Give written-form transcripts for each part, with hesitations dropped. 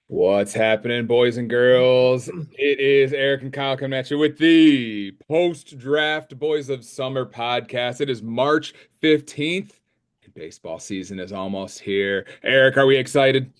What's happening, boys and girls? It is Eric and Kyle coming at you with the post-draft Boys of Summer podcast. It is March 15th, and baseball season is almost here. Eric, are we excited?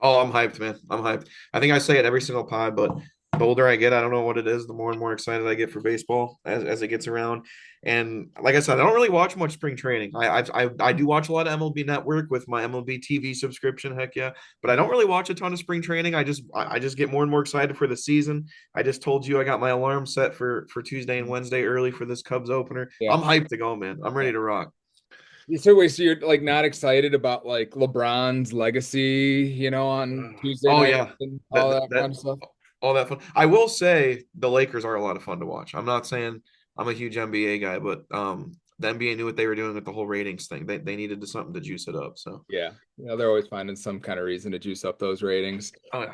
Oh, I'm hyped, man. I'm hyped. I think I say it every single pod, but the older I get, I don't know what it is, the more and more excited I get for baseball as it gets around. And like I said, I don't really watch much spring training. I do watch a lot of MLB Network with my MLB TV subscription, heck yeah. But I don't really watch a ton of spring training. I just get more and more excited for the season. I just told you I got my alarm set for Tuesday and Wednesday early for this Cubs opener. Yeah. I'm hyped to go, man. I'm ready to rock. So you're like not excited about like LeBron's legacy, on Tuesday Oh night yeah, and that all that that kind of stuff? all that fun. I will say the Lakers are a lot of fun to watch. I'm not saying I'm a huge NBA guy, but the NBA knew what they were doing with the whole ratings thing. They needed something to juice it up. So Yeah. They're always finding some kind of reason to juice up those ratings. oh yeah,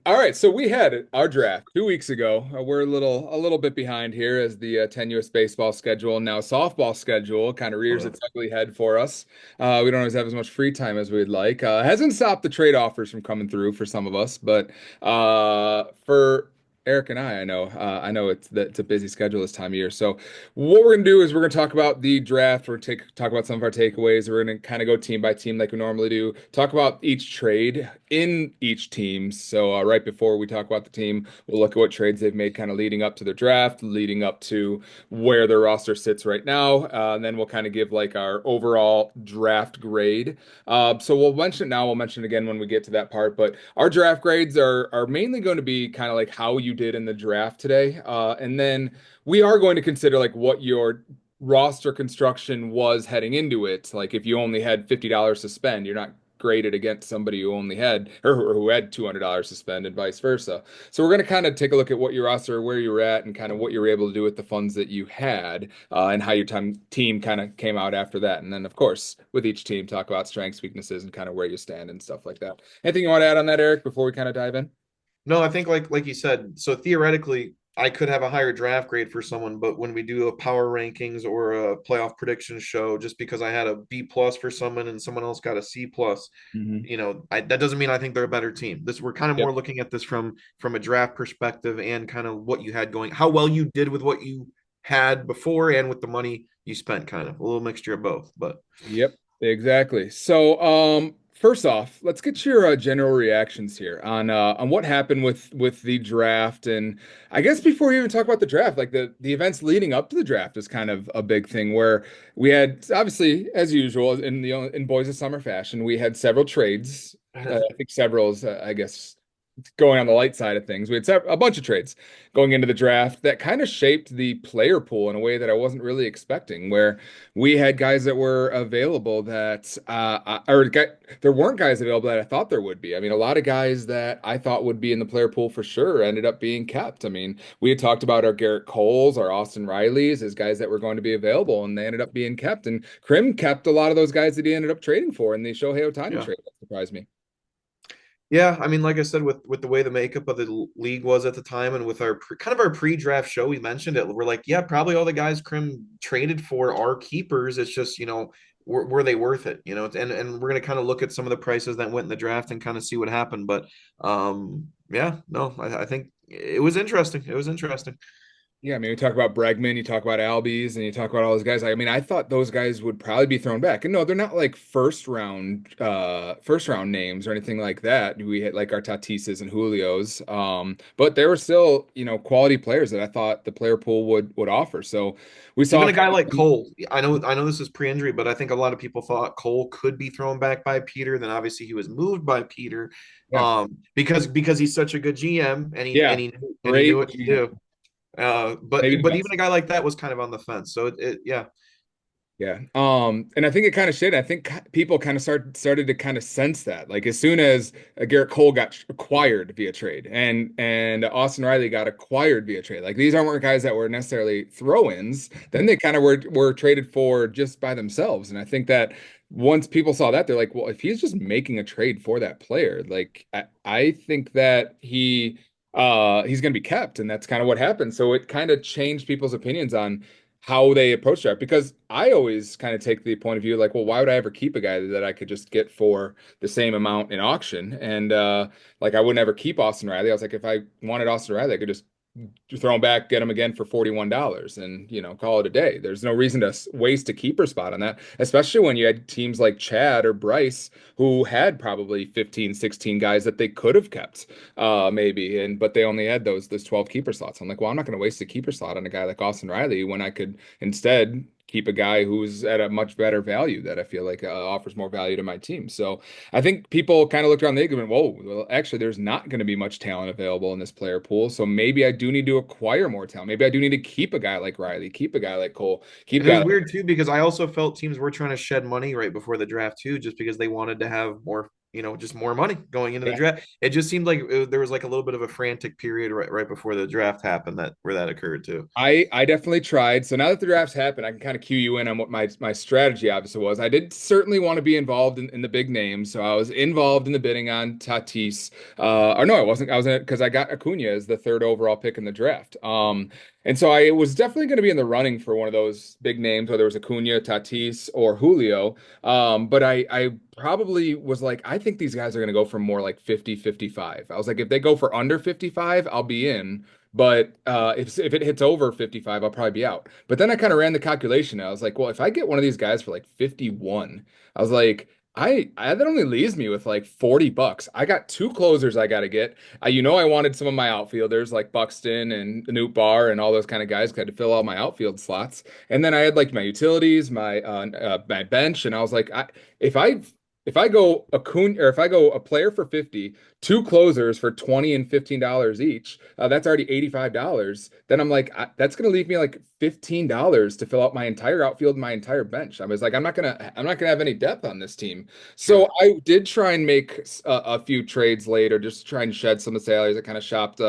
All right, so we had our draft 2 weeks ago. We're a little bit behind here as the tenuous baseball schedule and now softball schedule kind of oh rears yeah. its ugly head for us. We don't always have as much free time as we'd like. Hasn't stopped the trade offers from coming through for some of us, but for Eric and I know it's a busy schedule this time of year. So what we're gonna do is we're gonna talk about the draft. We're gonna talk about some of our takeaways. We're gonna kind of go team by team like we normally do. Talk about each trade in each team. So right before we talk about the team, we'll look at what trades they've made kind of leading up to their draft, leading up to where their roster sits right now. And then we'll kind of give like our overall draft grade. So we'll mention it now. We'll mention it again when we get to that part. But our draft grades are mainly going to be kind of like how you did in the draft today, and then we are going to consider like what your roster construction was heading into it. Like if you only had $50 to spend, you're not graded against somebody who only had or who had $200 to spend and vice versa. So we're going to kind of take a look at what your roster, where you were at, and kind of what you were able to do with the funds that you had, and how your team kind of came out after that. And then, of course, with each team, talk about strengths, weaknesses, and kind of where you stand and stuff like that. Anything you want to add on that, Eric, before we kind of dive in? No, I think like you said. So theoretically, I could have a higher draft grade for someone, but when we do a power rankings or a playoff prediction show, just because I had a B plus for someone and someone else got a C plus, Hmm. that doesn't mean I think they're a better team. This we're kind of Yep. more looking at this from a draft perspective and kind of what you had going, how well you did with what you had before and with the money you spent, kind of a little mixture of both. But Yep, exactly. So, first off, let's get your general reactions here on what happened with the draft, and I guess before we even talk about the draft, like the events leading up to the draft is kind of a big thing where we had obviously, as usual, in Boys of Summer fashion, we had several trades. I think several is, I guess, going on the light side of things. We had a bunch of trades going into the draft that kind of shaped the player pool in a way that I wasn't really expecting, where we had guys that were available that, there weren't guys available that I thought there would be. I mean, a lot of guys that I thought would be in the player pool for sure ended up being kept. I mean, we had talked about our Garrett Coles, our Austin Rileys as guys that were going to be available, and they ended up being kept. And Krim kept a lot of those guys that he ended up trading for in the Shohei Ohtani yeah. trade. That surprised me. Yeah, I mean, like I said, with the way the makeup of the league was at the time, and with our kind of our pre-draft show, we mentioned it. We're like, yeah, probably all the guys Krim traded for are keepers. It's just, were they worth it? And we're gonna kind of look at some of the prices that went in the draft and kind of see what happened. But yeah, no, I think it was interesting. It was interesting. Yeah, I mean, we talk about Bregman, you talk about Albies, and you talk about all those guys. I mean, I thought those guys would probably be thrown back. And no, they're not like first round names or anything like that. We had like our Tatises and Julios. But they were still, quality players that I thought the player pool would offer. So we saw Even a kind guy like of, Cole, I know this is pre-injury, but I think a lot of people thought Cole could be thrown back by Peter. Then obviously he was moved by Peter, yeah, because he's such a good GM and he yeah, and he and he knew great what to GM, do. But maybe the but even best. a guy like that was kind of on the fence. So yeah, Yeah. And I think it kind of shit. I think people kind of started to kind of sense that. Like as soon as Garrett Cole got acquired via trade and Austin Riley got acquired via trade. Like these aren't guys that were necessarily throw-ins. Then they kind of were traded for just by themselves. And I think that once people saw that, they're like, well, if he's just making a trade for that player, like I think that he's going to be kept, and that's kind of what happened. So it kind of changed people's opinions on how they approach that, because I always kind of take the point of view like, well, why would I ever keep a guy that I could just get for the same amount in auction? And like I would never keep Austin Riley. I was like, if I wanted Austin Riley, I could just throw him back, get him again for $41 and, call it a day. There's no reason to waste a keeper spot on that, especially when you had teams like Chad or Bryce who had probably 15, 16 guys that they could have kept maybe, but they only had those 12 keeper slots. I'm like, well, I'm not going to waste a keeper slot on a guy like Austin Riley when I could instead keep a guy who's at a much better value that I feel like offers more value to my team. So I think people kind of looked around the league and went, whoa, well, actually, there's not going to be much talent available in this player pool. So maybe I do need to acquire more talent. Maybe I do need to keep a guy like Riley, keep a guy like Cole, keep a And it guy was like, weird too because I also felt teams were trying to shed money right before the draft too, just because they wanted to have more, just more money going into the yeah. draft. It just seemed like there was like a little bit of a frantic period right before the draft happened that where that occurred too. I definitely tried. So now that the drafts happened, I can kind of cue you in on what my strategy obviously was. I did certainly want to be involved in the big names, so I was involved in the bidding on Tatis. Or no, I wasn't. I was in it because I got Acuna as the third overall pick in the draft. And so I was definitely going to be in the running for one of those big names, whether it was Acuna, Tatis, or Julio. But I probably was like, I think these guys are going to go for more like 50, 55. I was like, if they go for under 55, I'll be in. But if it hits over 55, I'll probably be out. But then I kind of ran the calculation. I was like, well, if I get one of these guys for like 51, I was like, I that only leaves me with like $40. I got two closers I got to get. I wanted some of my outfielders like Buxton and Newt Barr and all those kind of guys had to fill all my outfield slots. And then I had like my utilities, my bench, and I was like, if I if I go a Kun or if I go a player for 50, two closers for 20 and $15 each, that's already $85. Then I'm like, that's gonna leave me like $15 to fill out my entire outfield, my entire bench. I was like, I'm not gonna have any depth on this team. So Sure. I did try and make a few trades later, just to try and shed some of the salaries. I kind of shopped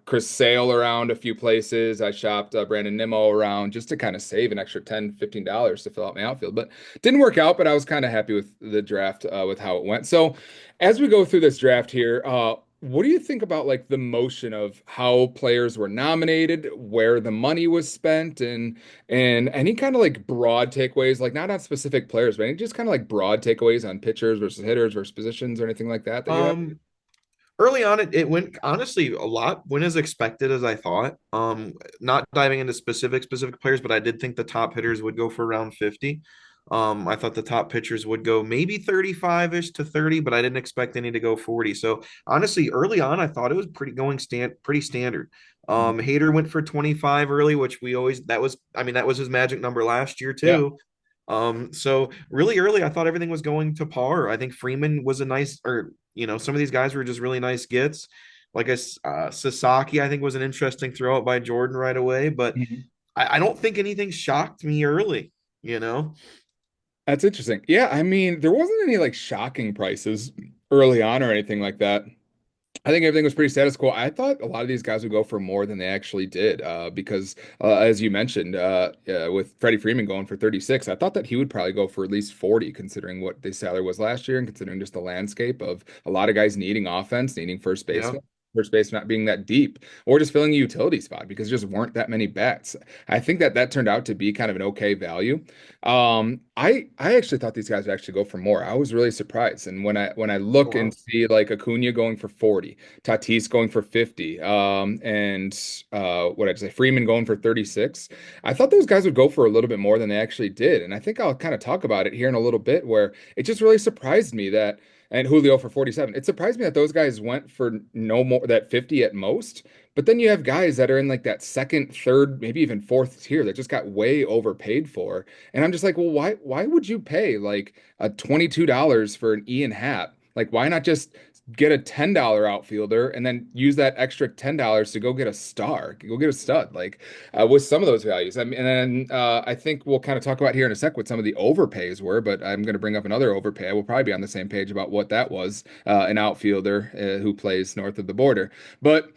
Chris Sale around a few places. I shopped Brandon Nimmo around just to kind of save an extra $10, $15 to fill out my outfield. But didn't work out, but I was kind of happy with the draft, with how it went. So as we go through this draft here, what do you think about like the motion of how players were nominated, where the money was spent, and any kind of like broad takeaways, like not on specific players, but any just kind of like broad takeaways on pitchers versus hitters versus positions or anything like that you have? Um, Early on, it went honestly a lot went as expected as I thought. Not diving into specific players, but I did think the top hitters would go for around 50. I thought the top pitchers would go maybe 35-ish to 30, but I didn't expect any to go 40. So honestly, early on, I thought it was pretty standard. Mhm. Hader went for 25 early, which we always that was I mean, that was his magic number last year Yeah. too. So really early, I thought everything was going to par. I think Freeman was a nice, or some of these guys were just really nice gets. Like Sasaki, I think was an interesting throw out by Jordan right away, but Mhm. I don't think anything shocked me early. You know, That's interesting. Yeah, I mean, there wasn't any like shocking prices early on or anything like that. I think everything was pretty status quo. I thought a lot of these guys would go for more than they actually did, because as you mentioned, with Freddie Freeman going for 36, I thought that he would probably go for at least 40, considering what the salary was last year and considering just the landscape of a lot of guys needing offense, needing yeah, first base not being that deep, or just filling a utility spot because there just weren't that many bats. I think that turned out to be kind of an okay value. I actually thought these guys would actually go for more. I was really surprised. And when I oh look and wow, see like Acuna going for 40, Tatis going for 50, and what I'd say Freeman going for 36, I thought those guys would go for a little bit more than they actually did. And I think I'll kind of talk about it here in a little bit where it just really surprised me that and Julio for 47. It surprised me that those guys went for no more that 50 at most. But then you have guys that are in like that second, third, maybe even fourth tier that just got way overpaid for. And I'm just like, well, why would you pay like a $22 for an Ian Happ? Like, why not just get a $10 outfielder and then use that extra $10 to go get a star, go get a stud, like with some of those values. I mean, and then I think we'll kind of talk about here in a sec what some of the overpays were, but I'm going to bring up another overpay. I will probably be on the same page about what that was, an outfielder who plays north of the border. But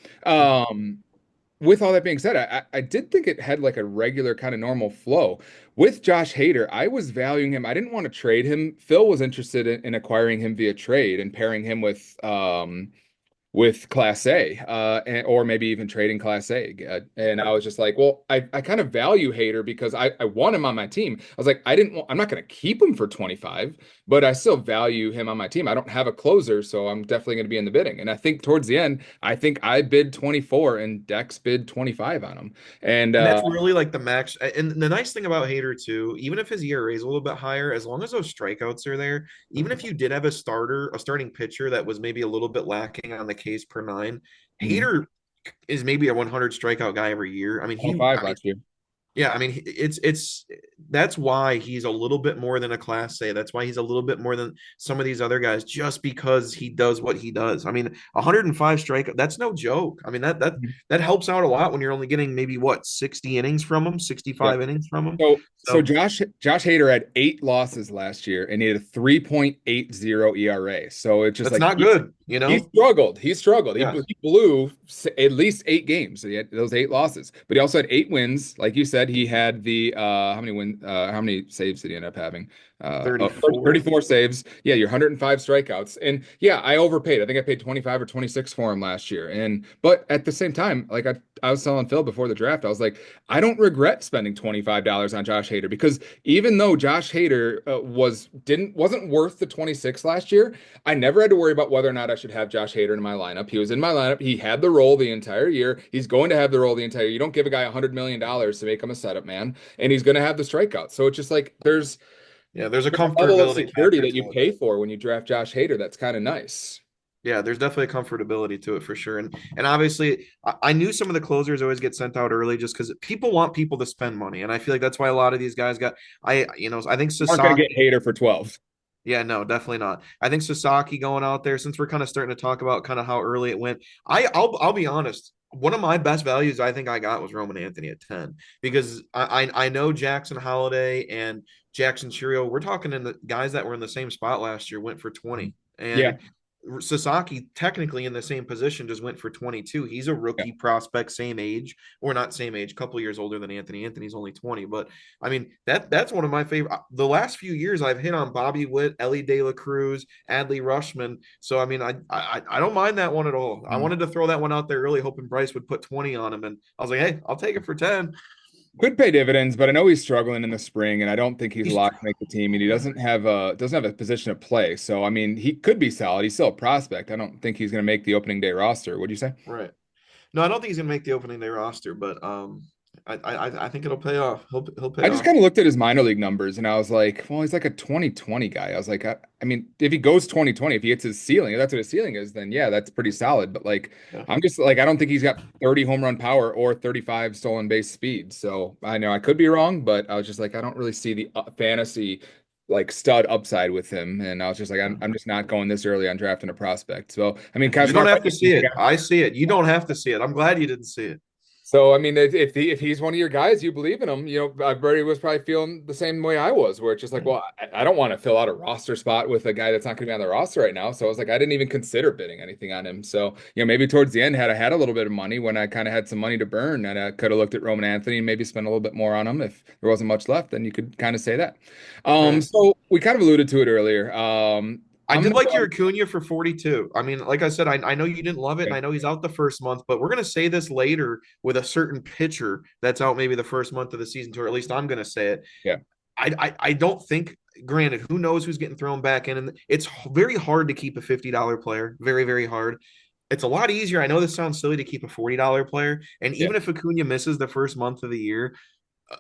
with all that being said, I did think it had like a regular kind of normal flow. With Josh Hader, I was valuing him. I didn't want to trade him. Phil was interested in acquiring him via trade and pairing him with with Class A, or maybe even trading Class A. And I was just like, well, I kind of value Hader because I want him on my team. I was like, I'm not going to keep him for 25, but I still value him on my team. I don't have a closer, so I'm definitely going to be in the bidding. And I think towards the end, I think I bid 24 and Dex bid 25 on him. And And that's really like the max. And the nice thing about Hader too, even if his ERA is a little bit higher, as long as those strikeouts are there, even if you did have a starting pitcher that was maybe a little bit lacking on the Ks per nine, mhm, Hader is maybe a 100 strikeout guy every year. I 25 mean, last year. yeah, I mean it's that's why he's a little bit more than a Class A. That's why he's a little bit more than some of these other guys, just because he does what he does. I mean, 105 strikeout, that's no joke. I mean that helps out a lot when you're only getting maybe what 60 innings from him, Yep. 65 innings from him. So So Josh Hader had 8 losses last year, and he had a 3.80 ERA. So it's just that's like not good, you he know? struggled. He struggled. Yeah, He blew at least 8 games. So he had those 8 losses, but he also had 8 wins. Like you said, he had the how many saves did he end up having? 34. 34 saves. Yeah, your 105 strikeouts. And yeah, I overpaid. I think I paid 25 or 26 for him last year. And but at the same time, like I was telling Phil before the draft, I was like, I don't regret spending $25 on Josh Hader because even though Josh Hader wasn't worth the 26 last year, I never had to worry about whether or not I should have Josh Hader in my lineup. He was in my lineup. He had the role the entire year. He's going to have the role the entire year. You don't give a guy $100 million to make him a setup man, and he's going to have the strikeouts. So it's just like Yeah, there's a there's a level of comfortability security factor that you to it. pay for when you draft Josh Hader. That's kind of nice. Yeah, there's definitely a comfortability to it for sure. And obviously I knew some of the closers always get sent out early just because people want people to spend money. And I feel like that's why a lot of these guys got I think Aren't going to Sasaki. get Hader for 12. Yeah, no, definitely not. I think Sasaki going out there, since we're kind of starting to talk about kind of how early it went. I'll be honest. One of my best values I think I got was Roman Anthony at 10 because I know Jackson Holiday and Jackson Churio. We're talking in the guys that were in the same spot last year went for 20. Yeah. And Sasaki, technically in the same position, just went for 22. He's a Yeah. rookie prospect, same age, or not same age, a couple years older than Anthony. Anthony's only 20. But I mean, that's one of my favorite. The last few years I've hit on Bobby Witt, Ellie De La Cruz, Adley Rushman. So I mean, I don't mind that one at all. I Mm. wanted to throw that one out there early, hoping Bryce would put 20 on him. And I was like, hey, I'll take it for 10. Could pay dividends, but I know he's struggling in the spring, and I don't think he's He's locked to make the team, and he doesn't have a position to play. So I mean, he could be solid. He's still a prospect. I don't think he's going to make the opening day roster. What'd you say? right. No, I don't think he's gonna make the opening day roster, but I think it'll pay off. He'll pay I just off. kind of looked at his minor league numbers, and I was like, well, he's like a 2020 guy. I was like, I mean, if he goes 2020, if he hits his ceiling, if that's what his ceiling is, then yeah, that's pretty solid. But like, Yeah. I'm just like, I don't think he's got 30 home run power or 35 stolen base speed. So I know I could be wrong, but I was just like, I don't really see the fantasy like stud upside with him. And I was just like, I'm just not going this early on drafting a prospect. So I mean, kind of You don't smart. have to see it. I see it. You don't have to see it. I'm glad you didn't see it. So I mean, if he's one of your guys, you believe in him. Brady was probably feeling the same way I was, where it's just like, well, I don't want to fill out a roster spot with a guy that's not going to be on the roster right now. So I was like, I didn't even consider bidding anything on him. So maybe towards the end, had I had a little bit of money when I kind of had some money to burn, and I could have looked at Roman Anthony and maybe spent a little bit more on him if there wasn't much left. Then you could kind of say that. Right. So we kind of alluded to it earlier. I I'm did gonna like your go. Acuna for 42. I mean, like I said, I know you didn't love it, and I know he's out the first month, but we're gonna say this later with a certain pitcher that's out maybe the first month of the season, or at least I'm gonna say it. Yeah, I don't think. Granted, who knows who's getting thrown back in, and it's very hard to keep a $50 player. Very, very hard. It's a lot easier. I know this sounds silly to keep a $40 player, and yeah, even if Acuna misses the first month of the year,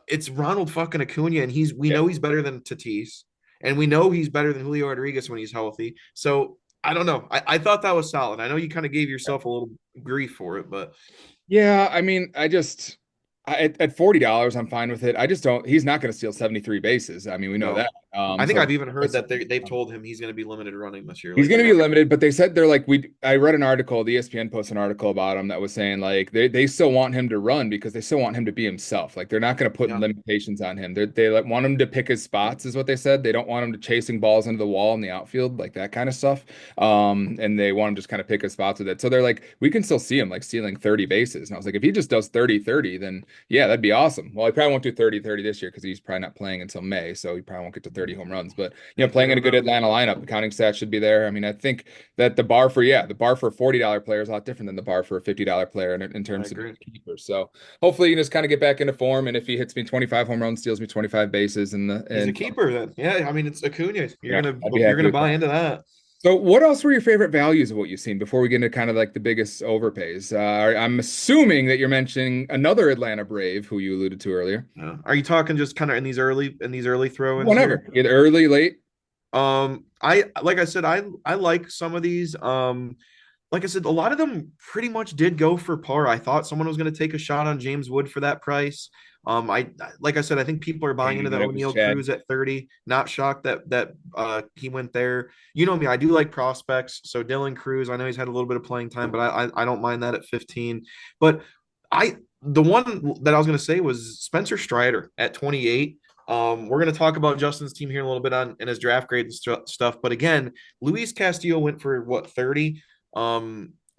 it's Ronald fucking Acuna, and we yeah. know he's better than Tatis, and we know he's better than Julio Rodriguez when he's healthy. So I don't know. I thought that was solid. I know you kind of gave yourself a little grief for it, but Yeah, I mean, at $40, I'm fine with it. I just don't. He's not going to steal 73 bases. I mean, we know no. that. I think So I've even heard that they've told him he's going to be limited running this year. he's Like going they're to be not. limited, but they said they're like we. I read an article. The ESPN posted an article about him that was saying like they still want him to run because they still want him to be himself. Like they're not going to put Yeah. limitations on him. They like, want him to pick his spots, is what they said. They don't want him to chasing balls into the wall in the outfield, like that kind of stuff. And they want him just kind of pick his spots with it. So they're like, we can still see him like stealing 30 bases. And I was like, if he just does 30-30, then yeah, that'd be awesome. Well, he probably won't do 30-30 this year because he's probably not playing until May, so he probably won't get to 30 home runs. But Ain't playing there in a good now. Atlanta lineup, the counting stats should be there. I mean, I think that the bar for a $40 player is a lot different than the bar for a $50 player in I terms of agree. keepers. So hopefully he can just kind of get back into form, and if he hits me 25 home runs, steals me 25 bases, He's a and keeper then. Yeah, I mean it's Acuna. I'd be You're happy gonna with buy that. into that. So, what else were your favorite values of what you've seen before we get into kind of like the biggest overpays? I'm assuming that you're mentioning another Atlanta Brave who you alluded to earlier. Yeah. Are you talking just kind of in these early throw-ins here? Whenever, either early, late. I like I said, I like some of these. Like I said, a lot of them pretty much did go for par. I thought someone was going to take a shot on James Wood for that price. I like I said, I think people are buying into Dang, the that it was O'Neal Chad. Cruz at 30. Not shocked that he went there. You know me, I do like prospects. So Dylan Cruz, I know he's had a little bit of playing time, but I don't mind that at 15. But the one that I was going to say was Spencer Strider at 28. We're going to talk about Justin's team here in a little bit on in his draft grade and stuff. But again, Luis Castillo went for what 30.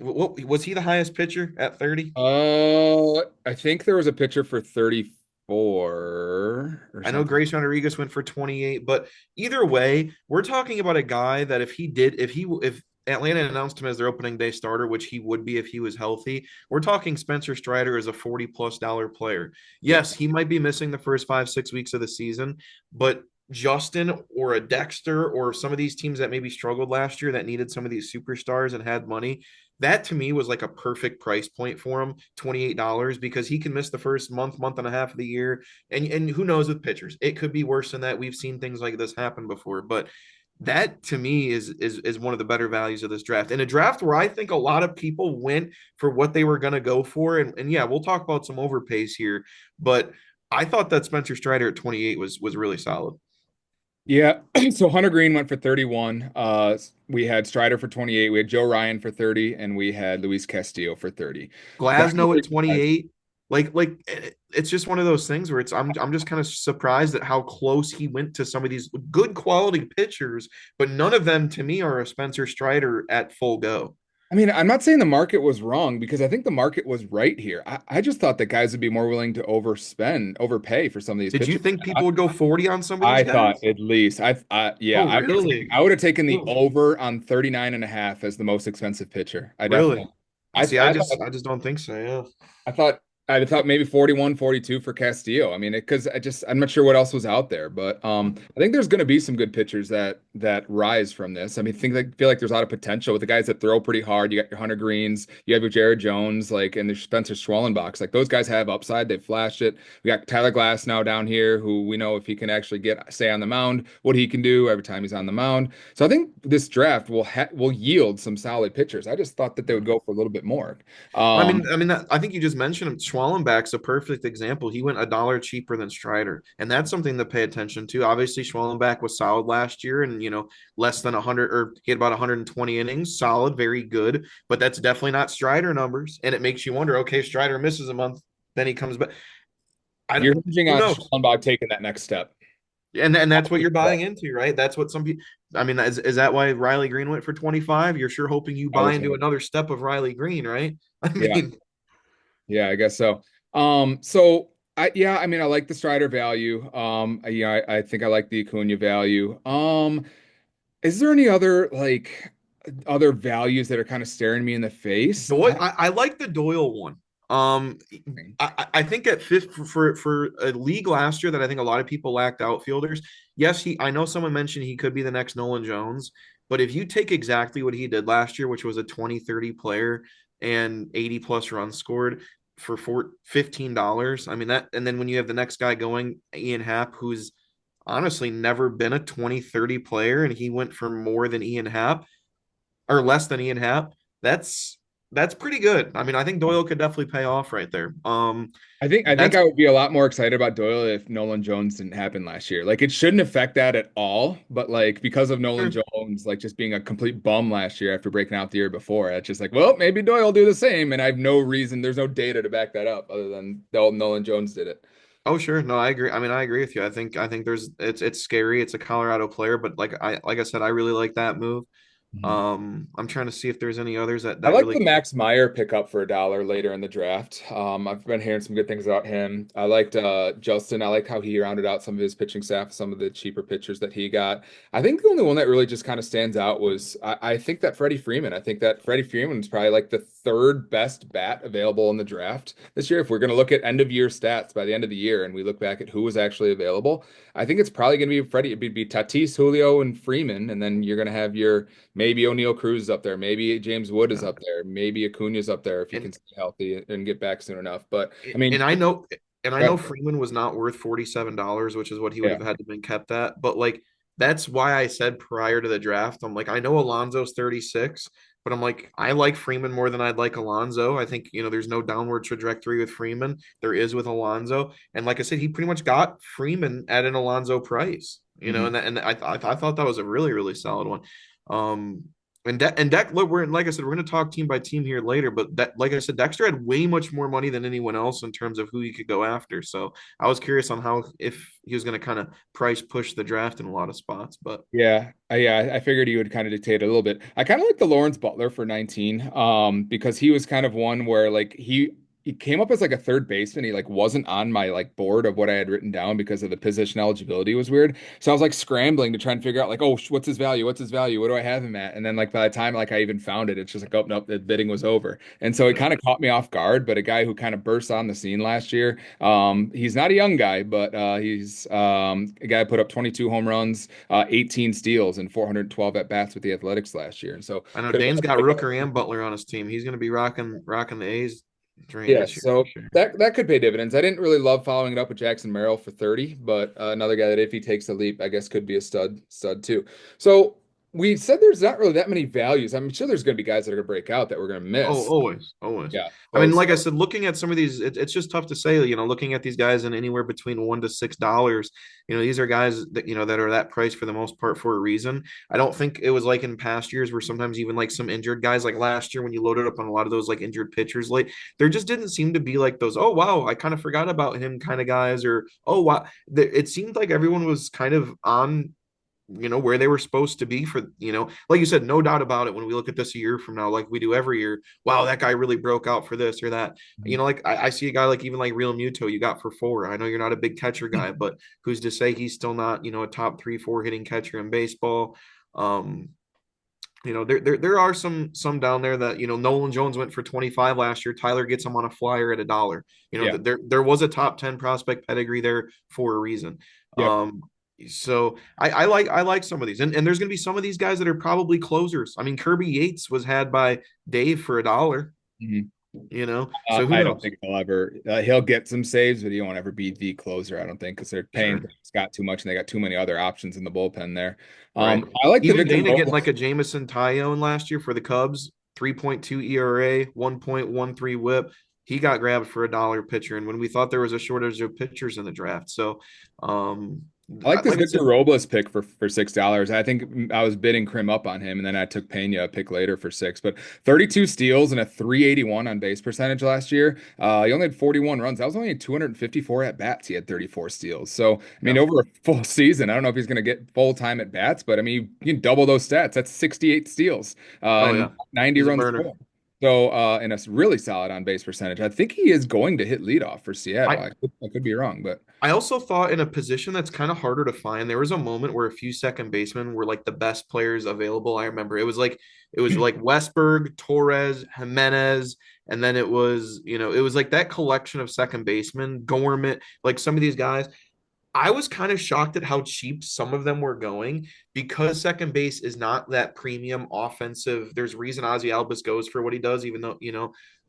What was he the highest pitcher at 30? I think there was a pitcher for 34 or I know something. Grace Rodriguez went for 28, but either way, we're talking about a guy that if Atlanta announced him as their opening day starter, which he would be if he was healthy, we're talking Spencer Strider as a 40 plus dollar player. Yeah. Yes, he might be missing the first 5, 6 weeks of the season, but Justin or a Dexter or some of these teams that maybe struggled last year that needed some of these superstars and had money, that to me was like a perfect price point for him, $28, because he can miss the first month and a half of the year. And who knows with pitchers, it could be worse than that. We've seen things like this happen before, but that to me is one of the better values of this draft. In a draft where I think a lot of people went for what they were going to go for, and yeah, we'll talk about some overpays here, but I thought that Spencer Strider at 28 was really solid. Yeah. So Hunter Green went for 31. We had Strider for 28. We had Joe Ryan for 30, and we had Luis Castillo for 30. Glasnow at Boundary guys. 28. It's just one of those things where I'm just kind of surprised at how close he went to some of these good quality pitchers, but none of them to me are a Spencer Strider at full go. I mean, I'm not saying the market was wrong because I think the market was right here. I just thought that guys would be more willing to overpay for some of these Did you pitchers. think people would go 40 on some of these I thought guys? at least yeah, Oh, really? I would have taken the Oh, over on 39 and a half as the most expensive pitcher. I definitely really? See, I thought I just don't think so. Yeah. I thought I thought maybe 41, 42 for Castillo. I mean, because I'm not sure what else was out there, but I think there's going to be some good pitchers that rise from this. I mean, feel like there's a lot of potential with the guys that throw pretty hard. You got your Hunter Greens, you have your Jared Jones, like, and there's Spencer Schwellenbachs. Like those guys have upside. They've flashed it. We got Tyler Glass now down here, who we know if he can actually stay on the mound, what he can do every time he's on the mound. So I think this draft will yield some solid pitchers. I just thought that they would go for a little bit more. Um, I think you just mentioned him. Schwallenbach's a perfect example. He went a dollar cheaper than Strider, and that's something to pay attention to. Obviously, Schwallenbach was solid last year, and less than 100, or he had about 120 innings, solid, very good. But that's definitely not Strider numbers, and it makes you wonder. Okay, Strider misses a month, then he comes back. I don't. you're hinging Who on knows? Schwellenbach taking that next step. And that's what you're buying into, right? That's what some people. I mean, is that why Riley Green went for 25? You're sure hoping you I buy was into hoping. another step of Riley Green, right? I Yeah. mean, Yeah, I guess so. So I mean, I like the Strider value. I think I like the Acuna value. Is there any other other values that are kind of staring me in the face? Doyle, I like the Doyle one. Um, I think at fifth for a league last year that I think a lot of people lacked outfielders. Yes, I know someone mentioned he could be the next Nolan Jones, but if you take exactly what he did last year, which was a 20-30 player and 80 plus runs scored for $15, I mean that, and then when you have the next guy going, Ian Happ, who's honestly never been a 20-30 player, and he went for more than Ian Happ or less than Ian Happ, that's that's pretty good. I mean, I think Doyle could definitely pay off right there. I think That's I would be a lot more excited about Doyle if Nolan Jones didn't happen last year. Like it shouldn't affect that at all, but like because of Nolan sure. Jones like just being a complete bum last year after breaking out the year before, it's just like, well, maybe Doyle will do the same, and I have no reason, there's no data to back that up other than Nolan Jones did it. Oh, sure. No, I agree. I mean, I agree with you. I think there's it's scary. It's a Colorado player, but like I said, I really like that move. Mhm. I'm trying to see if there's any others that I like the really. Max Meyer pickup for $1 later in the draft. I've been hearing some good things about him. I liked Justin. I like how he rounded out some of his pitching staff, some of the cheaper pitchers that he got. I think the only one that really just kind of stands out was I think that Freddie Freeman. I think that Freddie Freeman is probably like the third best bat available in the draft this year. If we're going to look at end of year stats by the end of the year and we look back at who was actually available, I think it's probably going to be Freddie. It'd be Tatis, Julio, and Freeman, and then you're going to have your maybe O'Neal Cruz is up there. Maybe James Wood is Yeah. up there. Maybe Acuna's up there if he And can stay healthy and get back soon enough. But I mean, and I know and I uh, know Freeman was not worth $47, which is what he would yeah. have had to been kept at. But like that's why I said prior to the draft, I'm like, I know Alonso's 36, but I'm like, I like Freeman more than I'd like Alonso. I think, there's no downward trajectory with Freeman. There is with Alonso. And like I said, he pretty much got Freeman at an Alonso price, Mhm. I thought that was a really, really solid one. Um, and Deck, look, we're like I said, we're going to talk team by team here later. But that, like I said, Dexter had way much more money than anyone else in terms of who he could go after. So I was curious on how if he was going to kind of price push the draft in a lot of spots. But Yeah, I figured he would kind of dictate a little bit. I kind of like the Lawrence Butler for 19, because he was kind of one where like he came up as like a third baseman. He like wasn't on my like board of what I had written down because of the position eligibility was weird. So I was like scrambling to try and figure out like, oh, what's his value? What's his value? What do I have him at? And then like by the time like I even found it, it's just like, oh nope, the bidding was over. And so it yeah, kind of caught me off guard. But a guy who kind of burst on the scene last year. He's not a young guy, but he's a guy who put up 22 home runs, 18 steals, and 412 at bats with the Athletics last year. And so I know could have Dane's been got a big Rooker and Butler on his team. He's going to be rocking the A's train yeah, this year for so sure. that could pay dividends. I didn't really love following it up with Jackson Merrill for 30, but another guy that if he takes a leap, I guess could be a stud too. So we said there's not really that many values. I'm sure there's going to be guys that are going to break out that we're going to Oh, miss. always, always. Yeah. I mean, So like I said, looking at some of these, it's just tough to say. Looking at these guys in anywhere between $1 to $6. These are guys that that are that price for the most part for a reason. I don't think it was like in past years where sometimes even like some injured guys, like last year when you loaded up on a lot of those like injured pitchers late, there just didn't seem to be like those. Oh wow, I kind of forgot about him kind of guys, or oh wow, it seemed like everyone was kind of on where they were supposed to be for like you said, no doubt about it. When we look at this a year from now, like we do every year, wow, that guy really broke out for this or that. Like I see a guy like even like Real Muto you got for 4. I know you're not a big catcher guy, but who's to say he's still not a top 3 4 hitting catcher in baseball. um there are some down there that Nolan Jones went for 25 last year. Tyler gets him on a flyer at $1. yeah. There was a top 10 prospect pedigree there for a reason. Yep. Um, so I like some of these, and there's going to be some of these guys that are probably closers. I mean, Kirby Yates was had by Dave for $1. Mhm. So who I don't knows? think he'll get some saves, but he won't ever be the closer. I don't think because they're paying Sure. Scott too much and they got too many other options in the bullpen there. Right. I like the Even Victor Dana getting like Robles. a Jamison Tyone last year for the Cubs, 3.2 ERA, 1.13 whip. He got grabbed for $1 pitcher. And when we thought there was a shortage of pitchers in the draft. So, I like this like I Victor said, Robles pick for $6. I think I was bidding Crim up on him, and then I took Pena a pick later for 6. But 32 steals and a 381 on base percentage last year. He only had 41 runs. That was only 254 at bats. He had 34 steals. So I mean, yeah. over a full season, I don't know if he's going to get full time at bats, but I mean, you can double those stats. That's 68 steals Oh, and yeah. 90 He's a runs burner. scored. So and a really solid on base percentage. I think he is going to hit leadoff for Seattle. I, I could be wrong, but. I also thought in a position that's kind of harder to find, there was a moment where a few second basemen were like the best players available. I remember it was like Westberg, Torres, Jimenez, and then it was like that collection of second basemen, Gorman, like some of these guys. I was kind of shocked at how cheap some of them were going because second base is not that premium offensive. There's reason Ozzy Albus goes for what he does, even though.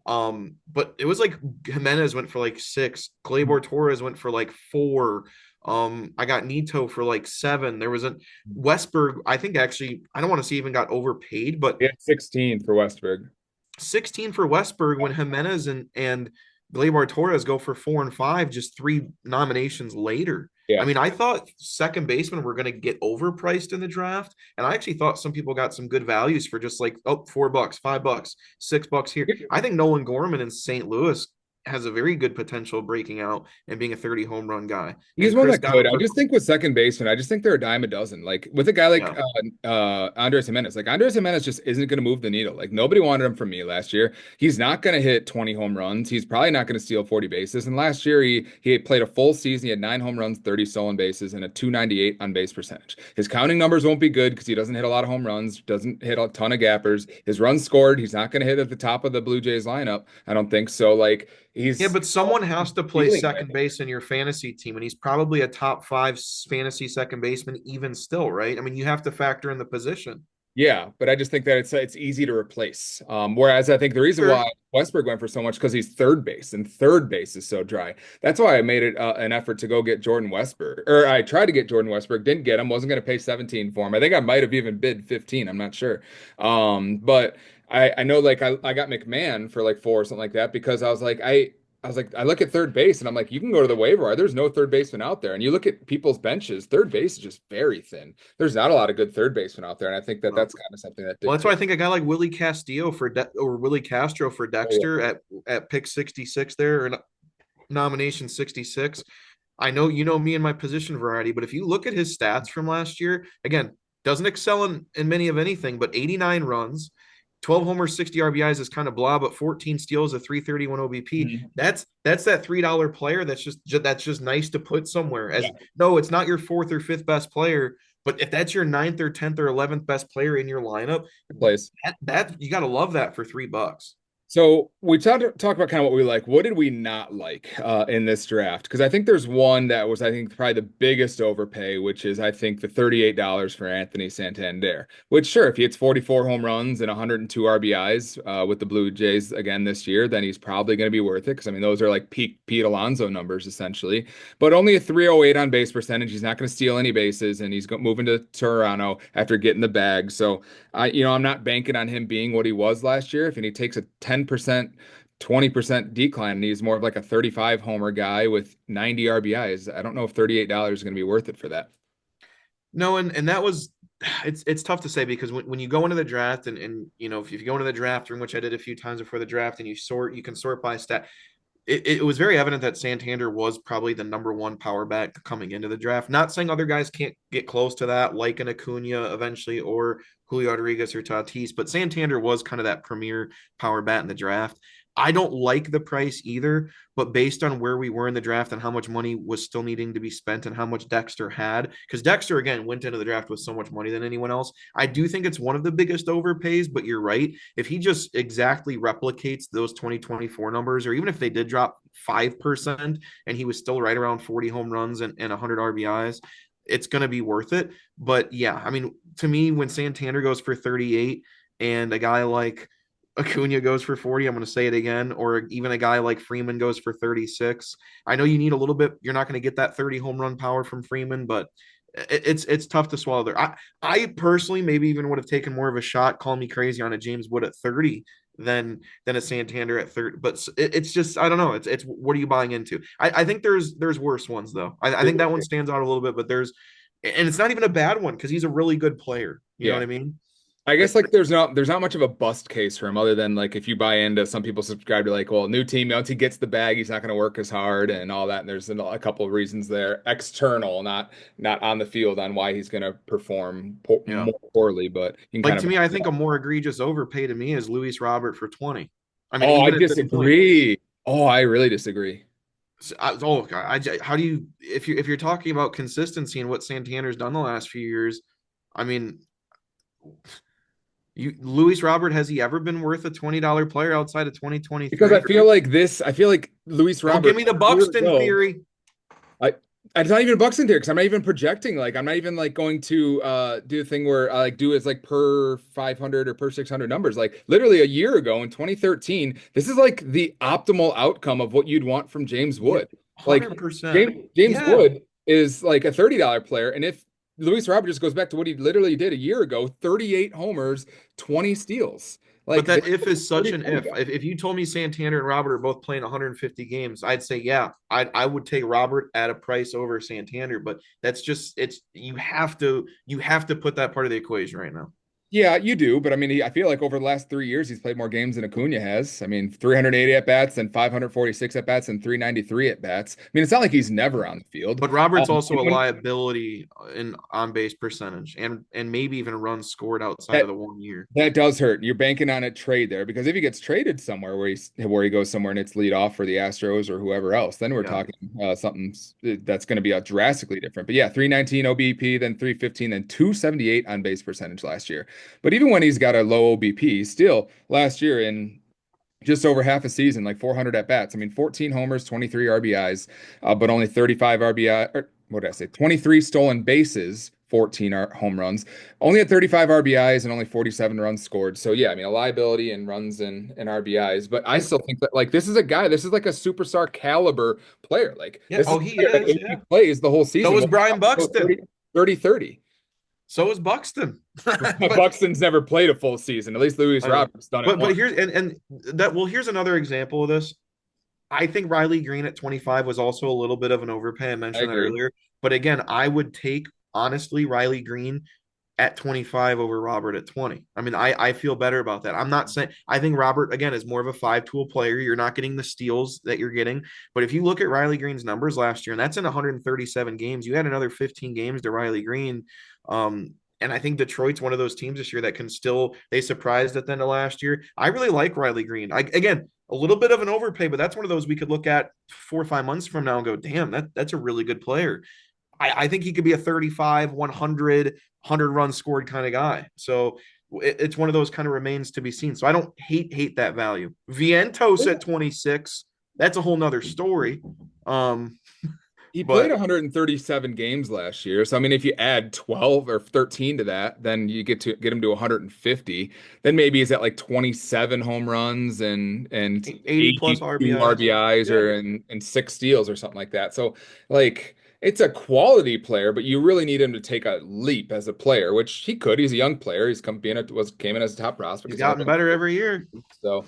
But it was like Jimenez went for like 6, Gleyber Torres went for like 4. I got Nito for like 7. There was a Westberg, I think actually, I don't want to say even got overpaid, but He had 16 for Westberg. 16 for Westberg when Jimenez and Gleyber Torres go for 4 and 5 just 3 nominations later. I Yeah. mean, I thought second basemen were going to get overpriced in the draft, and I actually thought some people got some good values for just like $4, $5, $6 here. I think Nolan Gorman in St. Louis has a very good potential of breaking out and being a 30 home run guy. He's And one Chris that got could. him I for just think with second baseman, I just think they're a dime a dozen. Like with a guy like yeah. Andres Jimenez, like Andres Jimenez just isn't going to move the needle. Like nobody wanted him from me last year. He's not going to hit 20 home runs. He's probably not going to steal 40 bases. And last year he had played a full season. He had 9 home runs, 30 stolen bases, and a 298 on base percentage. His counting numbers won't be good because he doesn't hit a lot of home runs, doesn't hit a ton of gappers. His runs scored, he's not going to hit at the top of the Blue Jays lineup. I don't think so. Like Yeah, he's but someone has to play ceiling right second base in your fantasy team, and he's probably a top five fantasy second baseman, even still, right? I mean, you have to factor in the position. Yeah, but I just think that it's easy to replace. Whereas I think the reason why Sure. Westberg went for so much because he's third base and third base is so dry. That's why I made it an effort to go get Jordan Westberg, or I tried to get Jordan Westberg, didn't get him, wasn't going to pay 17 for him. I think I might have even bid 15. I'm not sure. But I know like I got McMahon for like 4 or something like that because I look at third base and I'm like, you can go to the waiver wire. There's no third baseman out there. And you look at people's benches, third base is just very thin. There's not a lot of good third basemen out there. And I think that Well, that's kind of something that well, that's why I dictates. think a guy like Willie Castillo or Willie Castro for Oh, yeah. Dexter at pick 66 there, or nomination 66. I know you know me and my position variety, but if you look at his stats from last year, again, doesn't excel in many of anything, but 89 runs, 12 homers, 60 RBIs is kind of blah, but 14 steals, a 331 OBP. Mhm. That's that $3 player that's just nice to put somewhere. Yeah, As no, it's not your fourth or fifth best player, but if that's your ninth or 10th or 11th best player in your lineup, good place. that you got to love that for $3. So we talk about kind of what we like. What did we not like in this draft? Because I think there's one that was, I think, probably the biggest overpay, which is, I think, the $38 for Anthony Santander. Which, sure, if he hits 44 home runs and 102 RBIs with the Blue Jays again this year, then he's probably going to be worth it. Because, I mean, those are like peak Pete Alonso numbers, essentially. But only a 308 on base percentage. He's not going to steal any bases, and he's moving to Toronto after getting the bag. So I'm not banking on him being what he was last year. If he takes a 10%, 20% decline and he's more of like a 35 homer guy with 90 RBIs, I don't know if $38 is going to be worth it for that. No, and that was it's tough to say because when you go into the draft and if you go into the draft room, which I did a few times before the draft, and you can sort by stat. It was very evident that Santander was probably the number one power back coming into the draft. Not saying other guys can't get close to that, like an Acuna eventually, or Julio Rodriguez or Tatis, but Santander was kind of that premier power bat in the draft. I don't like the price either, but based on where we were in the draft and how much money was still needing to be spent and how much Dexter had, because Dexter again went into the draft with so much money than anyone else. I do think it's one of the biggest overpays, but you're right. If he just exactly replicates those 2024 numbers, or even if they did drop 5% and he was still right around 40 home runs and 100 RBIs, it's going to be worth it. But yeah, I mean, to me, when Santander goes for 38 and a guy like Acuna goes for 40, I'm going to say it again, or even a guy like Freeman goes for 36. I know you need a little bit, you're not going to get that 30 home run power from Freeman, but it's tough to swallow there. I personally maybe even would have taken more of a shot, call me crazy, on a James Wood at 30 than a Santander at 30. But it's just I don't know. It's what are you buying into? I think there's worse ones though. I think that one stands out a little bit, but and it's not even a bad one because he's a really good player. You know what Yeah. I mean? I guess like there's not much of a bust case for him other than like if you buy into some people subscribe to like, well, new team, once he gets the bag, he's not going to work as hard and all that. And there's a couple of reasons there, external, not on the field, on why he's going to perform Yeah. more poorly. But you can Like kind to of. me, I think a more egregious overpay to me is Luis Robert for 20. I mean, Oh, I even at this point, disagree. Oh, I really disagree. how do you if you're talking about consistency and what Santander's done the last few years? I mean, Luis Robert, has he ever been worth a $20 player outside of Because I 2023? feel like I feel like Luis Don't give Robert me the a year Buxton ago. theory. I it's not even Bucks in there because I'm not even projecting. Like I'm not even like going to do a thing where I like do as like per 500 or per 600 numbers. Like literally a year ago in 2013, this is like the optimal outcome of what you'd want from James Yeah, Wood. Like 100%. James Yeah. Wood is like a $30 player, and if Luis Robert just goes back to what he literally did a year ago, 38 homers, 20 steals. But Like this that if is is such a an 30 if. guy. If you told me Santander and Robert are both playing 150 games, I'd say yeah, I would take Robert at a price over Santander. But that's just it's you have to put that part of the equation right now. Yeah, you do, but I mean, I feel like over the last 3 years, he's played more games than Acuna has. I mean, 380 at bats and 546 at bats and 393 at bats. I mean, it's not like he's never on the field. But Robert's also And a when liability in on base percentage and maybe even runs scored outside of that the 1 year. that does hurt. You're banking on a trade there because if he gets traded somewhere where he goes somewhere and it's lead off for the Astros or whoever else, then we're Yeah. talking something that's going to be a drastically different. But yeah, 319 OBP, then 315, then 278 on base percentage last year. But even when he's got a low OBP, still last year in just over half a season, like 400 at bats. I mean, 14 homers, 23 RBIs, but only 35 RBI. Or what did I say? 23 stolen bases, 14 home runs. Only at 35 RBIs and only 47 runs scored. So yeah, I mean, a liability in runs and RBIs. But I And still think that like this is a guy. This is like a superstar caliber player. Like yeah, this is oh, a he player that is. if he Yeah. plays the whole So season, is will Brian go Buxton. 30. So is Buxton. But Buxton's never played a full season. At least Luis I know. Roberts done it But once. here's and that well, here's another example of this. I think Riley Green at 25 was also a little bit of an overpay. I I mentioned that agree. earlier. But again, I would take honestly Riley Green at 25 over Robert at 20. I mean, I feel better about that. I'm not saying I think Robert again is more of a five-tool player. You're not getting the steals that you're getting. But if you look at Riley Green's numbers last year, and that's in 137 games, you had another 15 games to Riley Green. And I think Detroit's one of those teams this year that can still they surprised at the end of last year. I really like Riley Green. Again, a little bit of an overpay, but that's one of those we could look at 4 or 5 months from now and go, damn, that's a really good player. I think he could be a 35, 100 runs scored kind of guy. So it's one of those kind of remains to be seen. So I don't hate that value. Vientos at 26, that's a whole nother story. Um, He played but 137 games last year. So I mean, if you add 12 or 13 to that, then you get him to 150. Then maybe he's at like 27 home runs and 80 plus 82 RBIs. RBIs Yeah. or and six steals or something like that. So like it's a quality player, but you really need him to take a leap as a player, which he could. He's a young player. He's come being a, was came in as a top prospect. He's He's only gotten been better every year. so,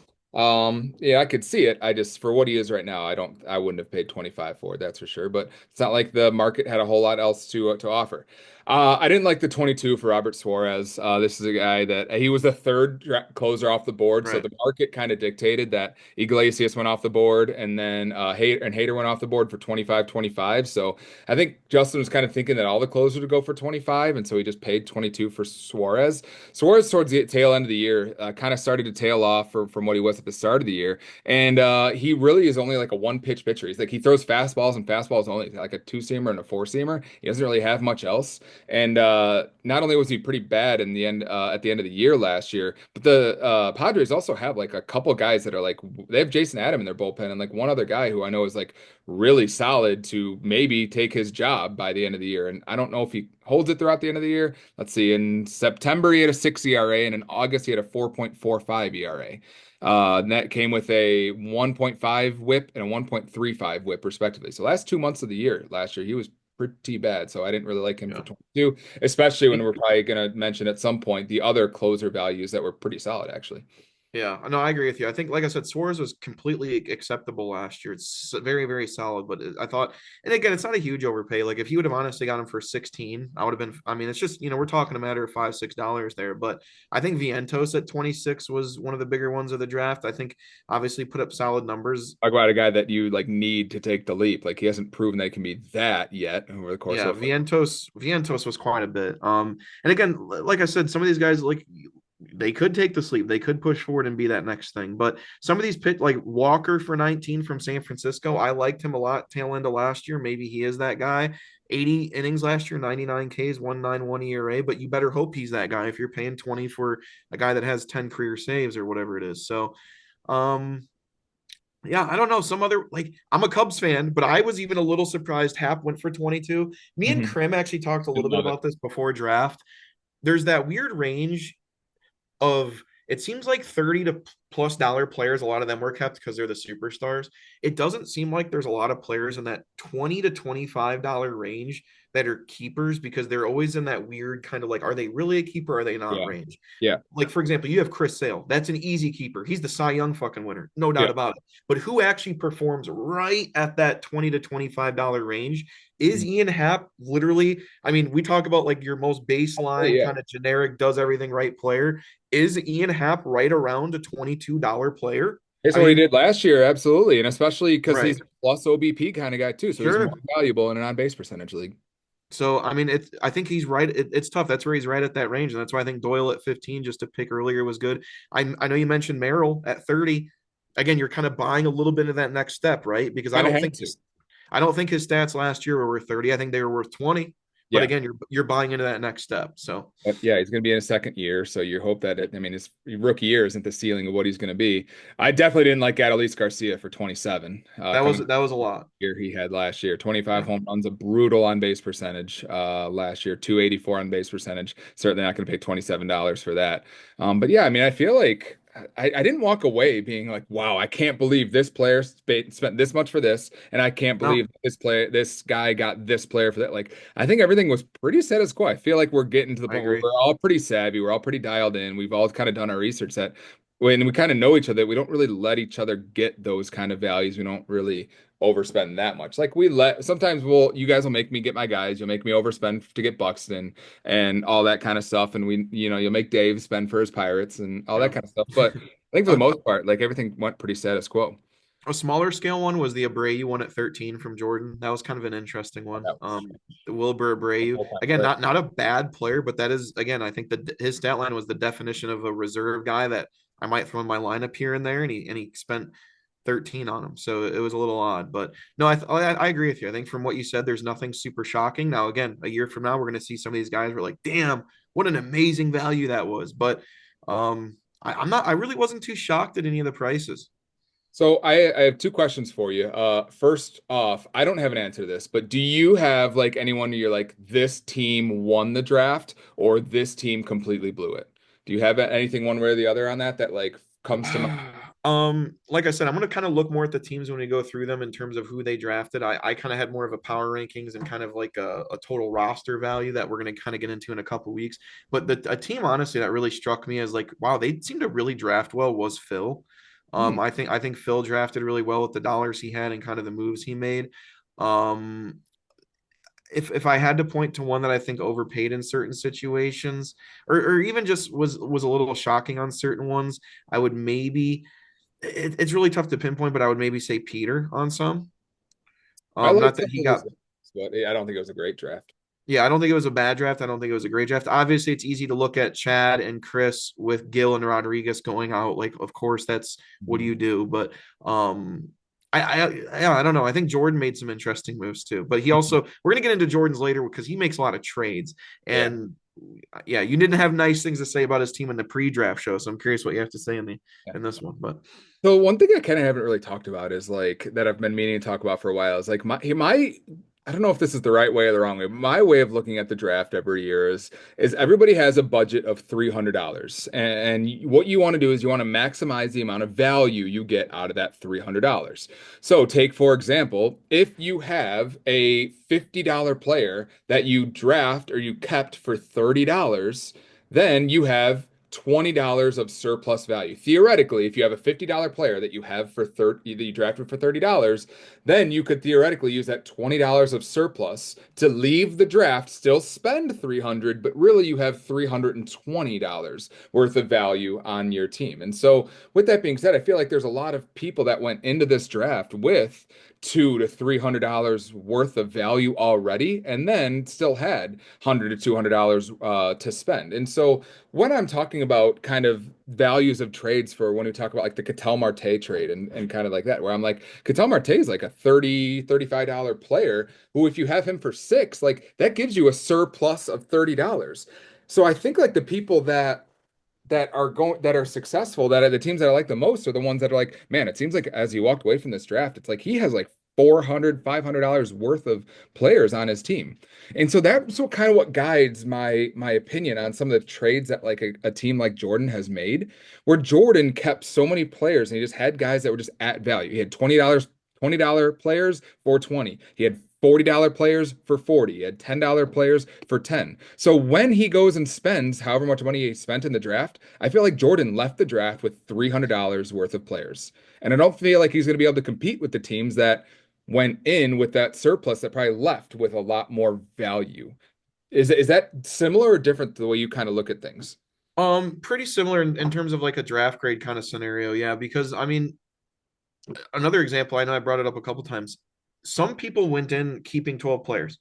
yeah, I could see it. I just, for what he is right now, I wouldn't have paid 25 for it, that's for sure. But it's not like the market had a whole lot else to offer. I didn't like the 22 for Robert Suarez. This is a guy that he was the third closer off the board, so Right. the market kind of dictated that Iglesias went off the board, and then Hader went off the board for 25. So I think Justin was kind of thinking that all the closers would go for 25, and so he just paid 22 for Suarez. Suarez towards the tail end of the year kind of started to tail off from what he was at the start of the year, and he really is only like a one pitch pitcher. He's like he throws fastballs and fastballs only, like a two seamer and a four seamer. He doesn't really have much else. And not only was he pretty bad in the end at the end of the year last year, but the Padres also have like a couple guys that are like they have Jason Adam in their bullpen and like one other guy who I know is like really solid to maybe take his job by the end of the year. And I don't know if he holds it throughout the end of the year. Let's see. In September, he had a 6 ERA, and in August, he had a 4.45 ERA. And that came with a 1.5 whip and a 1.35 whip, respectively. So last 2 months of the year, last year, he was pretty bad. So I didn't really like him for Yeah. 22, especially when we're probably going to mention at some point the other closer values that were pretty solid, actually. Yeah, no, I agree with you. I think, like I said, Suarez was completely acceptable last year. It's very, very solid. But I thought, and again, it's not a huge overpay. Like if you would have honestly got him for 16, I would have been. I mean, it's just we're talking a matter of $5, $6 there. But I think Vientos at 26 was one of the bigger ones of the draft. I think obviously put up solid numbers. Talk about a guy that you like need to take the leap. Like he hasn't proven that he can be that yet over the course Yeah, of. Vientos was quite a bit. And again, like I said, some of these guys like they could take the sleep, they could push forward and be that next thing. But some of these pit like Walker for 19 from San Francisco, I liked him a lot tail end of last year. Maybe he is that guy. 80 innings last year, 99 Ks, 191 ERA, but you better hope he's that guy if you're paying 20 for a guy that has 10 career saves or whatever it is. So um yeah, I don't know. Some other like I'm a Cubs fan, but I was even a little surprised Hap went for 22. Me and Mhm. Krim actually talked a I little bit love it. about this before draft. There's that weird range of it seems like 30 to plus dollar players, a lot of them were kept because they're the superstars. It doesn't seem like there's a lot of players in that $20 to $25 range that are keepers because they're always in that weird kind of like, are they really a keeper? Or are they not Yeah. range? Yeah. Like, for example, you have Chris Sale. That's an easy keeper. He's the Cy Young fucking winner, no doubt Yeah. about it. But who actually performs right at that $20 to $25 range is Mhm. Ian Happ. Literally, I mean, we talk about like your most baseline Yeah. kind of generic, does everything right player. Is Ian Happ right around a $22 player? Based I on what he mean, did last year, absolutely. And especially because he's right. a plus OBP kind of guy too. So he's more Sure. valuable in an on-base percentage league. So I mean, I think he's right. It's tough. That's where he's right at that range, and that's why I think Doyle at 15, just to pick earlier, was good. I know you mentioned Merrill at 30. Again, you're kind of buying a little bit of that next step, right? Because Kind of had to. I don't think his stats last year were worth 30. I think they were worth 20. But Yeah. again, you're buying into that next step. So But yeah, he's going to be in his second year, so you hope that I mean, his rookie year isn't the ceiling of what he's going to be. I definitely didn't like Adolis Garcia for 27, coming that was a lot. year he had last year. 25 Yeah. home runs, a brutal on base percentage last year, 284 on base percentage. Certainly not going to pay $27 for that. But yeah, I mean, I feel like I didn't walk away being like, wow, I can't believe this player spent this much for this, and I can't believe No, this guy got this player for that. Like, I think everything was pretty status quo. I feel like we're getting to the I point where agree. we're all pretty savvy, we're all pretty dialed in, we've all kind of done our research that when we kind of know each other, we don't really let each other get those kind of values. We don't really overspend that much. Like we let sometimes you guys will make me get my guys, you'll make me overspend to get Buxton and all that kind of stuff. And you'll make Dave spend for his Pirates and all that Yeah. kind of stuff. But I think for the A, most part, like everything went pretty status quo. a smaller scale one was the Abreu one at 13 from Jordan. That was kind of an interesting Yeah, one. that was The Wilbur a Abreu, full-time again, player. not a bad player, but that is, again, I think that his stat line was the definition of a reserve guy that I might throw in my lineup here and there, and he spent 13 on him, so it was a little odd. But no, I agree with you. I think from what you said, there's nothing super shocking. Now, again, a year from now, we're going to see some of these guys. We're like, damn, what an amazing value that was. But I'm not. I really wasn't too shocked at any of the prices. So I have two questions for you. First off, I don't have an answer to this, but do you have like anyone who you're like, this team won the draft or this team completely blew it? Do you have anything one way or the other on that like comes to mind? Like I said, I'm gonna kind of look more at the teams when we go through them in terms of who they drafted. I kind of had more of a power rankings and kind of like a total roster value that we're gonna kind of get into in a couple weeks. But a team honestly that really struck me as like, wow, they seem to really draft well was Phil. Hmm. I think Phil drafted really well with the dollars he had and kind of the moves he made. Um, if I had to point to one that I think overpaid in certain situations, or even just was a little shocking on certain ones, I would maybe it's really tough to pinpoint, but I would maybe say Peter on some. I like Not that some he of his, got. but I don't think it was a great draft. Yeah, I don't think it was a bad draft. I don't think it was a great draft. Obviously, it's easy to look at Chad and Chris with Gil and Rodriguez going out. Like, of course, that's what do Mhm. you do? But yeah, I don't know. I think Jordan made some interesting moves too. But he also we're gonna get into Jordan's later because he makes a lot of trades. Yeah. And yeah, you didn't have nice things to say about his team in the pre-draft show. So I'm curious what you have to say Yeah. in this one. But So one thing I kind of haven't really talked about is like that I've been meaning to talk about for a while is like my I don't know if this is the right way or the wrong way, but my way of looking at the draft every year is everybody has a budget of $300. And what you want to do is you want to maximize the amount of value you get out of that $300. So take, for example, if you have a $50 player that you draft or you kept for $30, then you have $20 of surplus value. Theoretically, if you have a $50 player that you have for 30 that you drafted for $30, then you could theoretically use that $20 of surplus to leave the draft, still spend 300, but really you have $320 worth of value on your team. And so, with that being said, I feel like there's a lot of people that went into this draft with $200 to $300 worth of value already, and then still had $100 to $200 to spend. And so when I'm talking about kind of values of trades for when we talk about like the Ketel Marte trade and kind of like that, where I'm like, Ketel Marte is like a $35 player who, if you have him for six, like that gives you a surplus of $30. So I think like the people that are successful, that are the teams that I like the most are the ones that are like, man, it seems like as he walked away from this draft, it's like he has like $400, $500 worth of players on his team. And so that's what kind of what guides my opinion on some of the trades that like a team like Jordan has made, where Jordan kept so many players and he just had guys that were just at value. He had $20 players for 20. He had $40 players for 40. He had $10 players for 10. So when he goes and spends however much money he spent in the draft, I feel like Jordan left the draft with $300 worth of players. And I don't feel like he's going to be able to compete with the teams that went in with that surplus that probably left with a lot more value. Is that similar or different to the way you kind of look at things? Pretty similar in terms of like a draft grade kind of scenario, yeah. Because I mean, another example, I know I brought it up a couple times. Some people went in keeping 12 players.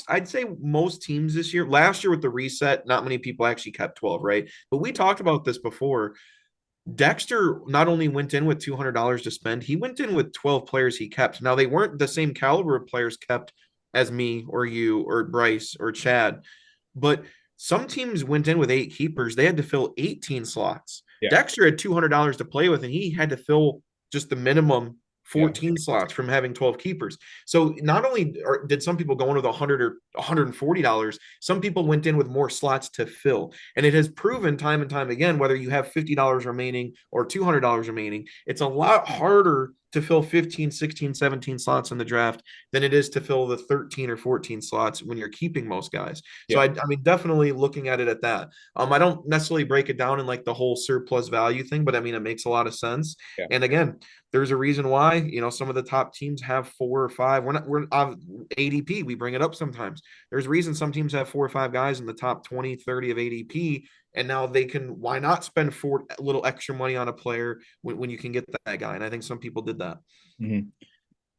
I'd say most teams this year, last year with the reset, not many people actually kept 12, right? But we talked about this before. Dexter not only went in with $200 to spend, he went in with 12 players he kept. Now, they weren't the same caliber of players kept as me or you or Bryce or Chad, but some teams went in with 8 keepers. They had to fill 18 slots. Yeah. Dexter had $200 to play with, and he had to fill just the minimum Yeah. 14 slots from having 12 keepers. So not only did some people go in with 100 or $140, some people went in with more slots to fill. And it has proven time and time again, whether you have $50 remaining or $200 remaining, it's a lot harder to fill 15, 16, 17 slots in the draft than it is to fill the 13 or 14 slots when you're keeping most guys. So Yeah. I mean, definitely looking at it at that. I don't necessarily break it down in like the whole surplus value thing, but I mean, it makes a lot of sense. Yeah. And again, there's a reason why, some of the top teams have 4 or 5. We're ADP. We bring it up sometimes. There's a reason some teams have 4 or 5 guys in the top 20, 30 of ADP. And now they can, why not spend a little extra money on a player when you can get that guy? And I think some people did that. Mhm.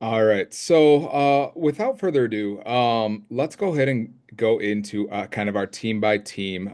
All right. So, without further ado, let's go ahead and go into kind of our team by team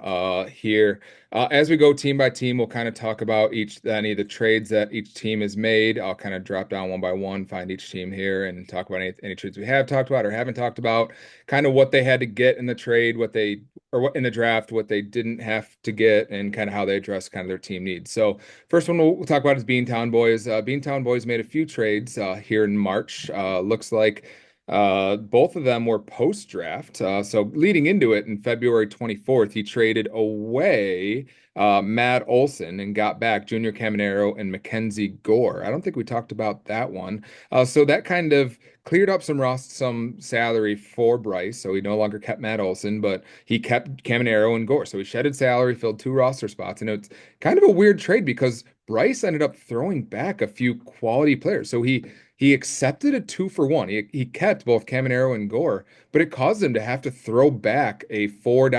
here. As we go team by team, we'll kind of talk about any of the trades that each team has made. I'll kind of drop down one by one, find each team here, and talk about any trades we have talked about or haven't talked about. Kind of what they had to get in the trade, what in the draft, what they didn't have to get, and kind of how they address kind of their team needs. So, first one we'll talk about is Beantown Boys. Beantown Boys made a few trades here in March. Looks like both of them were post draft. So leading into it in February 24th, he traded away Matt Olson and got back Junior Caminero and Mackenzie Gore. I don't think we talked about that one. So that kind of cleared up some salary for Bryce. So he no longer kept Matt Olson, but he kept Caminero and Gore. So he shedded salary, filled 2 roster spots, and it's kind of a weird trade because Bryce ended up throwing back a few quality players. So he accepted a 2-for-1. He kept both Caminero and Gore, but it caused him to have to throw back a $4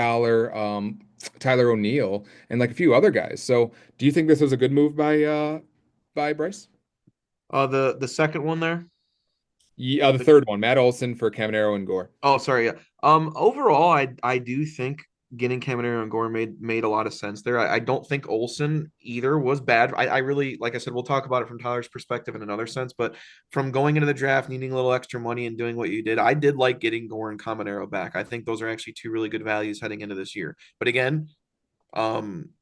Tyler O'Neill and like a few other guys. So do you think this was a good move by Bryce? The second one there. Yeah, the third one, Matt Olson for Caminero and Gore. Oh, sorry. Yeah. Overall, I do think getting Caminero and Gore made a lot of sense there. I don't think Olson either was bad. I really, like I said, we'll talk about it from Tyler's perspective in another sense, but from going into the draft, needing a little extra money and doing what you did, I did like getting Gore and Caminero back. I think those are actually two really good values heading into this year. But again,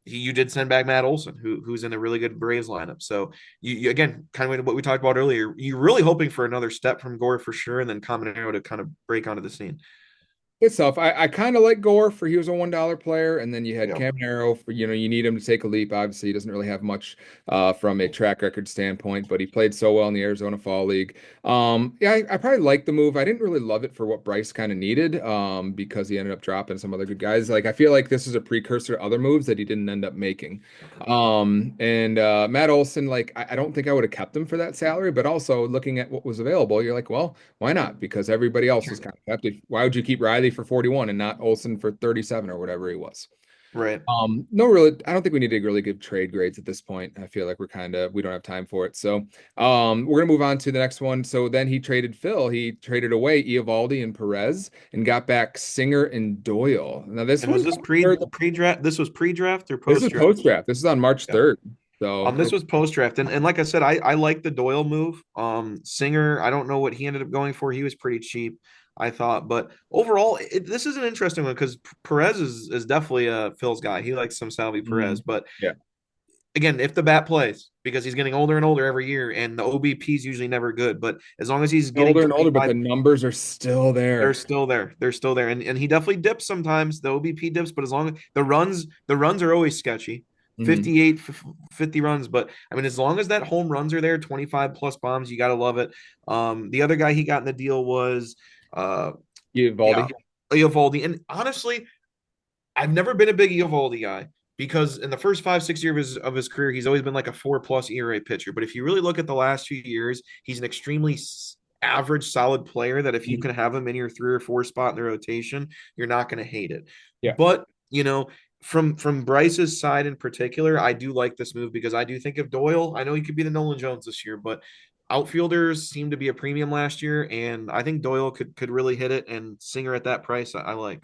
you did send back Matt Olson, who's in a really good Braves lineup. So you again, kind of what we talked about earlier, you're really hoping for another step from Gore for sure, and then Caminero to kind of break onto the scene. Itself. I kind of like Gore for he was a $1 player, and then you had Yeah. Caminero for you need him to take a leap. Obviously, he doesn't really have much from a track record standpoint, but he played so well in the Arizona Fall League. Yeah, I probably like the move. I didn't really love it for what Bryce kind of needed because he ended up dropping some other good guys. Like I feel like this is a precursor to other moves that he didn't end up making. And Matt Olson, like I don't think I would have kept him for that salary, but also looking at what was available, you're like, well, why not? Because everybody else is kind of kept it. Why would you keep Riley for 41 and not Olson for 37 or whatever he was? Right. No, really, I don't think we need to really give trade grades at this point. I feel like we don't have time for it. So, we're gonna move on to the next one. So then he traded Phil. He traded away Eovaldi and Perez and got back Singer and Doyle. Now this And was one, this pre-draft? This was pre-draft or this is post-draft? post draft. This is on March Yeah. 3rd. So This was post-draft, and like I said, I like the Doyle move. Singer, I don't know what he ended up going for. He was pretty cheap, I thought, but overall, this is an interesting one because Perez is definitely a Phil's guy. He likes some Salvi Perez, mm, but yeah. again, if the bat plays, because he's getting older and older every year, and the OBP is usually never good. But as long as he's getting Older and older, but the 25, numbers are still they're there. still there. They're still there, and he definitely dips sometimes. The OBP dips, but as long as the runs are always sketchy. Mhm. 58, 50 runs, but I mean, as long as that home runs are there, 25 plus bombs, you got to love it. The other guy he got in the deal was, uh, yeah, Evaldi. Eovaldi, and honestly, I've never been a big Eovaldi guy because in the first 5, 6 years of his career, he's always been like a 4+ ERA pitcher. But if you really look at the last few years, he's an extremely average, solid player that if you Mhm. can have him in your 3 or 4 spot in the rotation, you're not going to hate it. Yeah. But from Bryce's side in particular, I do like this move because I do think of Doyle. I know he could be the Nolan Jones this year, but outfielders seem to be a premium last year, and I think Doyle could really hit it. And Singer at that price, I like.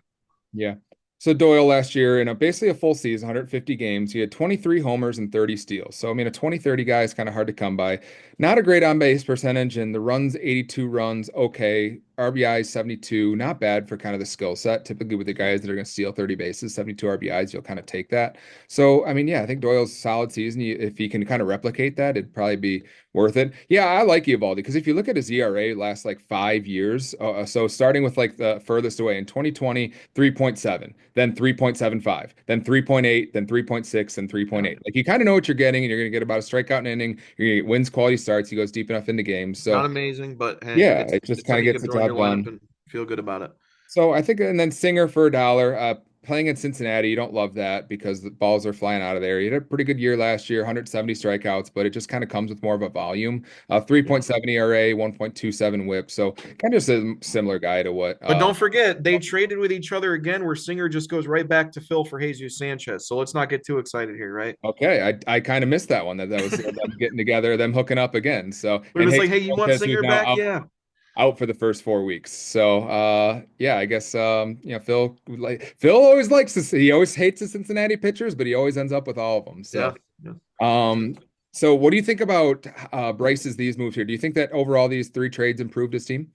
Yeah. So Doyle last year in basically a full season, 150 games, he had 23 homers and 30 steals. So I mean, a 20-30 guy is kind of hard to come by. Not a great on base percentage, and the runs 82 runs, okay. RBI 72, not bad for kind of the skill set. Typically with the guys that are going to steal 30 bases, 72 RBIs, you'll kind of take that. So I mean, yeah, I think Doyle's a solid season. If he can kind of replicate that, it'd probably be worth it. Yeah, I like Eovaldi because if you look at his ERA last like 5 years, so starting with like the furthest away in 2020, 3.7, then 3.75, then 3.8, then 3.6, and Yeah, 3.8. Like you kind of know what you're getting, and you're going to get about a strikeout an inning. You're going to get wins, quality starts. He goes deep enough into games. not So amazing, but hey, yeah, it just it's kind of something you gets can the throw in your job lineup done. and feel good about it. So I think, and then Singer for $1. Playing in Cincinnati, you don't love that because the balls are flying out of there. He had a pretty good year last year, 170 strikeouts, but it just kind of comes with more of a volume. Yeah. 3.7 ERA, 1.27 WHIP. So kind of just a similar guy to what. But don't forget, they traded with each other again, where Singer just goes right back to Phil for Jesus Sanchez. So let's not get too excited here, right? Okay, I kind of missed that one. That was them getting together, them hooking up again. So We're and just hey, like, hey, you want Sanchez, who's Singer now back? Yeah. out for the first 4 weeks. So yeah, I guess Phil always likes this. He always hates the Cincinnati pitchers, but he always ends up with all of them. Yeah. So Yeah. um so what do you think about Bryce's these moves here? Do you think that overall these three trades improved his team?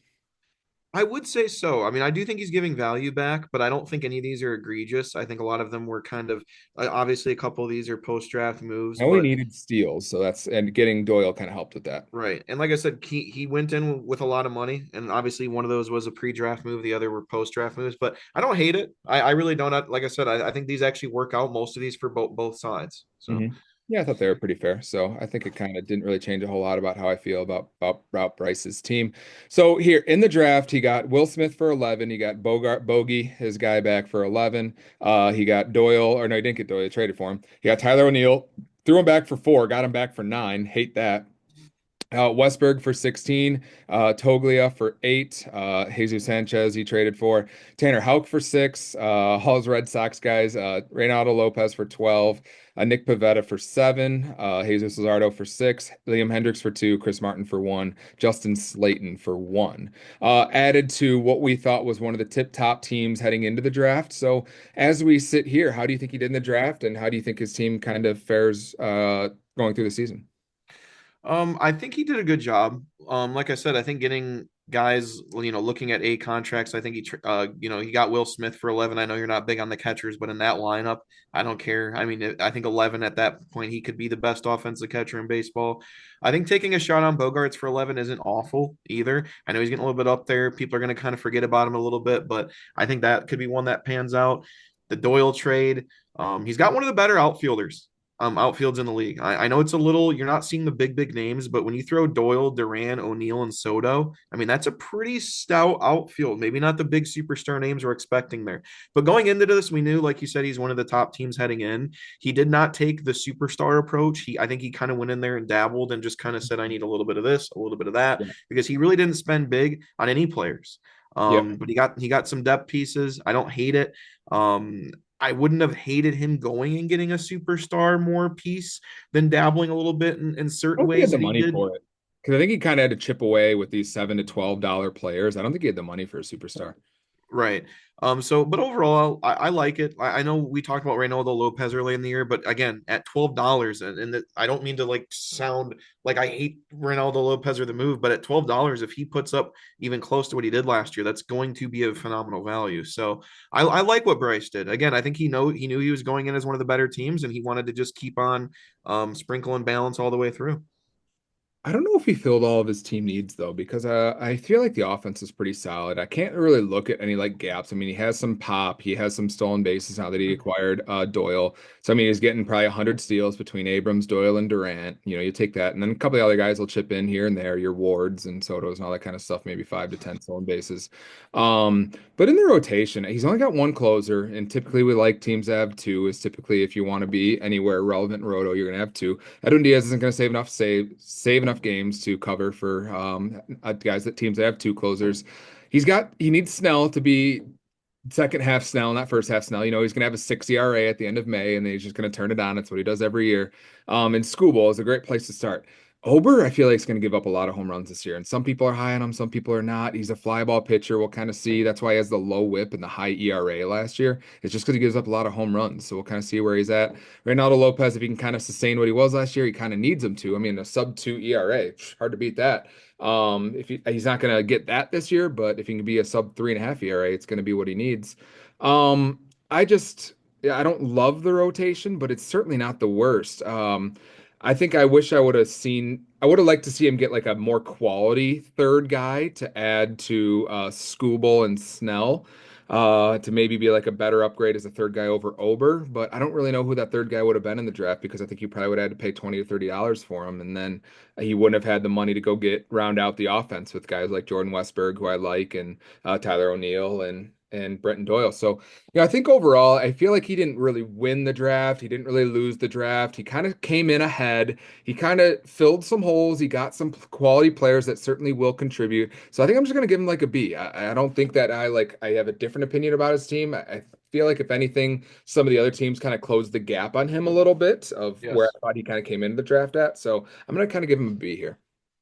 I would say so. I mean, I do think he's giving value back, but I don't think any of these are egregious. I think a lot of them were kind of obviously a couple of these are post draft moves, I only but needed steals, so that's and getting Doyle kind of helped with that. right. And like I said, he went in with a lot of money, and obviously one of those was a pre-draft move, the other were post-draft moves. But I don't hate it. I really don't. Like I said, I think these actually work out most of these for both sides. So Hmm. Yeah, I thought they were pretty fair. So I think it kind of didn't really change a whole lot about how I feel about Bryce's team. So here in the draft, he got Will Smith for 11. He got Bogey, his guy, back for 11. He got Doyle, or no, he didn't get Doyle. He traded for him. He got Tyler O'Neill, threw him back for 4, got him back for 9. Hate that. Westberg for 16, Toglia for 8, Jesus Sanchez he traded for, Tanner Houck for 6, Hall's Red Sox guys, Reynaldo Lopez for 12, Nick Pivetta for 7, Jesus Luzardo for 6, Liam Hendricks for 2, Chris Martin for 1, Justin Slayton for 1. Added to what we thought was one of the tip top teams heading into the draft. So as we sit here, how do you think he did in the draft, and how do you think his team kind of fares going through the season? I think he did a good job. Like I said, I think getting guys, looking at A contracts, I think he got Will Smith for 11. I know you're not big on the catchers, but in that lineup, I don't care. I mean, I think 11 at that point, he could be the best offensive catcher in baseball. I think taking a shot on Bogarts for 11 isn't awful either. I know he's getting a little bit up there. People are going to kind of forget about him a little bit, but I think that could be one that pans out. The Doyle trade, he's got one of the better outfielders outfields in the league. I know it's a little, you're not seeing the big names, but when you throw Doyle, Duran, O'Neill, and Soto, I mean, that's a pretty stout outfield. Maybe not the big superstar names we're expecting there. But going into this, we knew, like you said, he's one of the top teams heading in. He did not take the superstar approach. I think he kind of went in there and dabbled and just kind of said, I need a little bit of this, a little bit of that, Yeah. because he really didn't spend big on any players. Yeah. But he got some depth pieces. I don't hate it. Um, I wouldn't have hated him going and getting a superstar more piece than dabbling a little bit in I certain don't think he had ways the that he money did. for it because I think he kind of had to chip away with these $7 to $12 players. I don't think he had the money for a superstar. Right. But overall, I like it. I know we talked about Reynaldo Lopez early in the year, but again, at $12, I don't mean to like sound like I hate Reynaldo Lopez or the move, but at $12, if he puts up even close to what he did last year, that's going to be a phenomenal value. So I like what Bryce did. Again, I think he knew he was going in as one of the better teams, and he wanted to just keep on sprinkle and balance all the way through. I don't know if he filled all of his team needs though, because I feel like the offense is pretty solid. I can't really look at any like gaps. I mean, he has some pop, he has some stolen bases now that he acquired Doyle. So I mean, he's getting probably 100 steals between Abrams, Doyle, and Durant. You know, you take that, and then a couple of other guys will chip in here and there, your Wards and Sotos and all that kind of stuff, maybe 5 to 10 stolen bases. But in the rotation, he's only got one closer, and typically we like teams to have two. Is typically if you want to be anywhere relevant in Roto, you're gonna have two. Edwin Diaz isn't going to save enough games to cover for guys that teams that have two closers. He needs Snell to be second half Snell, not first half Snell. You know, he's going to have a 6 ERA at the end of May, and then he's just going to turn it on. That's what he does every year. And Skubal is a great place to start. Ober, I feel like he's going to give up a lot of home runs this year, and some people are high on him, some people are not. He's a fly ball pitcher. We'll kind of see. That's why he has the low WHIP and the high ERA last year. It's just because he gives up a lot of home runs. So we'll kind of see where he's at. Reynaldo Lopez, if he can kind of sustain what he was last year, he kind of needs him to. I mean, a sub 2 ERA, hard to beat that. If he's not going to get that this year, but if he can be a sub 3.5 ERA, it's going to be what he needs. Um, I just, yeah, I don't love the rotation, but it's certainly not the worst. I think I wish I would have liked to see him get like a more quality third guy to add to Skubal and Snell, to maybe be like a better upgrade as a third guy over Ober. But I don't really know who that third guy would have been in the draft because I think you probably would have had to pay $20 to $30 for him, and then he wouldn't have had the money to go get round out the offense with guys like Jordan Westberg, who I like, and Tyler O'Neill and Brenton Doyle. So, yeah, I think overall, I feel like he didn't really win the draft. He didn't really lose the draft. He kind of came in ahead. He kind of filled some holes. He got some quality players that certainly will contribute. So I think I'm just going to give him like a B. I don't think that I have a different opinion about his team. I feel like if anything, some of the other teams kind of closed the gap on him a little bit of where Yes. I thought he kind of came into the draft at. So I'm going to kind of give him a B here.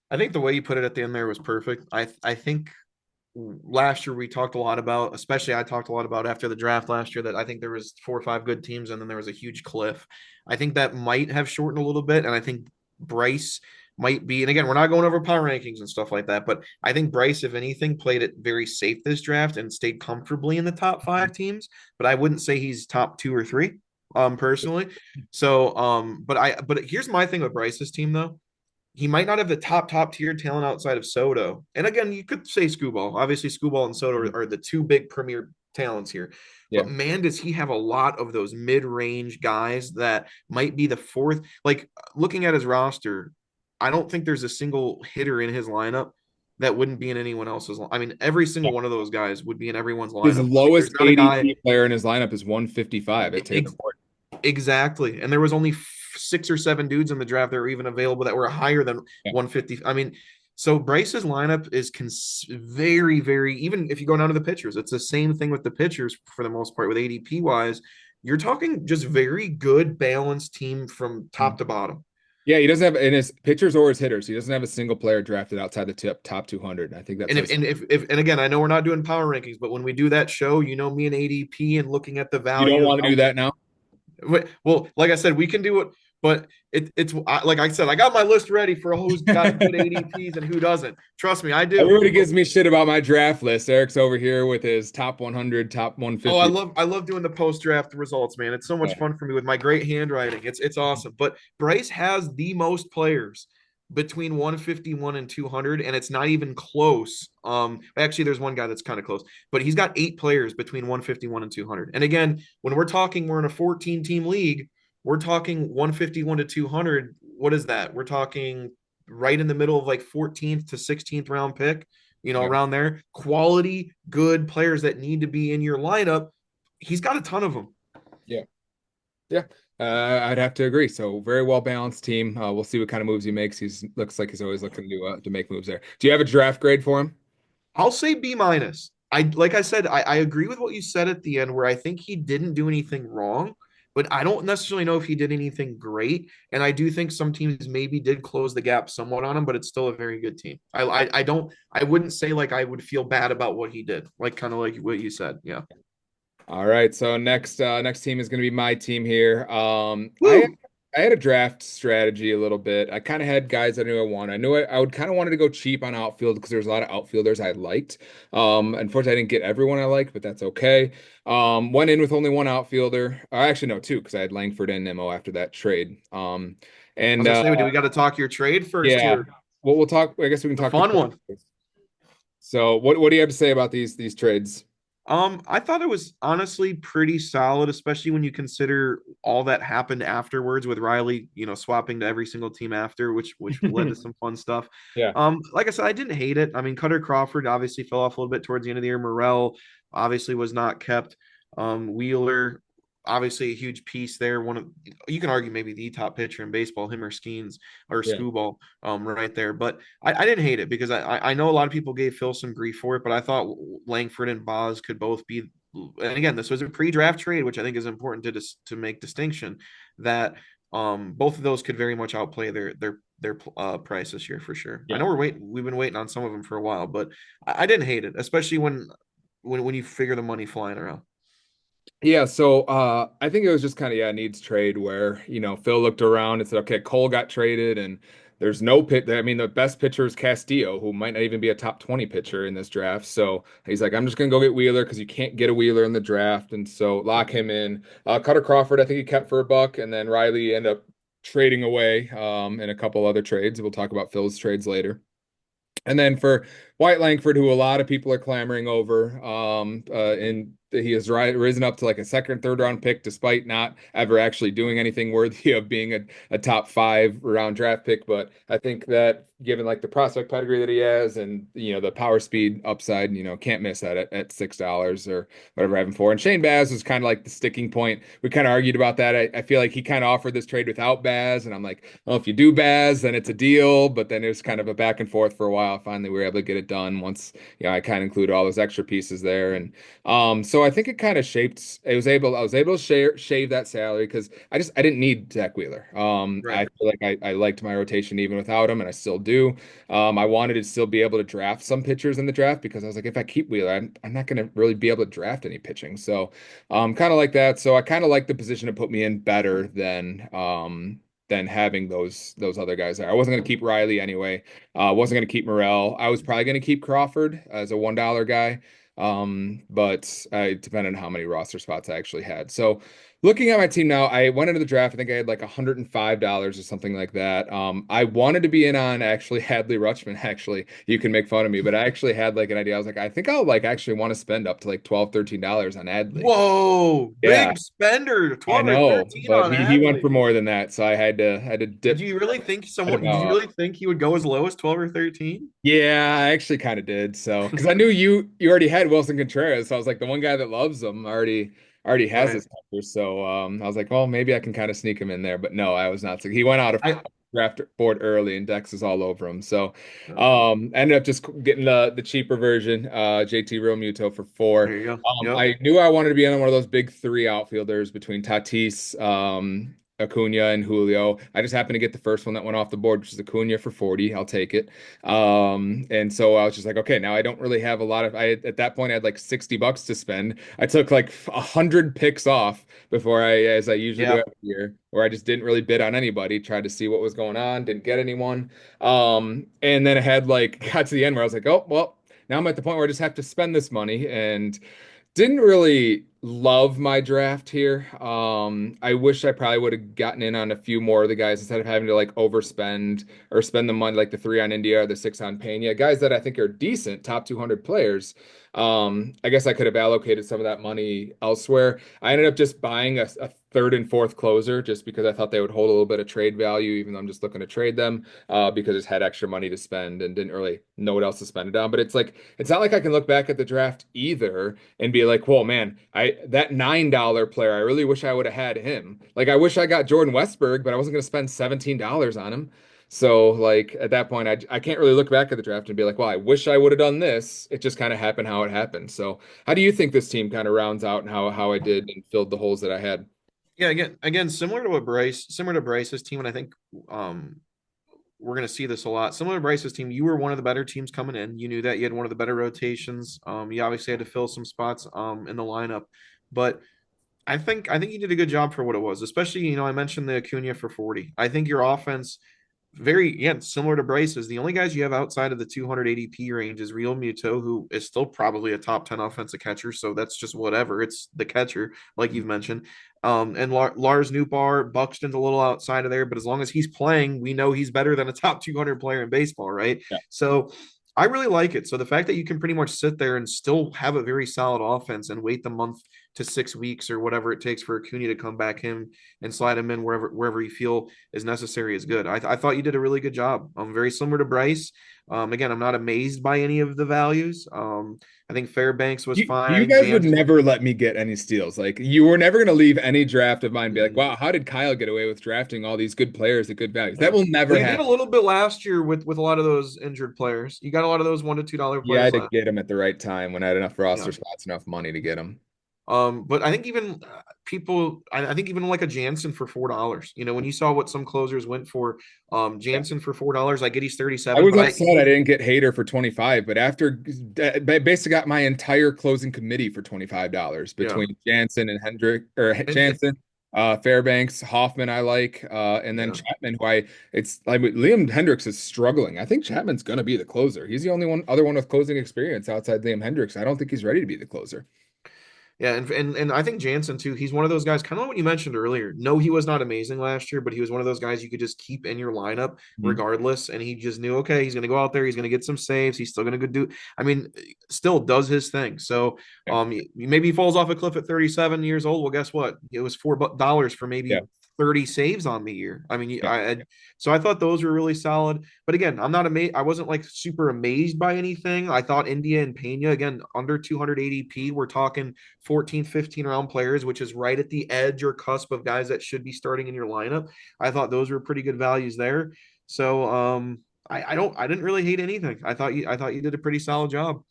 I think the way you put it at the end there was perfect. I think last year we talked a lot about, especially I talked a lot about after the draft last year, that I think there was 4 or 5 good teams and then there was a huge cliff. I think that might have shortened a little bit, and I think Bryce might be. And again, we're not going over power rankings and stuff like that, but I think Bryce, if anything, played it very safe this draft and stayed comfortably in the top 5 teams. But I wouldn't say he's top 2 or 3, personally. But here's my thing with Bryce's team though. He might not have the top tier talent outside of Soto. And again, you could say Scuball. Obviously, Scuball and Soto are the 2 big premier talents here. Yeah. But man, does he have a lot of those mid-range guys that might be the fourth. Like looking at his roster, I don't think there's a single hitter in his lineup that wouldn't be in anyone else's. I mean, every single one of those guys would be in everyone's His lineup. Like, there's lowest not a guy. ADP player in his lineup is 155 at Taylor Ford. Exactly. And there was only 6 or 7 dudes in the draft that were even available that were higher than Yeah. 150. I mean, so Bryce's lineup is very, very, even if you go down to the pitchers, it's the same thing with the pitchers for the most part with ADP wise. You're talking just very good, balanced team from top to bottom. Yeah, he doesn't have in his pitchers or his hitters. He doesn't have a single player drafted outside the top 200. I think that And if, says and if and again, I know we're not doing power rankings, but when we do that show, me and ADP and looking at the you don't value of want to do how. that now. Well, like I said, we can do it, but like I said, I got my list ready for who's got good ADPs and who doesn't. Trust me, I do. Everybody gives me shit about my draft list. Eric's over here with his top 100, top Oh, I 150. love I love doing the post draft results, man. It's so much Yeah. fun for me with my great handwriting. It's awesome. But Bryce has the most players between 151 and 200, and it's not even close. Actually, there's one guy that's kind of close, but he's got 8 players between 151 and 200. And again, when we're in a 14 team league, we're talking 151 to 200. What is that? We're talking right in the middle of like 14th to 16th round pick, Yeah. around there. Quality, good players that need to be in your lineup. He's got a ton of them. Yeah. Yeah. I'd have to agree. So very well balanced team. We'll see what kind of moves he makes. He's looks like he's always looking to make moves there. Do you have a draft grade for him? I'll say B minus. Like I said, I agree with what you said at the end, where I think he didn't do anything wrong, but I don't necessarily know if he did anything great. And I do think some teams maybe did close the gap somewhat on him, but it's still a very good team. I don't I wouldn't say like I would feel bad about what he did, like kind of like what you said. Yeah. All right, so next team is going to be my team here. Woo! I had a draft strategy a little bit. I kind of had guys I knew I wanted. I knew I would kind of wanted to go cheap on outfield because there's a lot of outfielders I liked. Unfortunately, I didn't get everyone I liked, but that's okay. Went in with only one outfielder. Actually, no, two because I had Langford and Nimmo after that trade. I was And gonna say, do we got to talk your trade first yeah, here? well, we'll talk. I guess we can The talk the fun trade one. first. So, what do you have to say about these trades? I thought it was honestly pretty solid, especially when you consider all that happened afterwards with Riley, swapping to every single team after, which led to some fun stuff. Yeah, Like I said, I didn't hate it. I mean, Cutter Crawford obviously fell off a little bit towards the end of the year. Morel obviously was not kept. Wheeler, obviously a huge piece there. One of you can argue maybe the top pitcher in baseball, him or Skeens or yeah, Scuball, right there. But I didn't hate it because I know a lot of people gave Phil some grief for it, but I thought Langford and Boz could both be. And again, this was a pre-draft trade, which I think is important to make distinction that both of those could very much outplay their price this year for sure. I yeah. know we've been waiting on some of them for a while, but I didn't hate it, especially when you figure the money flying around. Yeah, so I think it was just kind of needs trade where, Phil looked around and said, okay, Cole got traded and there's no pit. I mean, the best pitcher is Castillo, who might not even be a top 20 pitcher in this draft. So he's like, I'm just gonna go get Wheeler because you can't get a Wheeler in the draft. And so lock him in. Cutter Crawford, I think he kept for a buck, and then Riley ended up trading away in a couple other trades. We'll talk about Phil's trades later. And then for White Langford, who a lot of people are clamoring over, and he has risen up to like a second, third round pick, despite not ever actually doing anything worthy of being a top 5 round draft pick. But I think that given like the prospect pedigree that he has and the power speed upside, can't miss that at $6 or whatever I have him for. And Shane Baz was kind of like the sticking point. We kind of argued about that. I feel like he kind of offered this trade without Baz, and I'm like, well, if you do Baz, then it's a deal. But then it was kind of a back and forth for a while. Finally, we were able to get it done once, I kind of included all those extra pieces there. And so I think it kind of shaped. I was able to shave that salary because I didn't need Zach Wheeler. Right. I feel like I liked my rotation even without him, and I still do. I wanted to still be able to draft some pitchers in the draft because I was like, if I keep Wheeler, I'm not going to really be able to draft any pitching. So, kind of like that. So I kind of like the position to put me in better than having those other guys there. I wasn't going to keep Riley anyway. Wasn't going to keep Morel. I was probably going to keep Crawford as a $1 guy. But it depended on how many roster spots I actually had. So looking at my team now, I went into the draft. I think I had like $105 or something like that. I wanted to be in on actually Hadley Rutschman. Actually, you can make fun of me, but I actually had like an idea. I was like, I think I'll like actually want to spend up to like 12, $13 on Adley. Whoa, Yeah, big spender, I 12 or know, 13 but on he went Adley. for more than that, so I had to Did dip you really think him did you out. really think he would go as low as 12 or 13? Yeah, I actually kind of did. So, because I knew you already had Wilson Contreras, so I was like, the one guy that loves him already has Right. his number. So, I was like, well, maybe I can kind of sneak him in there. But no, I was not. So he went out of I draft board early, and Dex is all over him. So, ended up just getting the cheaper version, JT Realmuto for There 4. you go. Yep. I knew I wanted to be on one of those big 3 outfielders between Tatis, Acuna, and Julio. I just happened to get the first one that went off the board, which is Acuna for 40. I'll take it. And so I was just like, okay, now I don't really have a lot of, at that point I had like $60 to spend. I took like 100 picks off before as I usually do Yeah. every year, where I just didn't really bid on anybody, tried to see what was going on, didn't get anyone. And then I had like, got to the end where I was like, oh, well, now I'm at the point where I just have to spend this money. And didn't really love my draft here. I wish I probably would have gotten in on a few more of the guys instead of having to like overspend or spend the money like the 3 on India or the 6 on Pena, guys that I think are decent, top 200 players. I guess I could have allocated some of that money elsewhere. I ended up just buying a third and fourth closer just because I thought they would hold a little bit of trade value, even though I'm just looking to trade them because I just had extra money to spend and didn't really know what else to spend it on. But it's like it's not like I can look back at the draft either and be like, "Whoa, man, I that $9 player, I really wish I would have had him." Like I wish I got Jordan Westberg, but I wasn't going to spend $17 on him. So like at that point, I can't really look back at the draft and be like, "Well, I wish I would have done this." It just kind of happened how it happened. So how do you think this team kind of rounds out and how I did and filled the holes that I had? Yeah, again, similar to Bryce's team, and I think um we're going to see this a lot. Similar to Bryce's team, you were one of the better teams coming in. You knew that you had one of the better rotations. You obviously had to fill some spots in the lineup, but I think you did a good job for what it was. Especially, I mentioned the Acuna for 40. I think your offense very again similar to Bryce's. The only guys you have outside of the 200 ADP range is Real Muto, who is still probably a top 10 offensive catcher. So that's just whatever. It's the catcher, like you've mentioned. And Lars Nootbaar, Buxton's a little outside of there, but as long as he's playing, we know he's better than a top 200 player in baseball, right? Yeah. So I really like it. So the fact that you can pretty much sit there and still have a very solid offense and wait the month to 6 weeks or whatever it takes for Acuna to come back him and slide him in wherever you feel is necessary is good. I thought you did a really good job. Very similar to Bryce. Again, I'm not amazed by any of the values. I think Fairbanks was fine. I You think guys would Jansen. never let me get any steals. Like you were never going to leave any draft of mine and be like, Mm, "Wow, how did Kyle get away with drafting all these good players at good values?" That yeah. will never Well, you did a happen. little bit last year with a lot of those injured players. You got a lot of those $1 to $2 Yeah, I players had to last. get him at the right time when I had enough roster Yeah. spots, enough money to get him. But I think even I think even like a Jansen for $4. When you saw what some closers went for, Yeah. Jansen for $4, I get he's I 37, was but upset I didn't get Hater for 25, but after I basically got my entire closing committee for $25 yeah. between Jansen and Hendrick or And Jansen, Fairbanks, Hoffman I like, and then yeah. Chapman who it's like Liam Hendricks is struggling. I think Chapman's gonna be the closer. He's the only other one with closing experience outside Liam Hendricks. I don't think he's ready to be the closer. Yeah, and I think Jansen too. He's one of those guys, kind of like what you mentioned earlier. No, he was not amazing last year, but he was one of those guys you could just keep in your lineup Mhm. regardless. And he just knew, okay, he's going to go out there, he's going to get some saves, he's still going to go do. I mean, still does his thing. So, Yeah. maybe he falls off a cliff at 37 years old. Well, guess what? It was $4 for Yeah. maybe 30 saves on the year. I mean, Yeah. so I thought those were really solid. But again, I'm not amazed. I wasn't like super amazed by anything. I thought India and Pena again under 200 ADP. We're talking 14, 15 round players, which is right at the edge or cusp of guys that should be starting in your lineup. I thought those were pretty good values there. So I didn't really hate anything. I thought you did a pretty solid job.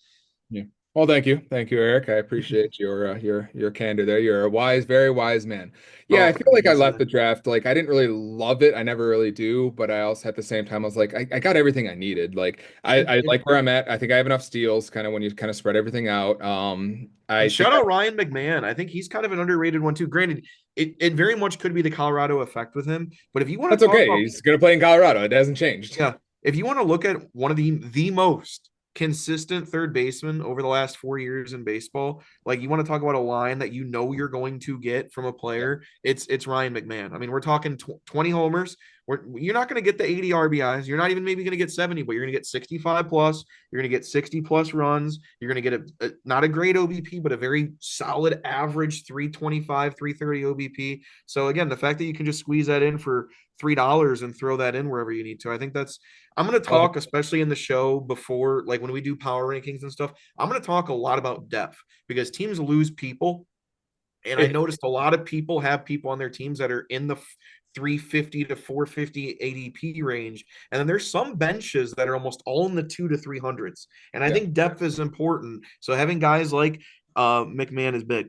Yeah. Well, thank you, Eric. I appreciate your candor there. You're a wise, very wise man. Yeah, I Oh, feel like I left easily. the draft like I didn't really love it. I never really do, but I also at the same time I was like I got everything I needed. Like I And like where I'm at. I think I have enough steals, kind of when you kind of spread everything out. I and think shout out Ryan McMahon. I think he's kind of an underrated one too. Granted, it very much could be the Colorado effect with him. But if you want that's to talk okay. about He's gonna play in Colorado. It hasn't changed. Yeah. If you want to look at one of the most consistent third baseman over the last 4 years in baseball, like you want to talk about a line that you know you're going to get from a Yeah. player, it's Ryan McMahon. I mean, we're talking 20 homers. You're not going to get the 80 RBIs. You're not even maybe going to get 70, but you're going to get 65 plus. You're going to get 60 plus runs. You're going to get not a great OBP, but a very solid average 325, 330 OBP. So again, the fact that you can just squeeze that in for $3 and throw that in wherever you need to. I think that's I'm going to Well, talk, especially in the show before, like when we do power rankings and stuff. I'm going to talk a lot about depth because teams lose people. And I it, noticed a lot of people have people on their teams that are in the 350 to 450 ADP range. And then there's some benches that are almost all in the 2 to 300s. And I yeah. think depth is important. So having guys like McMahon is big.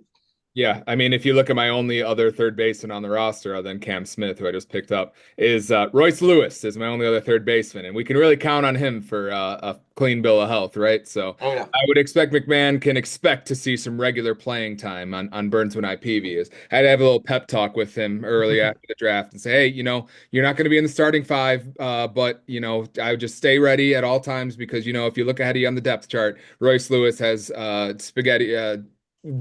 Yeah, I mean, if you look at my only other third baseman on the roster, other than Cam Smith, who I just picked up, is Royce Lewis is my only other third baseman, and we can really count on him for a clean bill of health, right? So Oh, yeah. I would expect McMahon can expect to see some regular playing time on Burns when IPV is. I had to have a little pep talk with him early after the draft and say, hey, you're not going to be in the starting five, but I would just stay ready at all times because if you look ahead of you on the depth chart, Royce Lewis has spaghetti.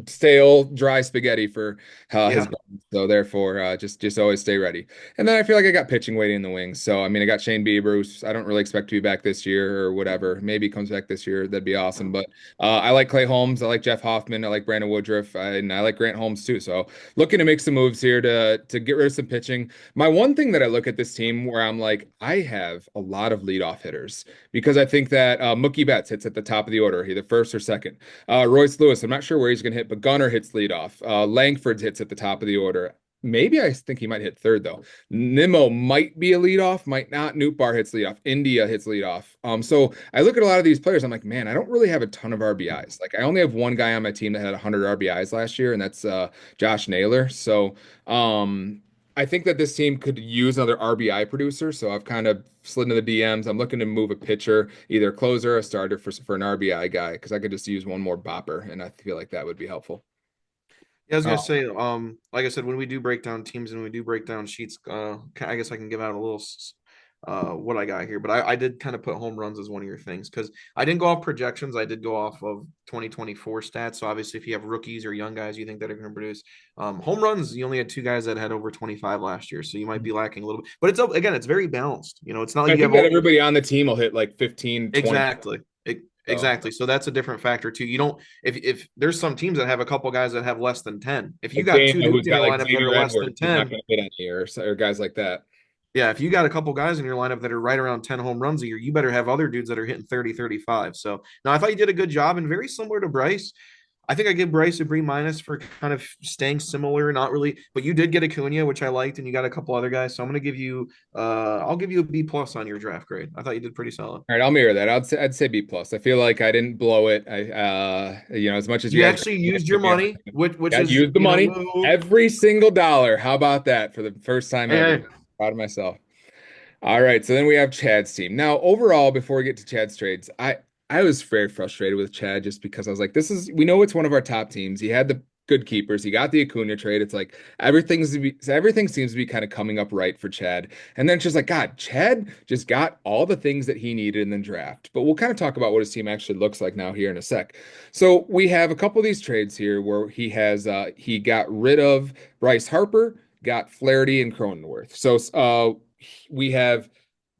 Stale, dry spaghetti for his Yeah. bones. So therefore, just always stay ready. And then I feel like I got pitching waiting in the wings. So I mean, I got Shane Bieber, who's I don't really expect to be back this year or whatever. Maybe he comes back this year. That'd be awesome. But I like Clay Holmes. I like Jeff Hoffman. I like Brandon Woodruff. And I like Grant Holmes too. So looking to make some moves here to get rid of some pitching. My one thing that I look at this team where I'm like, I have a lot of leadoff hitters because I think that Mookie Betts hits at the top of the order, either first or second. Royce Lewis, I'm not sure where he's going to hit, but Gunnar hits leadoff. Langford hits at the top of the order. maybe I think he might hit third though. Nimmo might be a leadoff, might not. Nootbaar hits leadoff. India hits leadoff. So I look at a lot of these players. I'm like, man, I don't really have a ton of RBIs. Like I only have one guy on my team that had 100 RBIs last year, and that's Josh Naylor. So I think that this team could use another RBI producer. So I've kind of slid into the DMs. I'm looking to move a pitcher, either a closer or a starter for an RBI guy, because I could just use one more bopper, and I feel like that would be helpful. Yeah, I was gonna Oh, say, like I said, when we do break down teams and we do break down sheets, I guess I can give out a little what I got here. But I did kind of put home runs as one of your things because I didn't go off projections. I did go off of 2024 stats. So obviously, if you have rookies or young guys you think that are going to produce home runs, you only had two guys that had over 25 last year, so you might be lacking a little bit. But again, it's very balanced. It's not like I you think have that all everybody on the team will hit like 15, 20. exactly. So Exactly. So that's a different factor too. You don't if there's some teams that have a couple guys that have less than 10. If you like got two Dana, dudes who's in got your like lineup that are Xavier less than Edwards, he's not 10, going to hit any year, or guys like that. yeah, if you got a couple guys in your lineup that are right around 10 home runs a year, you better have other dudes that are hitting 30, 35. So now I thought you did a good job and very similar to Bryce. I think I give Bryce a B minus for kind of staying similar, not really, but you did get Acuna, which I liked, and you got a couple other guys. So I'm gonna give you I'll give you a B plus on your draft grade. I thought you did pretty solid. All right, I'll mirror that. I'd say B plus. I feel like I didn't blow it. As much as you You guys actually used your money, which yeah, is use the money, move. every single dollar. How about that for the first time Hey, ever? hey. Proud of myself. All right, so then we have Chad's team. Now, overall, before we get to Chad's trades, I was very frustrated with Chad just because I was like, we know it's one of our top teams. He had the good keepers. He got the Acuna trade. It's like everything seems to be kind of coming up right for Chad. And then it's just like, God, Chad just got all the things that he needed in the draft. But we'll kind of talk about what his team actually looks like now here in a sec. So we have a couple of these trades here where he got rid of Bryce Harper, got Flaherty and Cronenworth. So we have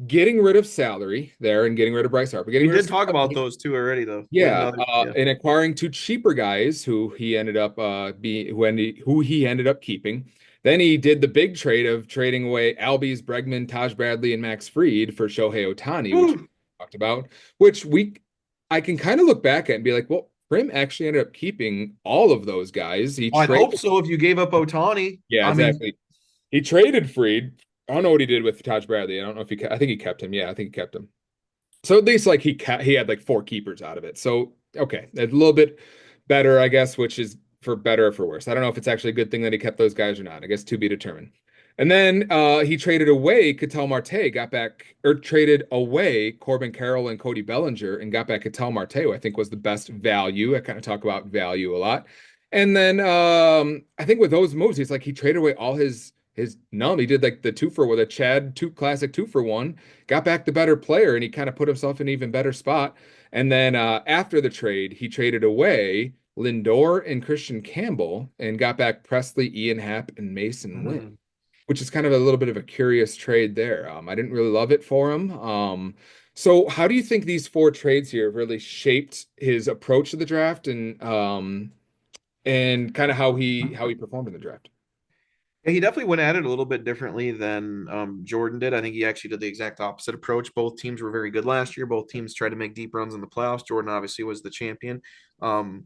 getting rid of salary there and getting rid of Bryce Harper, getting We rid did of talk about salary, those two already, though. With yeah, another, yeah. and acquiring two cheaper guys who he ended up who he ended up keeping. Then he did the big trade of trading away Albies, Bregman, Taj Bradley, and Max Fried for Shohei Ohtani, which we Whew. talked about, which I can kind of look back at and be like, well, Prim actually ended up keeping all of those guys. He I'd hope traded, so if you gave up Otani. yeah, I mean, exactly. He traded Fried. I don't know what he did with Taj Bradley. I don't know if I think he kept him. Yeah, I think he kept him. So at least like he had like four keepers out of it. So okay, a little bit better, I guess, which is for better or for worse. I don't know if it's actually a good thing that he kept those guys or not. I guess to be determined. And then he traded away Ketel Marte, got back or traded away Corbin Carroll and Cody Bellinger, and got back Ketel Marte, who I think was the best value. I kind of talk about value a lot. And then I think with those moves, it's like he traded away all his num. He did like the two for with a Chad two classic 2-for-1, got back the better player, and he kind of put himself in an even better spot. And then after the trade, he traded away Lindor and Christian Campbell and got back Presley, Ian Happ, and Mason Wynn, hmm. which is kind of a little bit of a curious trade there. I didn't really love it for him. So how do you think these four trades here have really shaped his approach to the draft and kind of how he performed in the draft? Yeah, he definitely went at it a little bit differently than Jordan did. I think he actually did the exact opposite approach. Both teams were very good last year. Both teams tried to make deep runs in the playoffs. Jordan obviously was the champion. Um,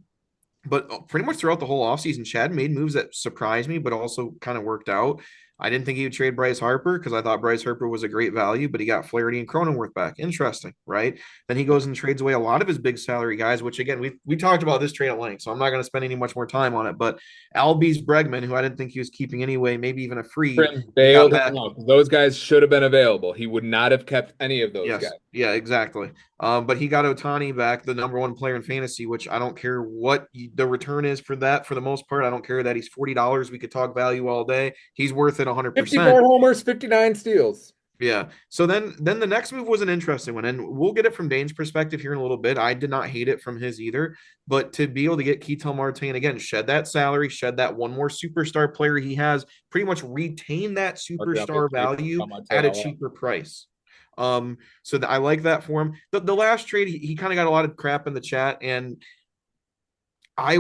but pretty much throughout the whole offseason, Chad made moves that surprised me, but also kind of worked out. I didn't think he would trade Bryce Harper because I thought Bryce Harper was a great value, but he got Flaherty and Cronenworth back. Interesting, right? Then he goes and trades away a lot of his big salary guys, which again, we talked about this trade at length, so I'm not going to spend any much more time on it. But Albies Bregman, who I didn't think he was keeping anyway, maybe even a Freed, Prim he got bailed him back. out. Those guys should have been available. He would not have kept any of those guys. Yes, yeah, exactly. But he got Otani back, the number one player in fantasy, which I don't care what the return is for that. For the most part, I don't care that he's $40. We could talk value all day. He's worth it 100%. 54 homers, 59 steals. Yeah. So then the next move was an interesting one, and we'll get it from Dane's perspective here in a little bit. I did not hate it from his either, but to be able to get Ketel Marte and again shed that salary, shed that one more superstar player he has, pretty much retain that Marking up his superstar cheap value at a tail. cheaper price. I like that for him. The last trade, he kind of got a lot of crap in the chat, and I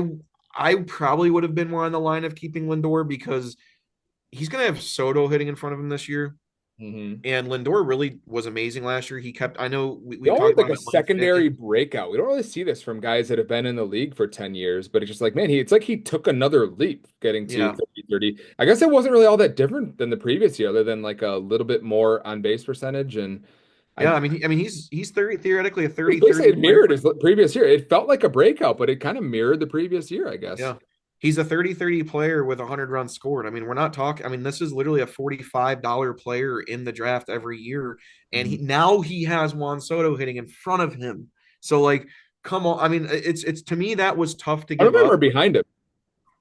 I probably would have been more on the line of keeping Lindor because he's going to have Soto hitting in front of him this year. Hmm. And Lindor really was amazing last year. He kept, I know He we've always talked like about a him at length. secondary breakout. We don't really see this from guys that have been in the league for 10 years, but it's just like, man, it's like he took another leap getting to Yeah. 30, 30. I guess it wasn't really all that different than the previous year, other than like a little bit more on base percentage. And Yeah. I I mean, he's 30, theoretically a it was 30 basically 30 it player. mirrored his previous year. It felt like a breakout, but it kind of mirrored the previous year, I guess. Yeah. He's a 30-30 player with 100 runs scored. I mean, we're not talking, I mean, this is literally a $45 player in the draft every year. And Mhm. he has Juan Soto hitting in front of him. So, like, come on. I mean, it's to me, that was tough to I don't give remember up. behind him.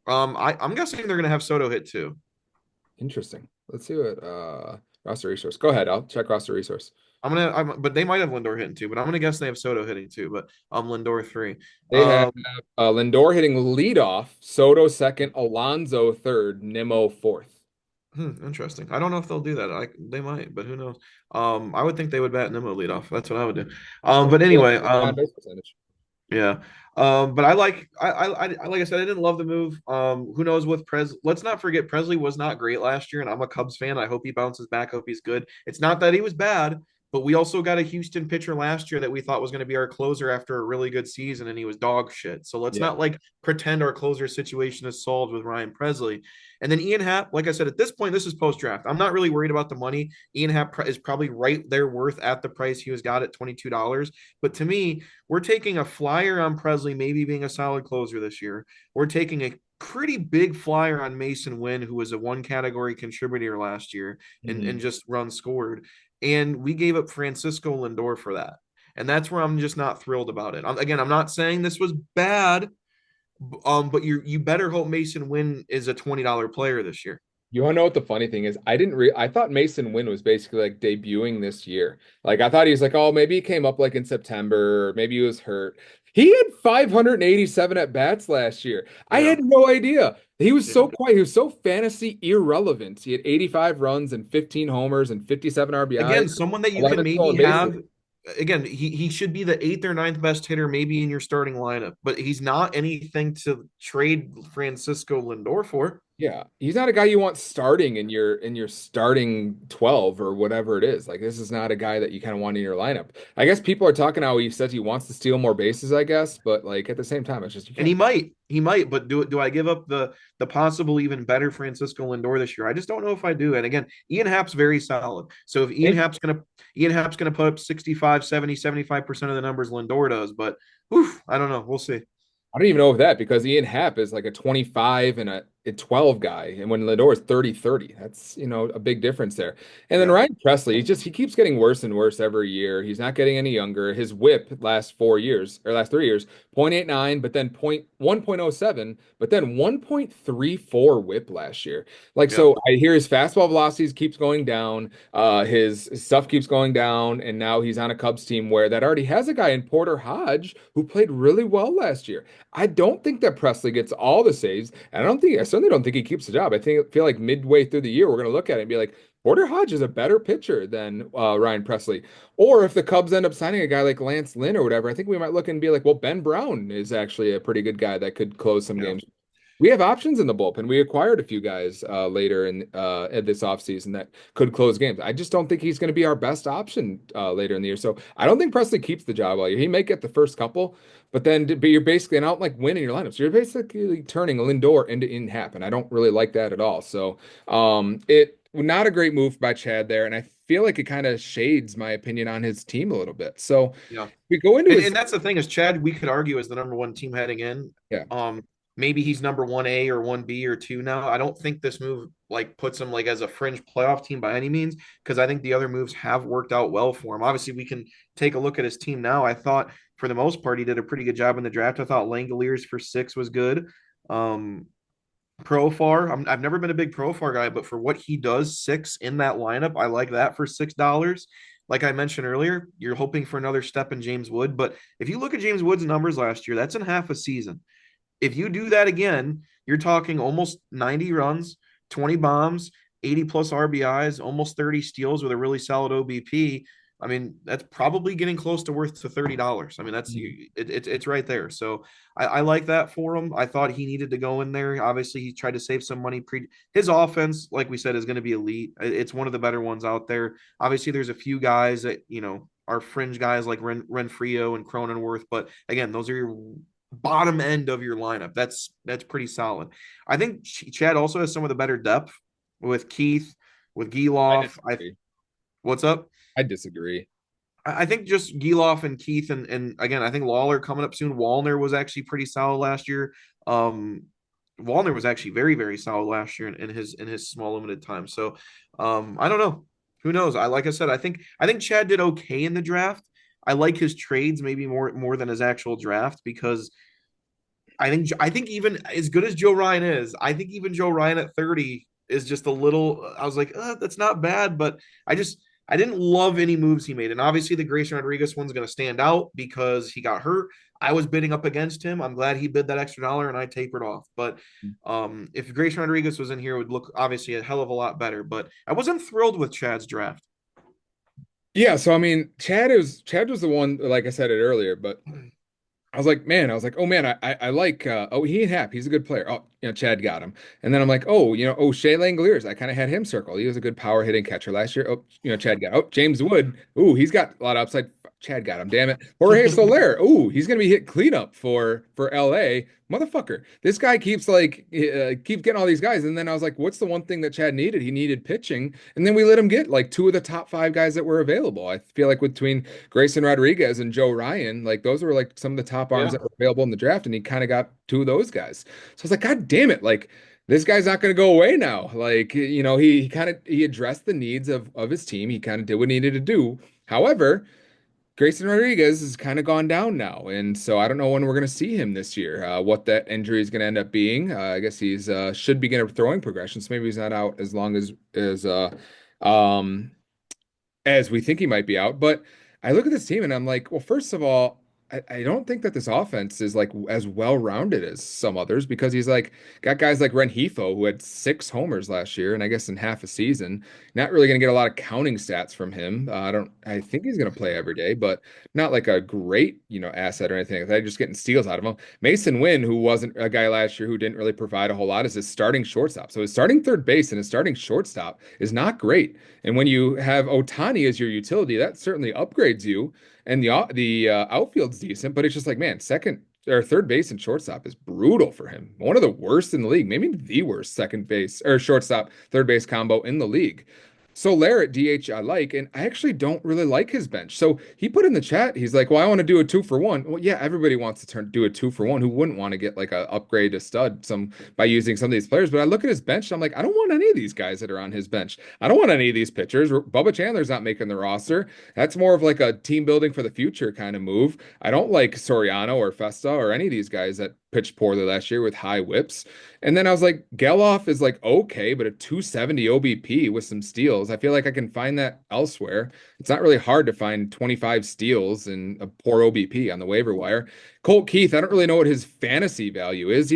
I'm guessing they're going to have Soto hit too. Interesting. Let's see what roster resource. Go ahead. I'll check roster resource. But they might have Lindor hitting too. But I'm gonna guess they have Soto hitting too. But Lindor three. They have Um, Lindor hitting leadoff, Soto second, Alonso third, Nimmo fourth. Interesting. I don't know if they'll do that. They might, but who knows? I would think they would bat Nimmo lead off. That's what I would do. But Yeah, anyway, on base percentage. yeah. But like I said, I didn't love the move. Who knows with Pres? Let's not forget Presley was not great last year, and I'm a Cubs fan. I hope he bounces back. Hope he's good. It's not that he was bad, but we also got a Houston pitcher last year that we thought was going to be our closer after a really good season, and he was dog shit. So let's Yeah. not like pretend our closer situation is solved with Ryan Presley. And then Ian Happ, like I said, at this point, this is post draft. I'm not really worried about the money. Ian Happ is probably right there worth at the price he was got at $22. But to me, we're taking a flyer on Presley, maybe being a solid closer this year. We're taking a pretty big flyer on Mason Wynn, who was a one category contributor last year and Mhm. just run scored. And we gave up Francisco Lindor for that. And that's where I'm just not thrilled about it. Again, I'm not saying this was bad, but you better hope Mason Wynn is a $20 player this year. You want to know what the funny thing is? I thought Mason Wynn was basically like debuting this year. Like I thought he was like, oh, maybe he came up like in September, or maybe he was hurt. He had 587 at bats last year. I Yeah. had no idea. He was Yeah. so quiet. He was so fantasy irrelevant. He had 85 runs and 15 homers and 57 RBIs, Again, someone that you can 11 maybe stolen bases. have. Again, he should be the eighth or ninth best hitter, maybe in your starting lineup, but he's not anything to trade Francisco Lindor for. Yeah, he's not a guy you want starting in your starting 12 or whatever it is. Like this is not a guy that you kind of want in your lineup. I guess people are talking how he says he wants to steal more bases, I guess, but like at the same time, it's just you And can't. he might, but do I give up the possible even better Francisco Lindor this year? I just don't know if I do. And again, Ian Happ's very solid. So if Ian Happ's gonna put up 65, 70, 75% of the numbers Lindor does, but whew, I don't know. We'll see. I don't even know if that because Ian Happ is like a 25 and a 12 guy. And when Lindor is 30-30, that's, a big difference there. And then Yeah. Ryan Presley, he keeps getting worse and worse every year. He's not getting any younger. His whip last 4 years or last 3 years, 0.89, but then 1.07, but then 1.34 whip last year. Like, Yeah. so I hear his fastball velocities keeps going down. His stuff keeps going down. And now he's on a Cubs team where that already has a guy in Porter Hodge who played really well last year. I don't think that Presley gets all the saves. And I certainly don't think he keeps the job. Feel like midway through the year, we're going to look at it and be like, Porter Hodge is a better pitcher than Ryan Presley. Or if the Cubs end up signing a guy like Lance Lynn or whatever, I think we might look and be like, well, Ben Brown is actually a pretty good guy that could close some Yeah. games. We have options in the bullpen. We acquired a few guys later in this offseason that could close games. I just don't think he's going to be our best option later in the year. So I don't think Presley keeps the job all year. He may get the first couple, but you're basically not like winning your lineup. So you're basically turning Lindor into in Hap, and I don't really like that at all. So it not a great move by Chad there, and I feel like it kind of shades my opinion on his team a little bit. So Yeah. we go into his And that's the thing is Chad, we could argue as the number one team heading in. yeah. Um, Maybe he's number 1A or 1B or two now. I don't think this move like puts him like as a fringe playoff team by any means, because I think the other moves have worked out well for him. Obviously, we can take a look at his team now. I thought for the most part he did a pretty good job in the draft. I thought Langoliers for 6 was good. Um, Profar. I've never been a big Profar guy, but for what he does, 6 in that lineup, I like that for $6. Like I mentioned earlier, you're hoping for another step in James Wood, but if you look at James Wood's numbers last year, that's in half a season. If you do that again, you're talking almost 90 runs, 20 bombs, 80 plus RBIs, almost 30 steals with a really solid OBP. I mean, that's probably getting close to worth to $30. I mean, Mhm. it's right there. So I like that for him. I thought he needed to go in there. Obviously, he tried to save some money. His offense, like we said, is going to be elite. It's one of the better ones out there. Obviously, there's a few guys that are fringe guys like Renfrio and Cronenworth, but again, those are your bottom end of your lineup. That's pretty solid. I think Chad also has some of the better depth with Keith, with I Giloff. disagree. What's up? I disagree. I think just Giloff and Keith and again, I think Lawler coming up soon. Wallner was actually pretty solid last year. Um, Wallner was actually very, very solid last year in his small limited time. So I don't know. Who knows? Like I said, I think Chad did okay in the draft. I like his trades maybe more than his actual draft because I think even as good as Joe Ryan is, I think even Joe Ryan at 30 is just a little. I was like, that's not bad, but I didn't love any moves he made. And obviously the Grayson Rodriguez one's going to stand out because he got hurt. I was bidding up against him. I'm glad he bid that extra dollar and I tapered off. But if Grayson Rodriguez was in here, it would look obviously a hell of a lot better. But I wasn't thrilled with Chad's draft. Yeah, so I mean, Chad was the one, like I said it earlier, but I was like, oh man, I like oh he ain't Hap, he's a good player. Oh, Chad got him. And then I'm like, oh, Shea Langoliers, I kind of had him circled. He was a good power hitting catcher last year. Oh, Chad got James Wood. Ooh, he's got a lot of upside. Chad got him, damn it. Jorge Soler. Ooh, he's gonna be hit cleanup for LA. Motherfucker. This guy keeps keep getting all these guys. And then I was like, what's the one thing that Chad needed? He needed pitching. And then we let him get like two of the top five guys that were available. I feel like between Grayson Rodriguez and Joe Ryan, like those were like some of the top arms Yeah. that were available in the draft, and he kind of got two of those guys. So I was like, God damn it, like this guy's not going to go away now. Like, he kind of he addressed the needs of his team. He kind of did what he needed to do. However, Grayson Rodriguez has kind of gone down now, and so I don't know when we're going to see him this year. What that injury is going to end up being. I guess he's should begin a throwing progression, so maybe he's not out as long um as we think he might be out. But I look at this team and I'm like, well, first of all, I don't think that this offense is like as well-rounded as some others because he's like got guys like Renhefo who had 6 homers last year and I guess in half a season. Not really going to get a lot of counting stats from him. I think he's going to play every day, but not like a great, asset or anything like that. Just getting steals out of him. Mason Wynn, who wasn't a guy last year who didn't really provide a whole lot, is his starting shortstop. So his starting third base and his starting shortstop is not great. And when you have Otani as your utility, that certainly upgrades you. And the outfield's decent, but it's just like, man, second or third base and shortstop is brutal for him. One of the worst in the league, maybe the worst second base or shortstop, third base combo in the league. Soler at DH I like, and I actually don't really like his bench. So he put in the chat, he's like, "Well, I want to do a 2-for-1." Well, yeah, everybody wants to do a 2-for-1. Who wouldn't want to get like a upgrade to stud by using some of these players? But I look at his bench, and I'm like, I don't want any of these guys that are on his bench. I don't want any of these pitchers. Bubba Chandler's not making the roster. That's more of like a team building for the future kind of move. I don't like Soriano or Festa or any of these guys that pitched poorly last year with high whips. And then I was like, Geloff is like okay, but a 270 OBP with some steals. I feel like I can find that elsewhere. It's not really hard to find 25 steals and a poor OBP on the waiver wire. Colt Keith, I don't really know what his fantasy value is.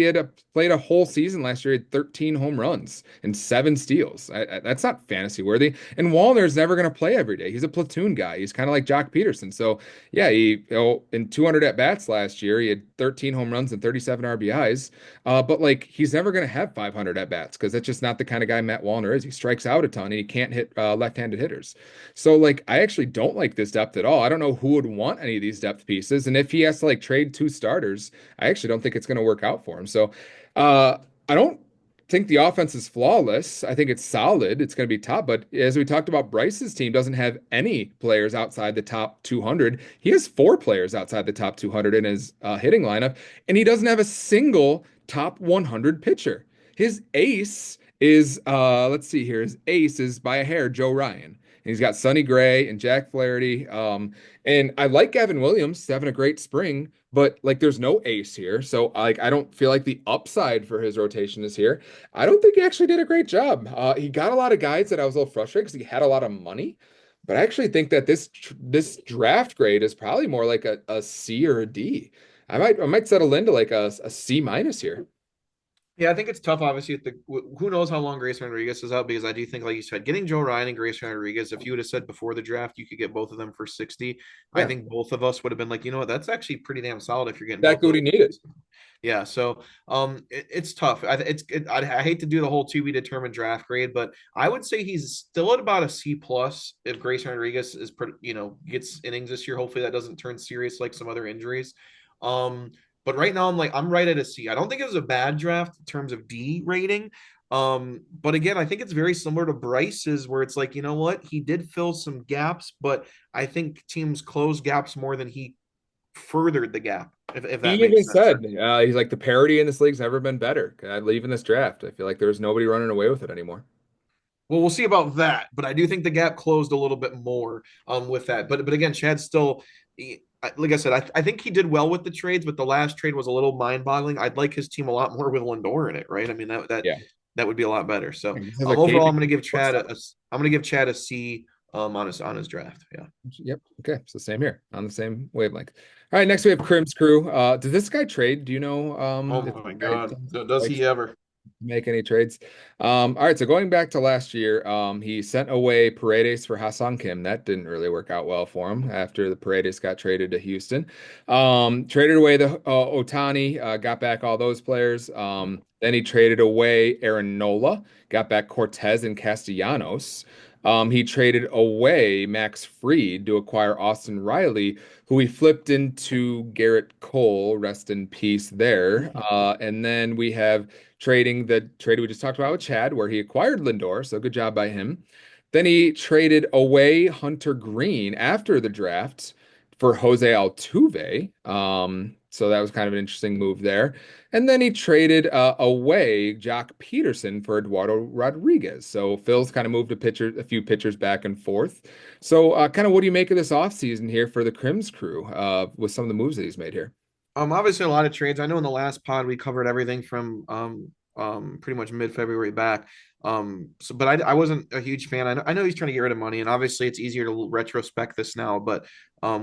Played a whole season last year, had 13 home runs and 7 steals. That's not fantasy worthy. And Wallner's never going to play every day. He's a platoon guy. He's kind of like Jock Peterson. So yeah, in 200 at bats last year, he had 13 home runs and 37 RBIs. But like he's never going to have 500 at bats because that's just not the kind of guy Matt Wallner is. He strikes out a ton and he can't hit left-handed hitters. So like I actually don't like this depth at all. I don't know who would want any of these depth pieces. And if he has to like trade 2 starters, I actually don't think it's going to work out for him. So uh, I don't think the offense is flawless. I think it's solid. It's going to be top. But as we talked about, Bryce's team doesn't have any players outside the top 200. He has 4 players outside the top 200 in his hitting lineup, and he doesn't have a single top 100 pitcher. His ace is, let's see here, his ace is by a hair, Joe Ryan. And he's got Sonny Gray and Jack Flaherty. And I like Gavin Williams he's having a great spring, but like there's no ace here. So like I don't feel like the upside for his rotation is here. I don't think he actually did a great job. He got a lot of guys that I was a little frustrated because he had a lot of money. But I actually think that this draft grade is probably more like a C or a D. I might settle into like a C minus here. Yeah, I think it's tough. Obviously, who knows how long Grayson Rodriguez is out? Because I do think, like you said, getting Joe Ryan and Grayson Rodriguez, if you would have said before the draft you could get both of them for 60, I Yeah, think both of us would have been like, you know what, that's actually pretty damn solid if you're getting both exactly of what those. he needed. Yeah, so it's tough. I hate to do the whole to be determined draft grade, but I would say he's still at about a C plus if Grayson Rodriguez is gets innings this year. Hopefully that doesn't turn serious like some other injuries. Um, but right now I'm right at a C. I don't think it was a bad draft in terms of D rating. But again, I think it's very similar to Bryce's, where it's like, you know what, he did fill some gaps, but I think teams closed gaps more than he furthered the gap, if that He even makes sense. said he's like the parity in this league's never been better. I leave in this draft. I feel like there's nobody running away with it anymore. Well, we'll see about that, but I do think the gap closed a little bit more with that. But again, Chad still, like I said, I think he did well with the trades, but the last trade was a little mind boggling. I'd like his team a lot more with Lindor in it, right? I mean Yeah, that would be a lot better. So this is like overall, gaping shortstop. I'm gonna give Chad a C on his draft. Yeah. Yep. Okay. So same here on the same wavelength. All right. Next we have Crim's crew. Did this guy trade? Do you know Oh if my this God, guy does likes he ever? make any trades? All right. So going back to last year, he sent away Paredes for Hassan Kim. That didn't really work out well for him after the Paredes got traded to Houston. Traded away the Otani, got back all those players. Then he traded away Aaron Nola, got back Cortez and Castellanos. He traded away Max Fried to acquire Austin Riley, who he flipped into Garrett Cole. Rest in peace there. And then we have trading the trade we just talked about with Chad, where he acquired Lindor. So good job by him. Then he traded away Hunter Green after the draft for Jose Altuve. So that was kind of an interesting move there. And then he traded away Jock Peterson for Eduardo Rodriguez. So Phil's kind of moved a few pitchers back and forth. So kind of what do you make of this offseason here for the Crims crew with some of the moves that he's made here? Obviously a lot of trades. I know in the last pod we covered everything from pretty much mid-February back. But I wasn't a huge fan. I know he's trying to get rid of money, and obviously it's easier to retrospect this now, but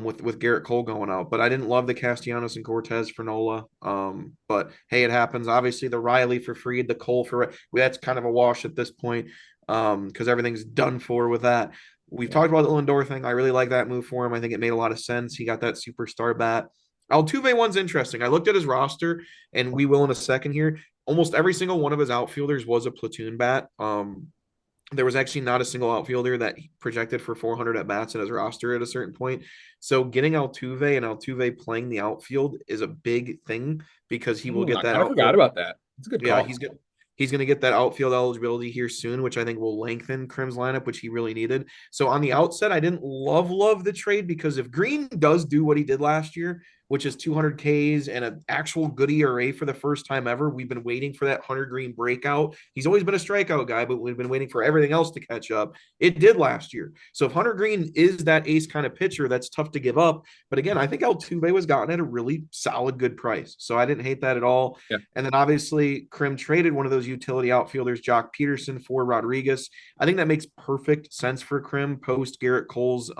with Garrett Cole going out. But I didn't love the Castellanos and Cortez for Nola. But hey, it happens. Obviously the Riley for Freed, the Cole for that's kind of a wash at this point. Because everything's done for with that. We've Yeah. talked about the Lindor thing. I really like that move for him. I think it made a lot of sense. He got that superstar bat. Altuve one's interesting. I looked at his roster, and we will in a second here. Almost every single one of his outfielders was a platoon bat. There was actually not a single outfielder that projected for 400 at bats in his roster at a certain point. So getting Altuve and Altuve playing the outfield is a big thing because he will get I that kind of forgot outfield. about that. It's a good Yeah, call. he's going to get that outfield eligibility here soon, which I think will lengthen Krim's lineup, which he really needed. So on the outset, I didn't love the trade because if Green does do what he did last year, which is 200 Ks and an actual good ERA for the first time ever, we've been waiting for that Hunter Green breakout. He's always been a strikeout guy, but we've been waiting for everything else to catch up. It did last year. So if Hunter Green is that ace kind of pitcher, that's tough to give up. But again, I think Altuve was gotten at a really solid, good price. So I didn't hate that at all. Yeah. And then obviously, Krim traded one of those utility outfielders, Jock Peterson, for Rodriguez. I think that makes perfect sense for Krim post Garrett Cole's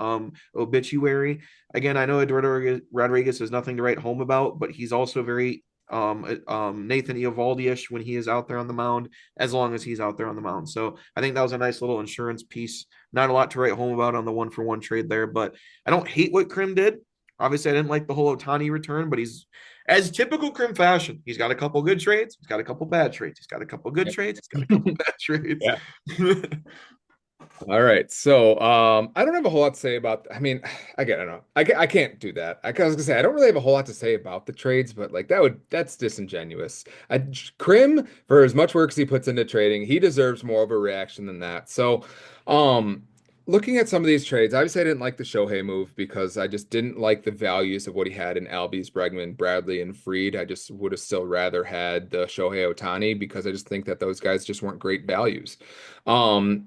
obituary. Again, I know Eduardo Rodriguez has nothing to write home about, but he's also very Nathan Eovaldi-ish when he is out there on the mound, as long as he's out there on the mound. So I think that was a nice little insurance piece. Not a lot to write home about on the 1-for-1 trade there, but I don't hate what Krim did. Obviously, I didn't like the whole Otani return, but he's as typical Krim fashion. He's got a couple good trades. He's got a couple bad trades. He's got a couple good trades. He's got a couple bad trades. Yeah. All right. So, I don't have a whole lot to say about, I mean, I don't know. I can't do that. I was gonna say, I don't really have a whole lot to say about the trades, but like that's disingenuous. Krim, for as much work as he puts into trading, he deserves more of a reaction than that. So, um, looking at some of these trades, obviously I didn't like the Shohei move because I just didn't like the values of what he had in Albies, Bregman, Bradley, and Freed. I just would have still rather had the Shohei Otani because I just think that those guys just weren't great values.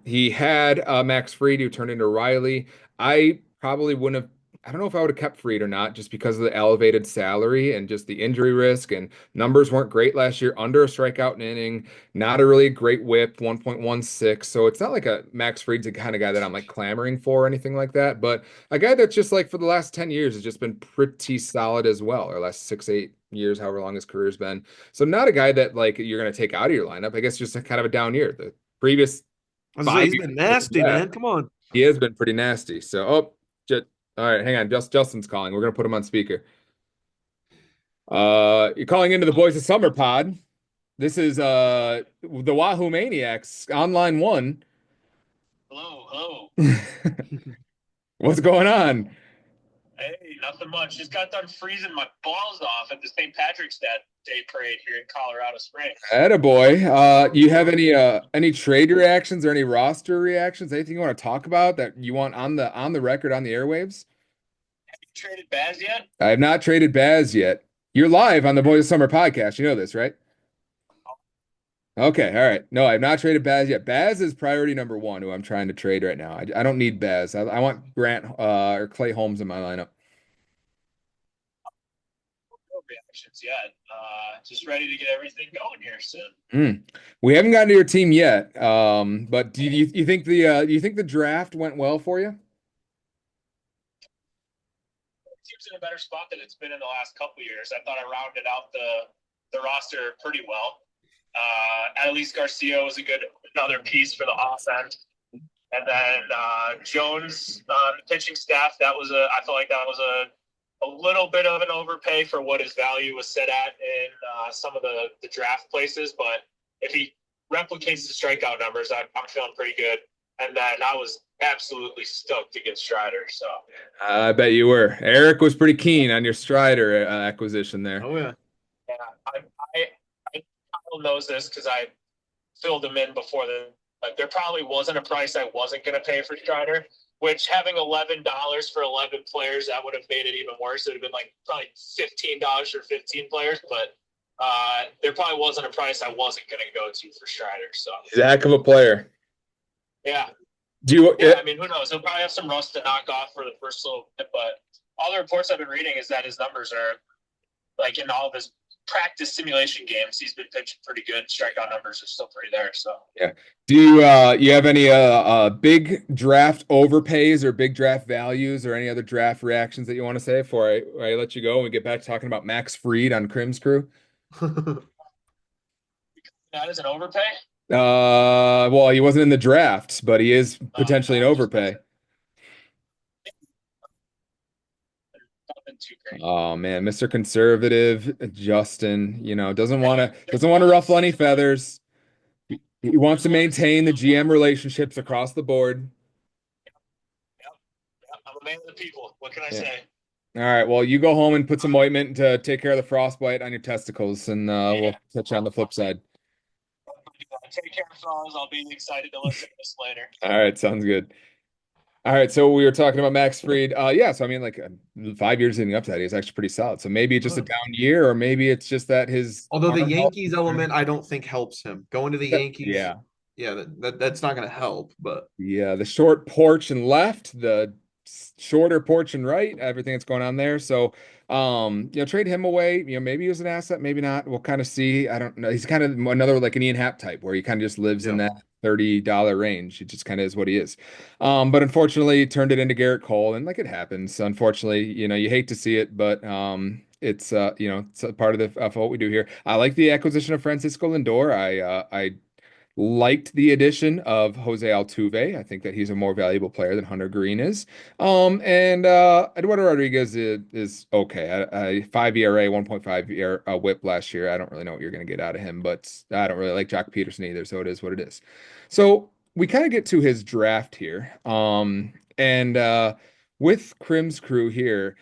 He had Max Fried who turned into Riley. I probably wouldn't have. I don't know if I would have kept Fried or not, just because of the elevated salary and just the injury risk and numbers weren't great last year. Under a strikeout an inning, not a really great whip, 1.16. So it's not like a Max Fried's the kind of guy that I'm like clamoring for or anything like that, but a guy that's just like for the last 10 years has just been pretty solid as well, or last 6, 8. years, however long his career's been. So not a guy that like you're going to take out of your lineup. I guess just a kind of a down year. The previous I was gonna say 5 he's years, been nasty, yeah, man. Come on. he has been pretty nasty. So, just, all right, hang on. Justin's calling. We're gonna put him on speaker. You're calling into the Boys of Summer pod. This is the Wahoo Maniacs on line one. Hello, hello. What's going on? Hey, nothing much. Just got done freezing my balls off at the St. Patrick's Day parade here in Colorado Springs. Attaboy. You have any trade reactions or any roster reactions? Anything you want to talk about that you want on the record on the airwaves? Have you traded Baz yet? I have not traded Baz yet. You're live on the Boys of Summer podcast. You know this, right? Okay, all right. No, I've not traded Baz yet. Baz is priority number one, who I'm trying to trade right now. I don't need Baz. I want Grant or Clay Holmes in my lineup. No reactions yet. Just ready to get everything going here soon. We haven't gotten to your team yet. But do you think the draft went well for you? The team's in a better spot than it's been in the last couple of years. I thought I rounded out the roster pretty well. Annalise Garcia was another piece for the offense. And then Jones on the pitching staff, I felt like that was a little bit of an overpay for what his value was set at in some of the draft places. But if he replicates the strikeout numbers, I'm feeling pretty good. And then I was absolutely stoked to get Strider. So I bet you were. Eric was pretty keen on your Strider acquisition there. Oh yeah. yeah, I Kyle knows this because I filled him in before like there probably wasn't a price I wasn't going to pay for Strider, which having $11 for 11 players, that would have made it even worse. It would have been like probably $15 for 15 players, but there probably wasn't a price I wasn't going to go to for Strider. So He's a heck of a player. yeah. Do you? Yeah, I mean, who knows? He'll probably have some rust to knock off for the first little bit, but all the reports I've been reading is that his numbers are like in all of his practice simulation games, he's been pitching pretty good. Strikeout numbers are still pretty there. So Yeah. Do you have any big draft overpays or big draft values or any other draft reactions that you want to say before I let you go and we get back to talking about Max Fried on Crim's crew? that is an overpay. Well, he wasn't in the draft, but he is potentially an overpay. Nothing too great. Oh man, Mr. Conservative, Justin, doesn't want to ruffle any feathers. He wants to maintain the GM relationships across the board. Yep. I'm a man of the people. What can I Yeah. say? All right, well, you go home and put some ointment to take care of the frostbite on your testicles, and we'll catch you on the flip side. Take care, fellas. I'll be excited to listen to this later. All right, sounds good. All right, so we were talking about Max Fried. Yeah, so I mean, like 5 years leading up to that, he's actually pretty solid. So maybe it's just a down year, or maybe it's just that his Although the arm health. Yankees element, I don't think helps him. Going to the Yankees, Yeah, yeah, that's not going to help. But yeah, the short porch and left, the shorter porch and right, everything that's going on there. So, trade him away. Maybe he was an asset, maybe not. We'll kind of see. I don't know. He's kind of another like an Ian Happ type, where he kind of just lives in yeah, that $30 range. He just kind of is what he is. But unfortunately, he turned it into Garrett Cole, and like it happens. Unfortunately, you hate to see it, but it's it's a part of what we do here. I like the acquisition of Francisco Lindor. I liked the addition of Jose Altuve. I think that he's a more valuable player than Hunter Green is. And Eduardo Rodriguez is okay. 5 ERA, 1.5 WHIP last year. I don't really know what you're going to get out of him, but I don't really like Jock Peterson either. So it is what it is. So we kind of get to his draft here. And with Crim's crew here.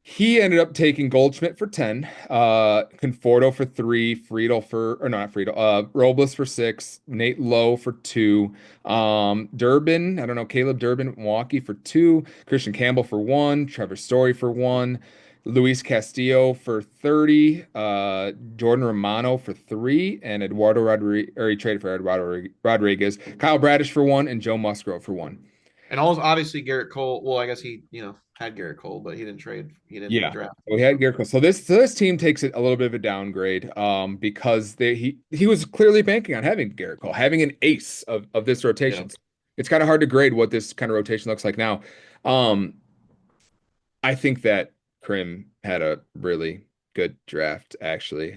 He ended up taking Goldschmidt for 10, Conforto for 3, Friedel or not Friedel, Robles for 6, Nate Lowe for 2, Durbin, I don't know, Caleb Durbin, Milwaukee for 2, Christian Campbell for 1, Trevor Story for 1, Luis Castillo for 30, Jordan Romano for 3, and Eduardo Rodriguez, or he traded for Eduardo Rodriguez, Kyle Bradish for 1, and Joe Musgrove for 1. and also obviously Garrett Cole. Well, I guess he had Garrett Cole, but he didn't trade. He didn't Yeah, draft. we had Garrett Cole. So this team takes it a little bit of a downgrade, because he was clearly banking on having Garrett Cole, having an ace of this Yeah. rotation. It's kind of hard to grade what this kind of rotation looks like now. I think that Krim had a really good draft, actually.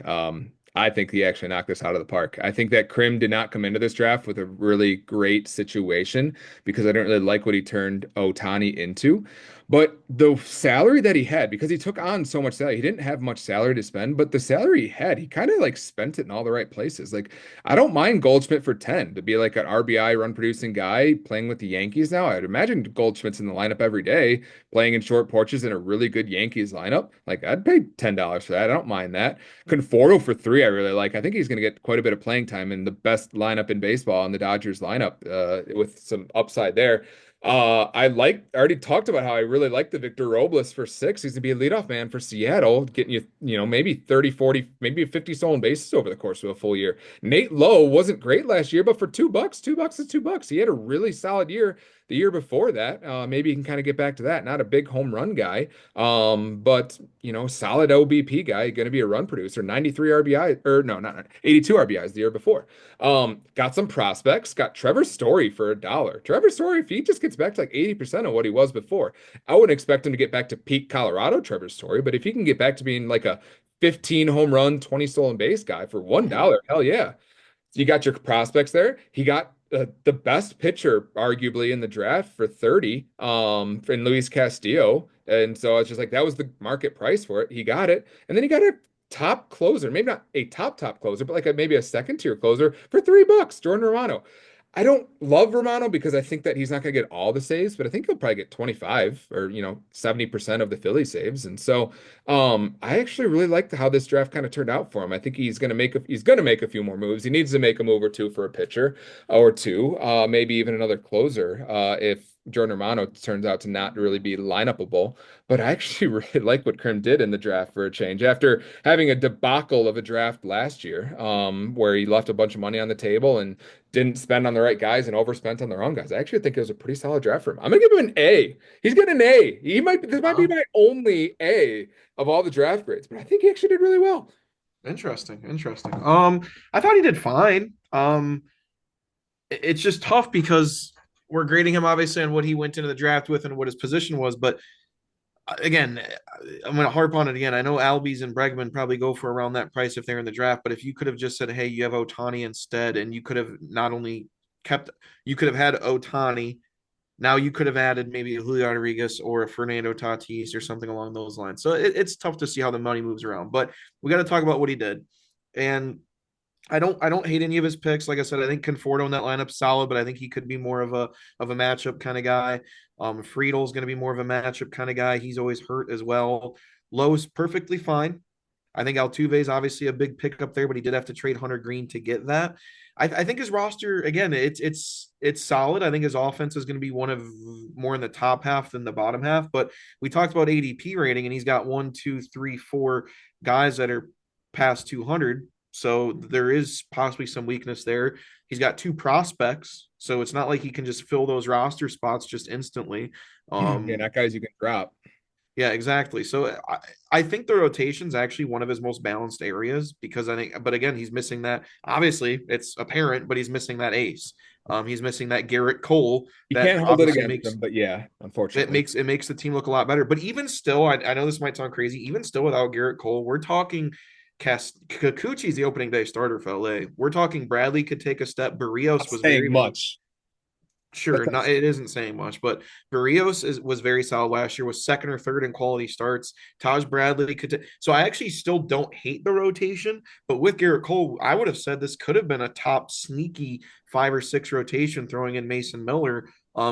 I think he actually knocked this out of the park. I think that Krim did not come into this draft with a really great situation because I don't really like what he turned Otani into. But the salary that he had, because he took on so much salary, he didn't have much salary to spend, but the salary he had, he kind of like spent it in all the right places. Like, I don't mind Goldschmidt for 10 to be like an RBI run producing guy playing with the Yankees now. I'd imagine Goldschmidt's in the lineup every day, playing in short porches in a really good Yankees lineup. Like, I'd pay $10 for that. I don't mind that. Conforto for 3, I really like. I think he's going to get quite a bit of playing time in the best lineup in baseball in the Dodgers lineup with some upside there. I already talked about how I really like the Victor Robles for 6. He's gonna be a leadoff man for Seattle, getting you, maybe 30, 40, maybe 50 stolen bases over the course of a full year. Nate Lowe wasn't great last year, but for $2, $2 is $2. He had a really solid year the year before that. Maybe he can kind of get back to that. Not a big home run guy, but solid OBP guy, going to be a run producer. 93 RBI, or no, not 82 RBIs the year before. Got some prospects. Got Trevor Story for $1. Trevor Story, if he just gets back to like 80% of what he was before, I wouldn't expect him to get back to peak Colorado Trevor Story, but if he can get back to being like a 15 home run, 20 stolen base guy for $1, hell yeah. So you got your prospects there. He got the best pitcher, arguably, in the draft for 30, in Luis Castillo. And so it's just like that was the market price for it. He got it. And then he got a top closer, maybe not a top closer, but like maybe a second tier closer for $3, Jordan Romano. I don't love Romano because I think that he's not going to get all the saves, but I think he'll probably get 25 or 70% of the Philly saves. And so I actually really like how this draft kind of turned out for him. I think he's going to make a few more moves. He needs to make a move or two for a pitcher or two, maybe even another closer if Jordan Romano turns out to not really be lineupable. But I actually really like what Krim did in the draft for a change after having a debacle of a draft last year, where he left a bunch of money on the table and didn't spend on the right guys and overspent on the wrong guys. I actually think it was a pretty solid draft for him. I'm gonna give him an A. He's getting an A. This might be Wow. my only A of all the draft grades, but I think he actually did really well. Interesting, interesting. I thought he did fine. It's just tough because we're grading him obviously on what he went into the draft with and what his position was. But again, I'm going to harp on it again. I know Albies and Bregman probably go for around that price if they're in the draft. But if you could have just said, "Hey, you have Otani instead," and you could have not only kept, you could have had Otani. Now you could have added maybe a Julio Rodriguez or a Fernando Tatis or something along those lines. So it's tough to see how the money moves around. But we got to talk about what he did. And I don't hate any of his picks. Like I said, I think Conforto in that lineup solid, but I think he could be more of a matchup kind of guy. Friedel's going to be more of a matchup kind of guy. He's always hurt as well. Lowe's perfectly fine. I think Altuve is obviously a big pickup there, but he did have to trade Hunter Green to get that. I think his roster again, it's solid. I think his offense is going to be one of more in the top half than the bottom half. But we talked about ADP rating, and he's got one, two, three, four guys that are past 200. So there is possibly some weakness there. He's got two prospects, so it's not like he can just fill those roster spots just instantly. Yeah, Um, not guys you can drop. yeah, exactly. So I think the rotation's actually one of his most balanced areas because I think, but again, he's missing that. Obviously, it's apparent, but he's missing that ace. He's missing that Garrett Cole You that can't hold it obviously against makes them, but yeah, it unfortunately. makes it makes the team look a lot better. But even still, I know this might sound crazy. Even still, without Garrett Cole, we're talking Kikuchi's the opening day starter for LA. We're talking Bradley could take a step. Not Barrios was saying very much. sure, That's not it isn't saying much, but was very solid last year, was second or third in quality starts. Taj Bradley could so I actually still don't hate the rotation, but with Garrett Cole, I would have said this could have been a top sneaky 5 or 6 rotation throwing in Mason Miller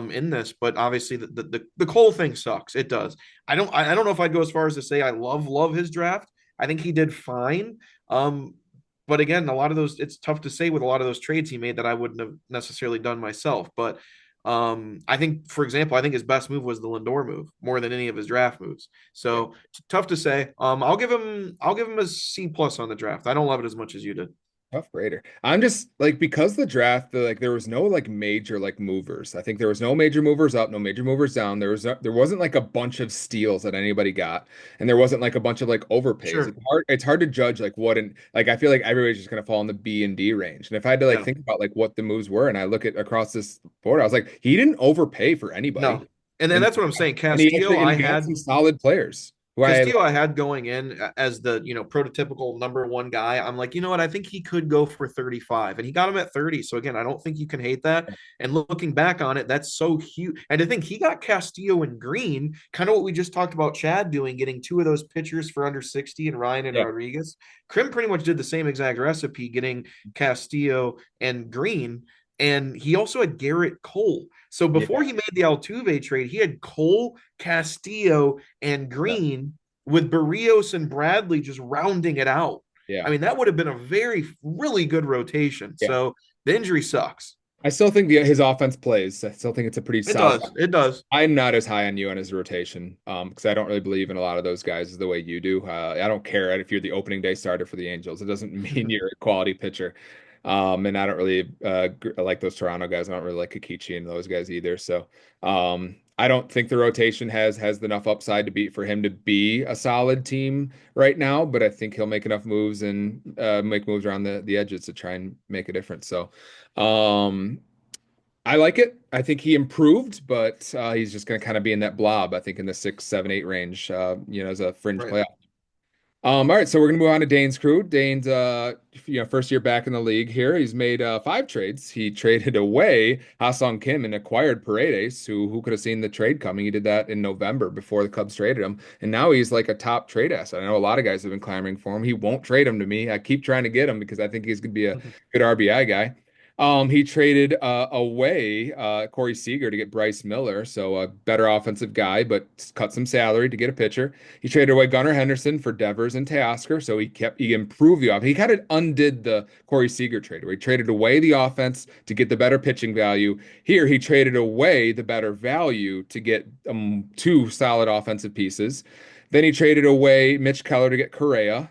in this, but obviously the Cole thing sucks. It does. I don't know if I'd go as far as to say I love his draft. I think he did fine. But again, a lot of those, it's tough to say with a lot of those trades he made that I wouldn't have necessarily done myself. But I think, for example, I think his best move was the Lindor move more than any of his draft moves. yeah. So tough to say. I'll give him a C plus on the draft. I don't love it as much as you did. Tough grader. I'm just like because the draft, there was no like major like movers. I think there was no major movers up, no major movers down. There wasn't like a bunch of steals that anybody got, and there wasn't like a bunch of like overpays. Sure. It's hard to judge like what and like I feel like everybody's just gonna fall in the B and D range. And if I had to like Yeah. think about like what the moves were, and I look at across this board, I was like, he didn't overpay for anybody, No. And then and that's what I'm saying. and he Castillo, actually and I he got had some solid players. Why? Castillo I had going in as the prototypical number one guy. I'm like, you know what? I think he could go for 35, and he got him at 30. So again, I don't think you can hate that. And looking back on it, that's so huge. And I think he got Castillo and Green, kind of what we just talked about Chad doing, getting two of those pitchers for under 60 and Ryan and Yeah, Rodriguez. Krim pretty much did the same exact recipe, getting Castillo and Green. And he also had Garrett Cole. So before yeah, he made the Altuve trade, he had Cole, Castillo, and yeah, Green with Barrios and Bradley just rounding it out. yeah. I mean, that would have been a really good rotation. Yeah. So the injury sucks. I still think his offense plays. I still think it's a pretty It solid. does. It does. I'm not as high on you on his rotation, because I don't really believe in a lot of those guys the way you do. I don't care if you're the opening day starter for the Angels. It doesn't mean you're a quality pitcher. And I don't really like those Toronto guys. I don't really like Kikichi and those guys either. So I don't think the rotation has enough upside to be for him to be a solid team right now. But I think he'll make enough moves and make moves around the edges to try and make a difference. So. Um, I like it. I think he improved, but he's just going to kind of be in that blob. I think in the 6, 7, 8 range. As a fringe Right. playoff. All right, so we're gonna move on to Dane's crew. Dane's first year back in the league here. He's made 5 trades. He traded away Ha-Sung Kim and acquired Paredes, who could have seen the trade coming. He did that in November before the Cubs traded him, and now he's like a top trade asset. I know a lot of guys have been clamoring for him. He won't trade him to me. I keep trying to get him because I think he's gonna be a good RBI guy. He traded away Corey Seager to get Bryce Miller, so a better offensive guy, but cut some salary to get a pitcher. He traded away Gunnar Henderson for Devers and Teoscar, so he improved the offense. He kind of undid the Corey Seager trade, where he traded away the offense to get the better pitching value. Here, he traded away the better value to get 2 solid offensive pieces. Then he traded away Mitch Keller to get Correa.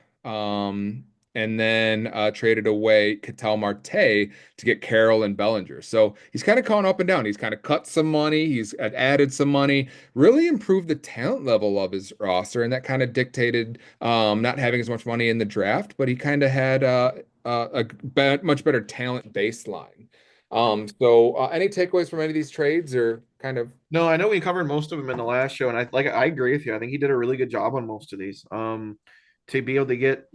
And then traded away Ketel Marte to get Carroll and Bellinger. So he's kind of gone up and down. He's kind of cut some money. He's added some money, really improved the talent level of his roster. And that kind of dictated not having as much money in the draft, but he kind of had much better talent baseline. So any takeaways from any of these trades or kind of, No, I know we covered most of them in the last show, and I agree with you. I think he did a really good job on most of these. To be able to get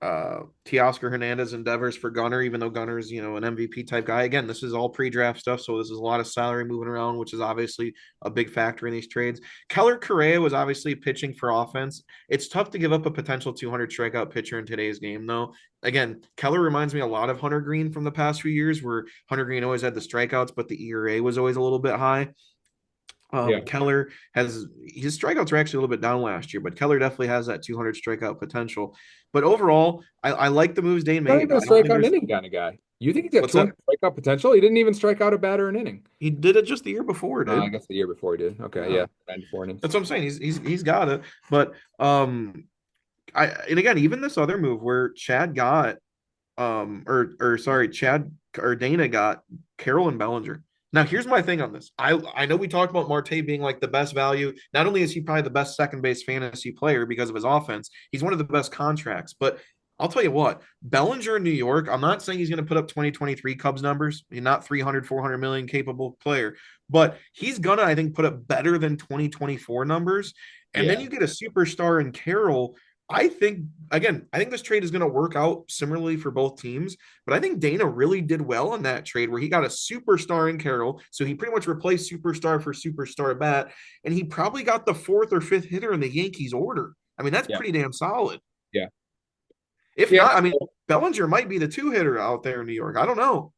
Teoscar Hernandez endeavors for Gunner, even though Gunner's, an MVP type guy. Again, this is all pre-draft stuff, so this is a lot of salary moving around, which is obviously a big factor in these trades. Keller Correa was obviously pitching for offense. It's tough to give up a potential 200 strikeout pitcher in today's game, though. Again, Keller reminds me a lot of Hunter Green from the past few years, where Hunter Green always had the strikeouts, but the ERA was always a little bit high. yeah. Keller has his strikeouts are actually a little bit down last year, but Keller definitely has that 200 strikeout potential. But overall, I like the moves Dane Not made. even a I don't think strikeout an there's inning kind of guy. You think he's got what's that? 200 strikeout potential? He didn't even strike out a batter an inning. He did it just the year before, I dude. guess the year before he did. Okay, Yeah, yeah, 94 innings. that's what I'm saying. He's got it. But and again, even this other move where Chad got or sorry, Chad or Dana got Carroll and Bellinger. Now, here's my thing on this. I know we talked about Marte being like the best value. Not only is he probably the best second base fantasy player because of his offense, he's one of the best contracts. But I'll tell you what, Bellinger in New York, I'm not saying he's going to put up 2023 Cubs numbers. He's not 300, 400 million capable player, but he's going to, I think, put up better than 2024 numbers. And then Yeah, you get a superstar in Carroll. I think again, I think this trade is going to work out similarly for both teams, but I think Dana really did well in that trade where he got a superstar in Carroll. So he pretty much replaced superstar for superstar bat, and he probably got the fourth or fifth hitter in the Yankees order. I mean, that's yeah, pretty damn solid. yeah, If yeah. not, I mean, Bellinger might be the two hitter out there in New York. I don't know.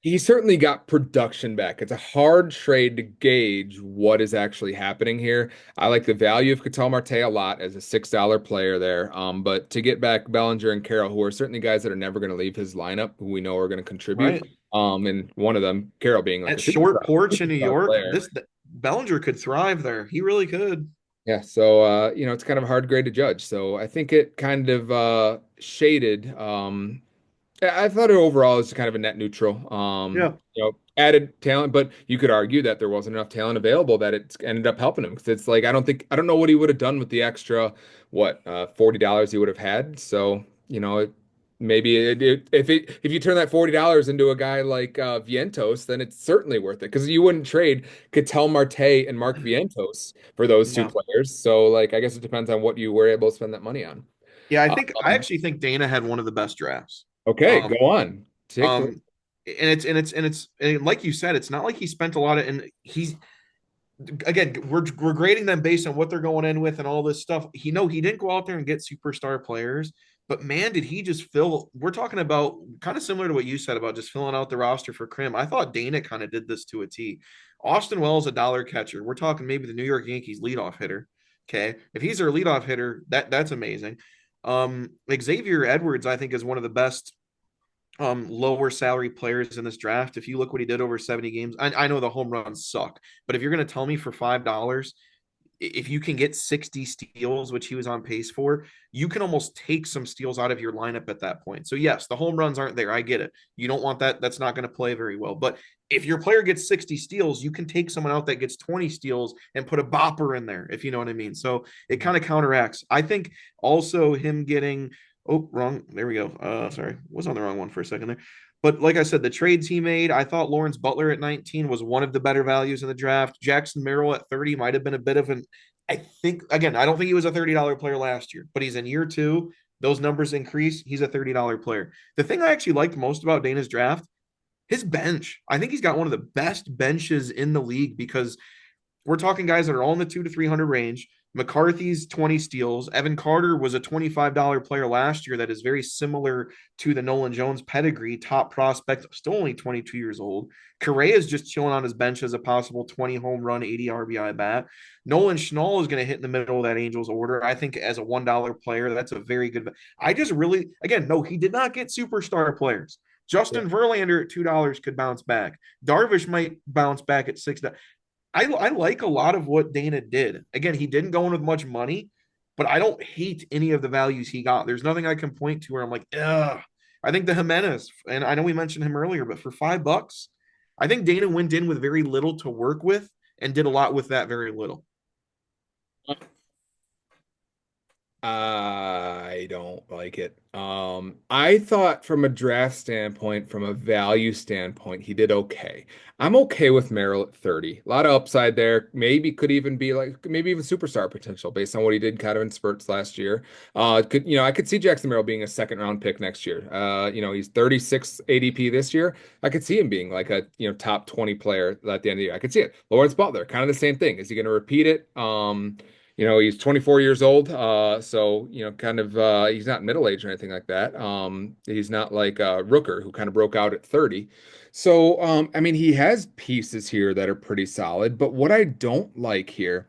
He certainly got production back. It's a hard trade to gauge what is actually happening here. I like the value of Ketel Marte a lot as a $6 player there. But to get back Bellinger and Carroll, who are certainly guys that are never going to leave his lineup, who we know are going to contribute. Right. And one of them, Carroll, being like At a short porch in New superstar York, player. this Bellinger could thrive there. He really could. Yeah, so it's kind of a hard grade to judge. So I think it kind of shaded. I thought it overall is kind of a net neutral. Yeah. Added talent, but you could argue that there wasn't enough talent available that it ended up helping him because it's like I don't know what he would have done with the extra $40 he would have had. So maybe if you turn that $40 into a guy like Vientos, then it's certainly worth it because you wouldn't trade Ketel Marte and Mark Vientos for those two No. players. So like I guess it depends on what you were able to spend that money on. Yeah, I Um, actually think Dana had one of the best drafts. okay, Um, go on. Take the and like you said, it's not like he spent a lot of, and he's again, we're grading them based on what they're going in with and all this stuff. He didn't go out there and get superstar players, but man, did he just fill. We're talking about kind of similar to what you said about just filling out the roster for Krim. I thought Dana kind of did this to a T. Austin Wells, a dollar catcher. We're talking maybe the New York Yankees leadoff hitter. Okay, if he's their leadoff hitter, that's amazing. Xavier Edwards, I think, is one of the best lower salary players in this draft. If you look what he did over 70 games, I know the home runs suck, but if you're going to tell me for $5, if you can get 60 steals, which he was on pace for, you can almost take some steals out of your lineup at that point. So, yes, the home runs aren't there. I get it. You don't want that. That's not going to play very well. But if your player gets 60 steals, you can take someone out that gets 20 steals and put a bopper in there, if you know what I mean. So it kind of counteracts. I think also him getting, oh, wrong. There we go. Sorry. Was on the wrong one for a second there. But like I said, the trades he made, I thought Lawrence Butler at 19 was one of the better values in the draft. Jackson Merrill at 30 might have been a bit of an, I think, again, I don't think he was a $30 player last year, but he's in year two. Those numbers increase. He's a $30 player. The thing I actually liked most about Dana's draft, his bench. I think he's got one of the best benches in the league because we're talking guys that are all in the 200 to 300 range. McCarthy's 20 steals. Evan Carter was a $25 player last year that is very similar to the Nolan Jones pedigree, top prospect, still only 22 years old. Correa is just chilling on his bench as a possible 20 home run, 80 RBI bat. Nolan Schnall is going to hit in the middle of that Angels order. I think as a $1 player, that's a very good. I just really, again, no, he did not get superstar players. Justin Verlander at $2 could bounce back. Darvish might bounce back at $6. I like a lot of what Dana did. Again, he didn't go in with much money, but I don't hate any of the values he got. There's nothing I can point to where I'm like, ugh. I think the Jimenez, and I know we mentioned him earlier, but for $5, I think Dana went in with very little to work with and did a lot with that very little. I don't like it. I thought from a draft standpoint, from a value standpoint, he did okay. I'm okay with Merrill at 30. A lot of upside there. Maybe could even be like maybe even superstar potential based on what he did kind of in spurts last year. I could see Jackson Merrill being a second round pick next year. He's 36 ADP this year. I could see him being like a top 20 player at the end of the year. I could see it. Lawrence Butler, kind of the same thing. Is he going to repeat it? He's 24 years old, so kind of he's not middle age or anything like that. He's not like Rooker, who kind of broke out at 30. So, I mean, he has pieces here that are pretty solid, but what I don't like here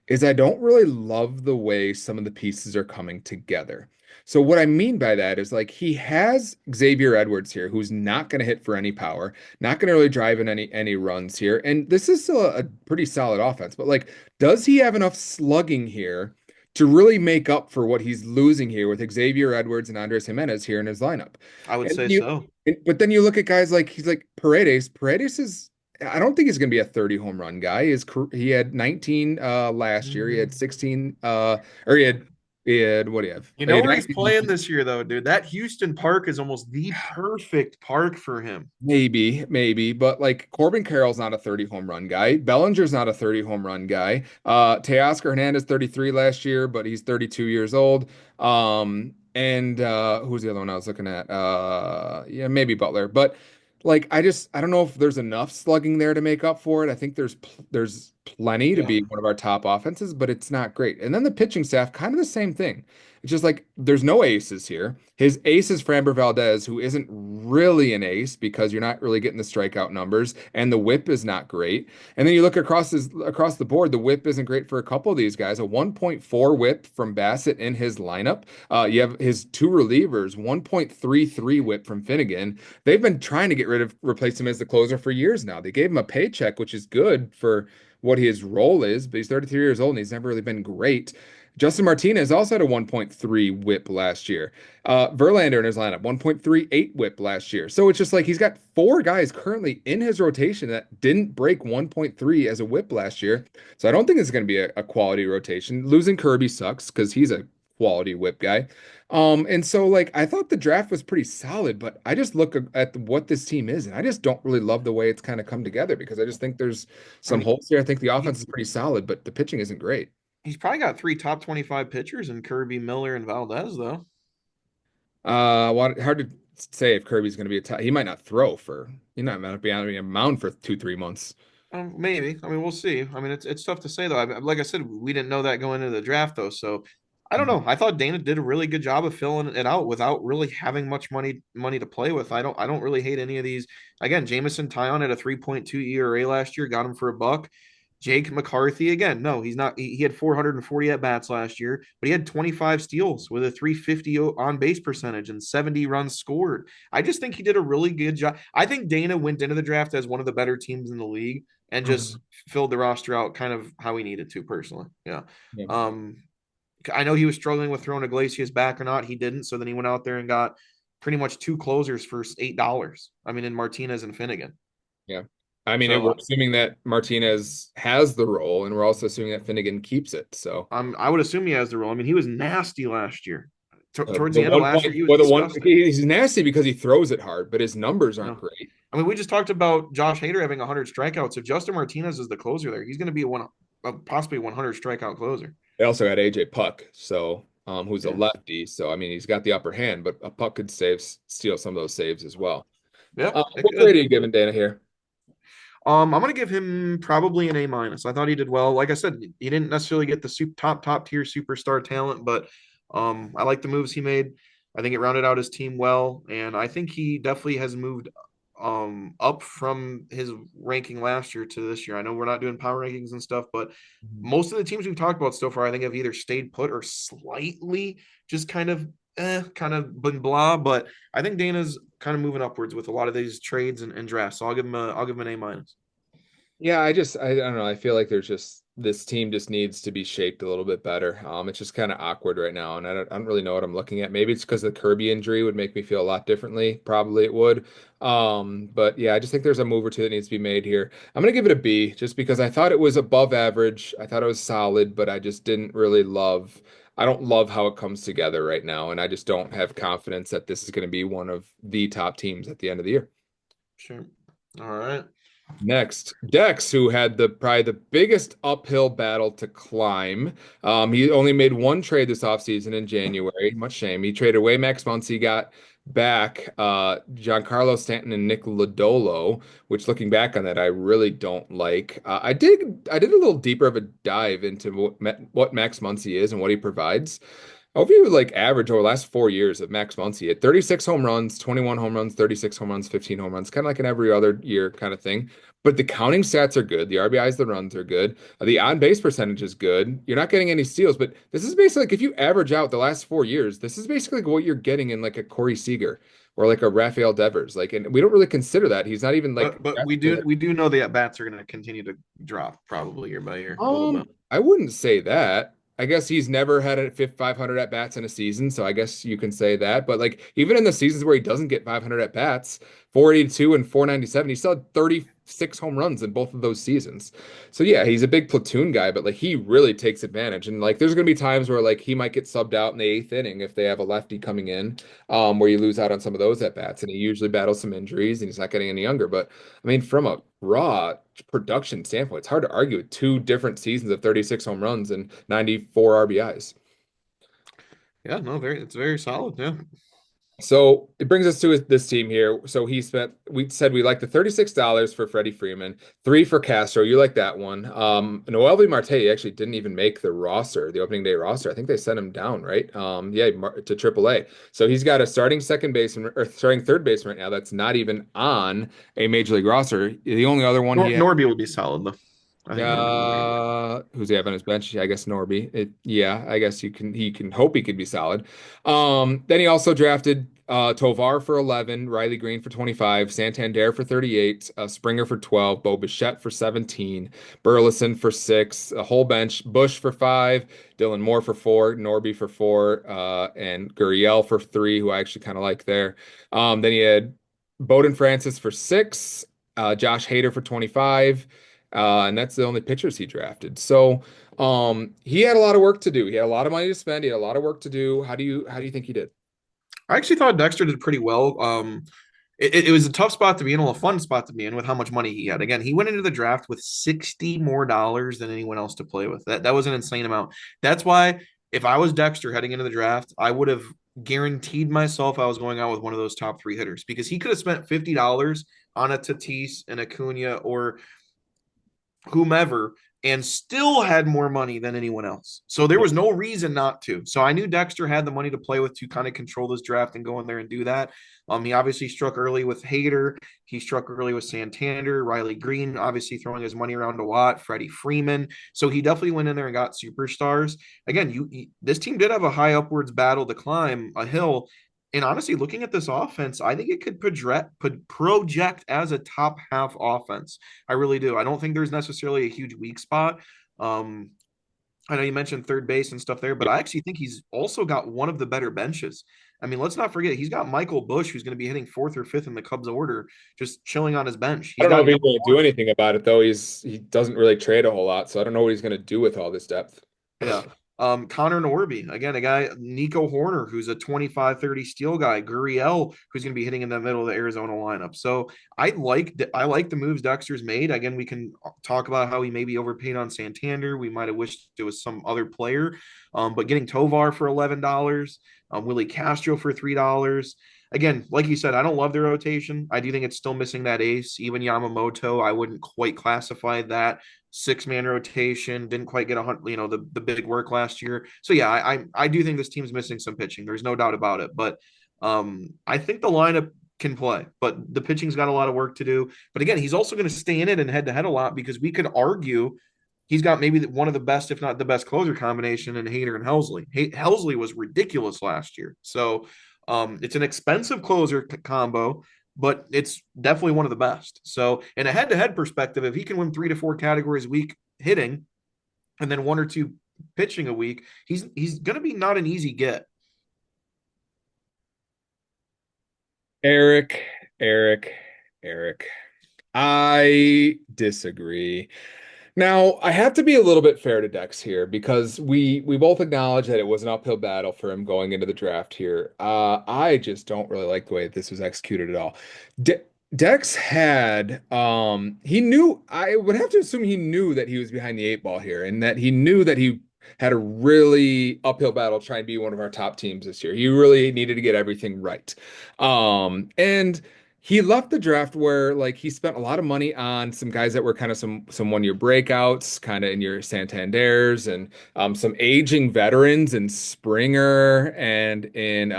is I don't really love the way some of the pieces are coming together. So what I mean by that is like he has Xavier Edwards here, who's not going to hit for any power, not going to really drive in any runs here, and this is still a pretty solid offense. But like, does he have enough slugging here to really make up for what he's losing here with Xavier Edwards and Andres Jimenez here in his lineup? I would And say you, so. but then you look at guys like he's like Paredes. Paredes is. I don't think he's going to be a 30 home run guy. He had 19 last year. He had 16 or he had what do you have? You He know had where he's 19 playing this year, though, dude. That Houston Park is almost the perfect park for him. maybe, but like Corbin Carroll's not a 30 home run guy. Bellinger's not a 30 home run guy. Teoscar Hernandez 33 last year, but he's 32 years old. And who's the other one I was looking at? Yeah, maybe Butler. But like I don't know if there's enough slugging there to make up for it. I think there's plenty to Yeah. be one of our top offenses, but it's not great. And then the pitching staff, kind of the same thing. It's just like there's no aces here. His ace is Framber Valdez, who isn't really an ace because you're not really getting the strikeout numbers, and the whip is not great. And then you look across the board, the whip isn't great for a couple of these guys. A 1.4 whip from Bassett in his lineup. You have his two relievers, 1.33 whip from Finnegan. They've been trying to replace him as the closer for years now. They gave him a paycheck, which is good for what his role is, but he's 33 years old and he's never really been great. Justin Martinez also had a 1.3 whip last year. Verlander in his lineup, 1.38 whip last year. So it's just like he's got four guys currently in his rotation that didn't break 1.3 as a whip last year. So I don't think it's going to be a quality rotation. Losing Kirby sucks because he's a quality whip guy. And so like I thought the draft was pretty solid, but I just look at what this team is, and I just don't really love the way it's kind of come together because I just think there's I some mean, holes here. I think the he, offense is pretty solid, but the pitching isn't great. he's probably got three top 25 pitchers in Kirby, Miller, and Valdez, though. Hard to say if Kirby's going to be a he might not throw for he might not be on a mound for 2, 3 months. Maybe. I mean, we'll see. I mean, it's tough to say though. Like I said, we didn't know that going into the draft though. So I don't know. I thought Dana did a really good job of filling it out without really having much money to play with. I don't really hate any of these. Again, Jamison Tyon at a 3.2 ERA last year, got him for $1. Jake McCarthy again. No, he's not. He had 440 at bats last year, but he had 25 steals with a 350 on base percentage and 70 runs scored. I just think he did a really good job. I think Dana went into the draft as one of the better teams in the league and just Mhm. filled the roster out kind of how he needed to personally. Yeah. Yeah. Um, I know he was struggling with throwing Iglesias back or not. He didn't. So then he went out there and got pretty much two closers for $8. I mean, in Martinez and Finnegan. Yeah. I mean, So we're assuming that Martinez has the role, and we're also assuming that Finnegan keeps it. So, I would assume he has the role. I mean, he was nasty last year. Towards the the end of one last year, point, he was well, the one disgusting. he's nasty because he throws it hard, but his numbers aren't No. great. I mean, we just talked about Josh Hader having 100 strikeouts. If Justin Martinez is the closer there, he's going to be possibly 100 strikeout closer. They also got AJ Puck, so who's a Yeah. lefty. So I mean, he's got the upper hand, but a Puck could steal some of those saves as well. Yep, it What grade could. are you giving Dana here? I'm gonna give him probably an A minus. I thought he did well. Like I said, he didn't necessarily get the top tier superstar talent, but I like the moves he made. I think it rounded out his team well, and I think he definitely has moved up from his ranking last year to this year. I know we're not doing power rankings and stuff, but Mhm. most of the teams we've talked about so far, I think have either stayed put or slightly just kind of been blah. But I think Dana's kind of moving upwards with a lot of these trades and drafts. So I'll give him an A minus. Yeah, I don't know. I feel like there's just this team just needs to be shaped a little bit better. It's just kind of awkward right now, and I don't really know what I'm looking at. Maybe it's because the Kirby injury would make me feel a lot differently. Probably it would. But yeah, I just think there's a move or two that needs to be made here. I'm gonna give it a B just because I thought it was above average. I thought it was solid, but I just didn't really love. I don't love how it comes together right now, and I just don't have confidence that this is going to be one of the top teams at the end of the year. Sure. All right. Next, Dex, who had the probably the biggest uphill battle to climb. He only made one trade this offseason in January. Much shame. He traded away Max Muncy, got back Giancarlo Stanton and Nick Lodolo, which looking back on that, I really don't like. I did a little deeper of a dive into what Max Muncy is and what he provides. Over you like average over the last 4 years of Max Muncy at 36 home runs, 21 home runs, 36 home runs, 15 home runs, kind of like an every other year kind of thing. But the counting stats are good. The RBIs, the runs are good. The on base percentage is good. You're not getting any steals, but this is basically like if you average out the last 4 years, this is basically like what you're getting in like a Corey Seager or like a Rafael Devers. Like, and we don't really consider that. He's not even like But we do know the at bats are going to continue to drop probably year by year a little bit. I wouldn't say that. I guess he's never had a 500 at bats in a season, so I guess you can say that. But like even in the seasons where he doesn't get 500 at bats, 482 and 497, he still had 36 home runs in both of those seasons. So yeah, he's a big platoon guy, but like he really takes advantage. And like there's gonna be times where like he might get subbed out in the eighth inning if they have a lefty coming in, where you lose out on some of those at bats. And he usually battles some injuries and he's not getting any younger. But I mean, from a raw production standpoint, it's hard to argue with two different seasons of 36 home runs and 94 RBIs. Yeah, no, it's very solid. Yeah. So it brings us to this team here. So we said we like the $36 for Freddie Freeman, three for Castro. You like that one. Noelvi Marte actually didn't even make the roster, the opening day roster. I think they sent him down, right? Yeah, to AAA. So he's got a starting second baseman or starting third baseman right now that's not even on a major league roster. The only other one he had. Norby will be solid though. I think Norby will be. Who's he have on his bench? I guess Norby. Yeah, I guess he can hope he could be solid. Then he also drafted Tovar for 11, Riley Green for 25, Santander for 38, Springer for 12, Bo Bichette for 17, Burleson for 6, a whole bench, Bush for 5, Dylan Moore for 4, Norby for 4, and Gurriel for 3, who I actually kind of like there. Then he had Bowden Francis for 6, Josh Hader for 25. And that's the only pitchers he drafted. So he had a lot of work to do. He had a lot of money to spend. He had a lot of work to do. How do you think he did? I actually thought Dexter did pretty well. It was a tough spot to be in, a fun spot to be in with how much money he had. Again, he went into the draft with $60 more than anyone else to play with. That was an insane amount. That's why if I was Dexter heading into the draft, I would have guaranteed myself I was going out with one of those top three hitters because he could have spent $50 on a Tatis and Acuna or whomever and still had more money than anyone else. So there was no reason not to. So I knew Dexter had the money to play with to kind of control this draft and go in there and do that. He obviously struck early with Hader. He struck early with Santander, Riley Green, obviously throwing his money around a lot, Freddie Freeman. So he definitely went in there and got superstars. Again, this team did have a high upwards battle to climb a hill. And honestly, looking at this offense, I think it could project as a top half offense. I really do. I don't think there's necessarily a huge weak spot. Um, I know you mentioned third base and stuff there, but I actually think he's also got one of the better benches. I mean, let's not forget he's got Michael Bush, who's going to be hitting fourth or fifth in the Cubs order, just chilling on his bench. I He's don't know got if he's Young going to do anything about it though. He doesn't really trade a whole lot, so I don't know what he's going to do with all this depth. Yeah. Connor Norby, again, a guy, Nico Horner, who's a 25-30 steal guy, Gurriel, who's going to be hitting in the middle of the Arizona lineup. So I like the moves Dexter's made. Again, we can talk about how he maybe overpaid on Santander. We might have wished it was some other player. But getting Tovar for $11, Willie Castro for $3. Again, like you said, I don't love the rotation. I do think it's still missing that ace. Even Yamamoto, I wouldn't quite classify that six-man rotation. Didn't quite get the big work last year. So yeah, I do think this team's missing some pitching. There's no doubt about it. But I think the lineup can play, but the pitching's got a lot of work to do. But again, he's also going to stay in it and head to head a lot because we could argue he's got maybe one of the best, if not the best, closer combination in Hader and Helsley. Helsley was ridiculous last year, so it's an expensive closer combo, but it's definitely one of the best. So, in a head-to-head perspective, if he can win 3 to 4 categories a week hitting, and then one or two pitching a week, he's going to be not an easy get. Eric, Eric, Eric. I disagree. Now, I have to be a little bit fair to Dex here because we both acknowledge that it was an uphill battle for him going into the draft here. I just don't really like the way this was executed at all. De Dex had he knew I would have to assume he knew that he was behind the eight ball here and that he knew that he had a really uphill battle trying to be one of our top teams this year. He really needed to get everything right. And he left the draft where like he spent a lot of money on some guys that were kind of some 1 year breakouts, kind of in your Santanders and some aging veterans in Springer and in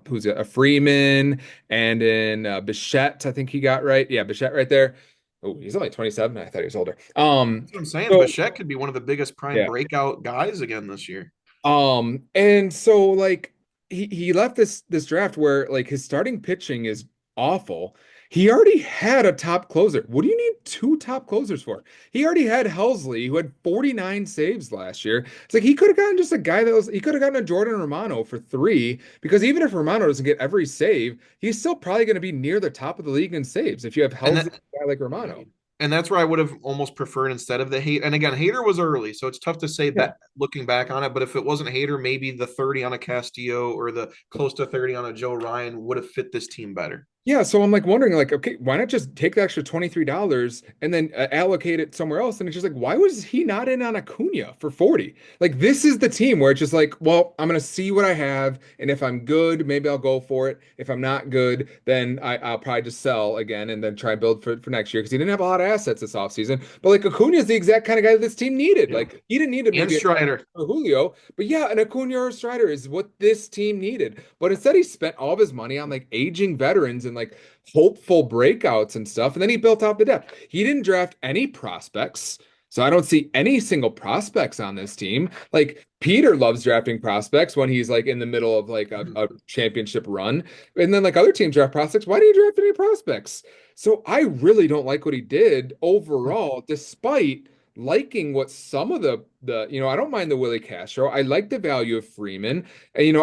who's it, a Freeman and in Bichette, I think he got right. Yeah, Bichette right there. Oh, he's only 27. I thought he was older. That's what I'm saying. So Bichette could be one of the biggest prime yeah. breakout guys again this year. And so like he left this draft where like his starting pitching is awful. He already had a top closer. What do you need two top closers for? He already had Helsley, who had 49 saves last year. It's like he could have gotten just a guy that was he could have gotten a Jordan Romano for three, because even if Romano doesn't get every save, he's still probably going to be near the top of the league in saves if you have And Helsley, that, a guy like Romano. and that's where I would have almost preferred instead of the hate. And again, Hater was early, so it's tough to say Yeah. that looking back on it. But if it wasn't Hater, maybe the 30 on a Castillo or the close to 30 on a Joe Ryan would have fit this team better. Yeah, so I'm like wondering, like, okay, why not just take the extra $23 and then allocate it somewhere else? And it's just like, why was he not in on Acuna for 40? Like, this is the team where it's just like, well, I'm gonna see what I have, and if I'm good, maybe I'll go for it. If I'm not good, then I'll probably just sell again and then try and build for next year because he didn't have a lot of assets this offseason. But like Acuna is the exact kind of guy that this team needed. Yeah. Like, he didn't need to And maybe Strider. for Julio, but yeah, an Acuna or a Strider is what this team needed. But instead, he spent all of his money on like aging veterans and like hopeful breakouts and stuff. And then he built out the depth. He didn't draft any prospects. So I don't see any single prospects on this team. Like Peter loves drafting prospects when he's like in the middle of like a championship run. And then like other teams draft prospects. Why do you draft any prospects? So I really don't like what he did overall, despite liking what some of the I don't mind the Willie Castro. I like the value of Freeman. And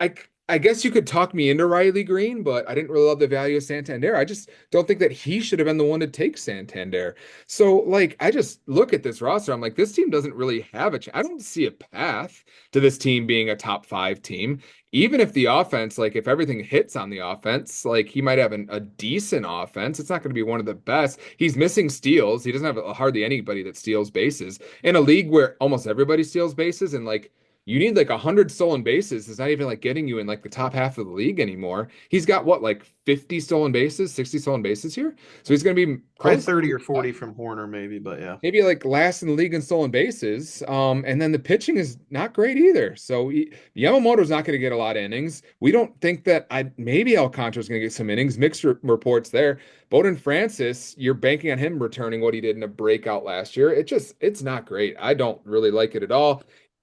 I I guess you could talk me into Riley Green, but I didn't really love the value of Santander. I just don't think that he should have been the one to take Santander. So, like, I just look at this roster. I'm like, this team doesn't really have a chance. I don't see a path to this team being a top five team. Even if the offense, like, if everything hits on the offense, like, he might have a decent offense. It's not going to be one of the best. He's missing steals. He doesn't have hardly anybody that steals bases in a league where almost everybody steals bases. And, like, you need like 100 stolen bases. It's not even like getting you in like the top half of the league anymore. He's got what, like 50 stolen bases, 60 stolen bases here. So he's going to be Probably close. 30 or 40 from Horner, maybe, but yeah. Maybe like last in the league in stolen bases. And then the pitching is not great either. So Yamamoto's not going to get a lot of innings. We don't think that maybe Alcantara's going to get some innings. Mixed reports there. Bowden Francis, you're banking on him returning what he did in a breakout last year. It's not great. I don't really like it at all.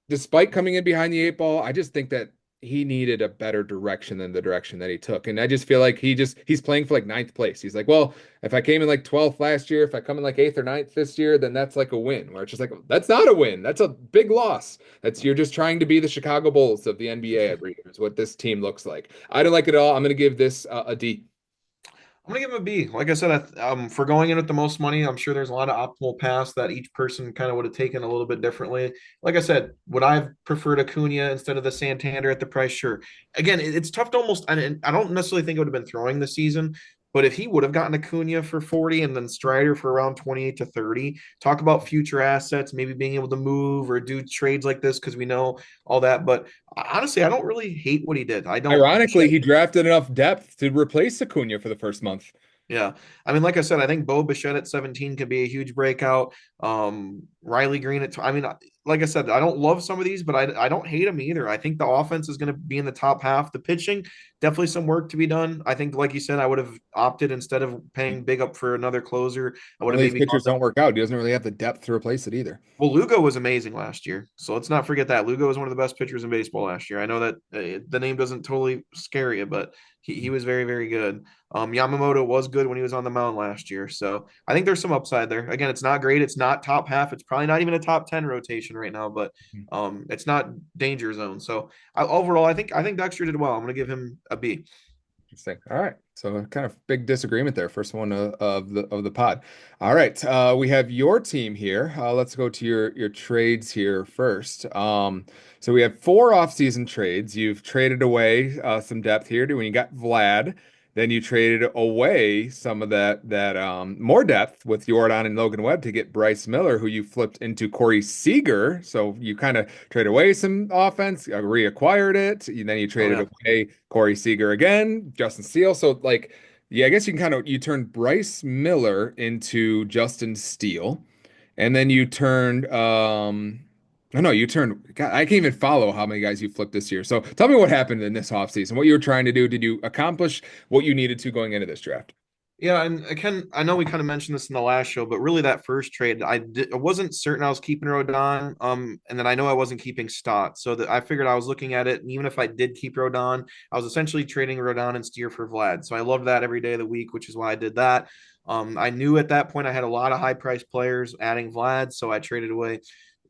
Despite coming in behind the eight ball, I just think that he needed a better direction than the direction that he took. And I just feel like he's playing for like ninth place. He's like, well, if I came in like 12th last year, if I come in like eighth or ninth this year, then that's like a win. Where it's just like, that's not a win. That's a big loss. You're just trying to be the Chicago Bulls of the NBA every year is what this team looks like. I don't like it at all. I'm going to give this a D. I'm gonna give him a B. Like I said, for going in with the most money, I'm sure there's a lot of optimal paths that each person kind of would have taken a little bit differently. Like I said, would I have preferred Acuna instead of the Santander at the price? Sure. Again, it's tough to almost. And I don't necessarily think it would have been throwing the season, but if he would have gotten Acuna for 40 and then Strider for around 28 to 30, talk about future assets, maybe being able to move or do trades like this because we know all that. But honestly, I don't really hate what he did. I don't. Ironically, he drafted enough depth to replace Acuna for the first month. Yeah. I mean, like I said, I think Bo Bichette at 17 could be a huge breakout. Riley Green I mean, like I said, I don't love some of these, but I don't hate them either. I think the offense is going to be in the top half. The pitching, definitely some work to be done. I think, like you said, I would have opted instead of paying big up for another closer. I would One have of these maybe gone pitchers don't work out. He doesn't really have the depth to replace it either. well, Lugo was amazing last year. So let's not forget that. Lugo was one of the best pitchers in baseball last year. I know that the name doesn't totally scare you, but he was very, very good. Yamamoto was good when he was on the mound last year. So I think there's some upside there. Again, it's not great. It's not top half. It's probably not even a top 10 rotation right now, but it's not danger zone. So overall, I think Dexter did well. I'm going to give him a B. Interesting. All right. So kind of big disagreement there. First one of the pod. All right. We have your team here. Let's go to your trades here first. So we have four off-season trades. You've traded away some depth here when you got Vlad. Then you traded away some of that more depth with Jordan and Logan Webb to get Bryce Miller, who you flipped into Corey Seager. So you kind of trade away some offense, reacquired it. Then you Oh traded yeah. away Corey Seager again, Justin Steele. So like, yeah, I guess you can you turned Bryce Miller into Justin Steele, and then you turned oh no, you turned God, I can't even follow how many guys you flipped this year. So tell me what happened in this offseason, what you were trying to do. Did you accomplish what you needed to going into this draft? Yeah, and I know we kind of mentioned this in the last show, but really that first trade, I wasn't certain I was keeping Rodon, and then I know I wasn't keeping Stott, so that I figured I was looking at it, and even if I did keep Rodon, I was essentially trading Rodon and Steer for Vlad. So I loved that every day of the week, which is why I did that. I knew at that point I had a lot of high price players adding Vlad, so I traded away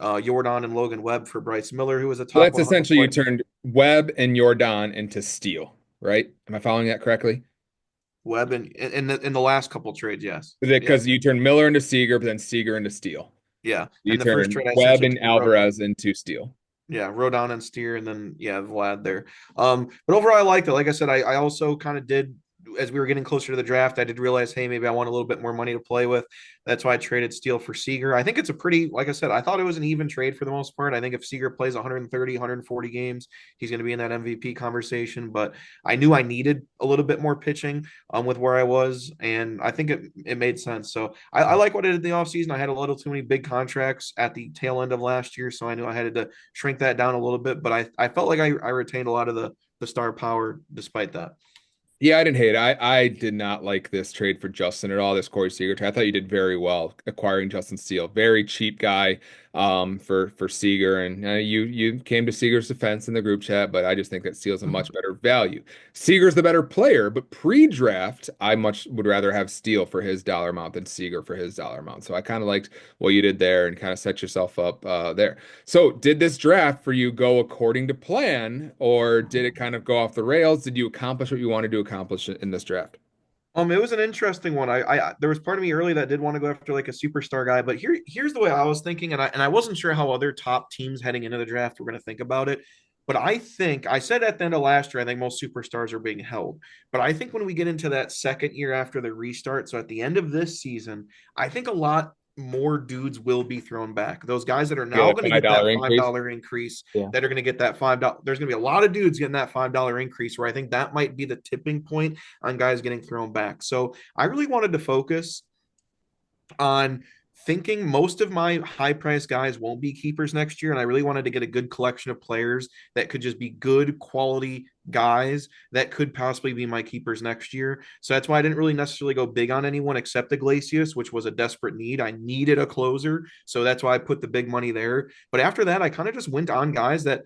Jordan and Logan Webb for Bryce Miller, who was a So top that's 100 essentially you player. turned Webb and Jordan into Steele, right? Am I following that correctly? Webb and in the last couple trades, yes, yeah, Because you turned Miller into Seager, but then Seager into Steele. yeah. You And the first turned trade I Webb essentially and turned Rodon. Alvarez into Steele. Yeah, Rodon and Steer, and then yeah, Vlad there. But overall, I liked it. Like I said, I also kind of did as we were getting closer to the draft. I did realize, hey, maybe I want a little bit more money to play with. That's why I traded Steele for Seager. I think it's a pretty, like I said, I thought it was an even trade for the most part. I think if Seager plays 130, 140 games, he's going to be in that MVP conversation. But I knew I needed a little bit more pitching with where I was, and I think it made sense. So I like what I did in the offseason. I had a little too many big contracts at the tail end of last year, so I knew I had to shrink that down a little bit, but I felt like I retained a lot of the star power despite that. Yeah, I didn't hate it. I did not like this trade for Justin at all, this Corey Seager trade. I thought you did very well acquiring Justin Steele. Very cheap guy. for Seager, and you came to Seager's defense in the group chat, but I just think that Steele's a much better value. Seager's the better player, but pre-draft, I much would rather have Steele for his dollar amount than Seager for his dollar amount. So I kind of liked what you did there and kind of set yourself up there. So did this draft for you go according to plan, or did it kind of go off the rails? Did you accomplish what you wanted to accomplish in this draft? It was an interesting one. There was part of me early that did want to go after like a superstar guy, but here's the way I was thinking, and I wasn't sure how other top teams heading into the draft were going to think about it. But I think I said at the end of last year, I think most superstars are being held. But I think when we get into that second year after the restart, so at the end of this season, I think a lot more dudes will be thrown back. Those guys that are Yeah, now a going to five get that dollar five increase. dollar increase, Yeah. that are going to get that $5. There's going to be a lot of dudes getting that $5 increase. Where I think that might be the tipping point on guys getting thrown back. So I really wanted to focus on thinking most of my high price guys won't be keepers next year. And I really wanted to get a good collection of players that could just be good quality guys that could possibly be my keepers next year. So that's why I didn't really necessarily go big on anyone except Iglesias, which was a desperate need. I needed a closer. So that's why I put the big money there. But after that, I kind of just went on guys that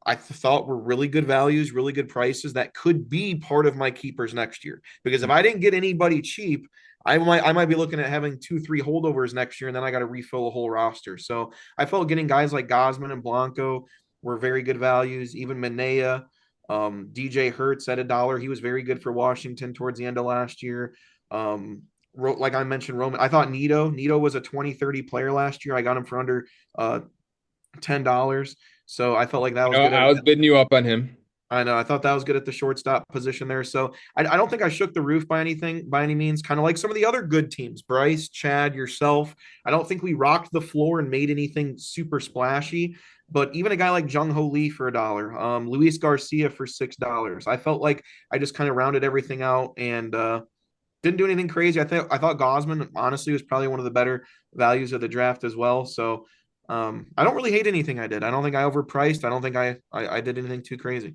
I thought were really good values, really good prices that could be part of my keepers next year. Because if I didn't get anybody cheap, I might be looking at having 2-3 holdovers next year, and then I got to refill a whole roster. So I felt getting guys like Gosman and Blanco were very good values. Even Manea, DJ Hertz at $1, he was very good for Washington towards the end of last year. Like I mentioned, Roman, I thought Nito was a 20-30 player last year. I got him for under $10. So I felt like that was good I at was bidding you up on him. I know. I thought that was good at the shortstop position there. So I don't think I shook the roof by any means. Kind of like some of the other good teams, Bryce, Chad, yourself. I don't think we rocked the floor and made anything super splashy. But even a guy like Jung Ho Lee for $1, Luis Garcia for $6. I felt like I just kind of rounded everything out and didn't do anything crazy. I thought Gosman honestly was probably one of the better values of the draft as well. So I don't really hate anything I did. I don't think I overpriced. I don't think I did anything too crazy.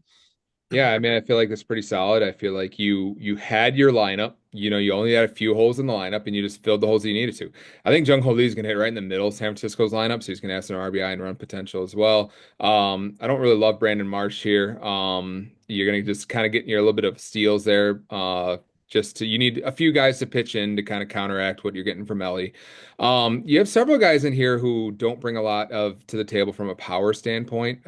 Yeah, I mean, I feel like that's pretty solid. I feel like you had your lineup. You only had a few holes in the lineup, and you just filled the holes that you needed to. I think Jung Ho Lee is going to hit right in the middle of San Francisco's lineup, so he's going to have some RBI and run potential as well. I don't really love Brandon Marsh here. You're going to just kind of get your little bit of steals there. You need a few guys to pitch in to kind of counteract what you're getting from Ellie. You have several guys in here who don't bring a lot of to the table from a power standpoint.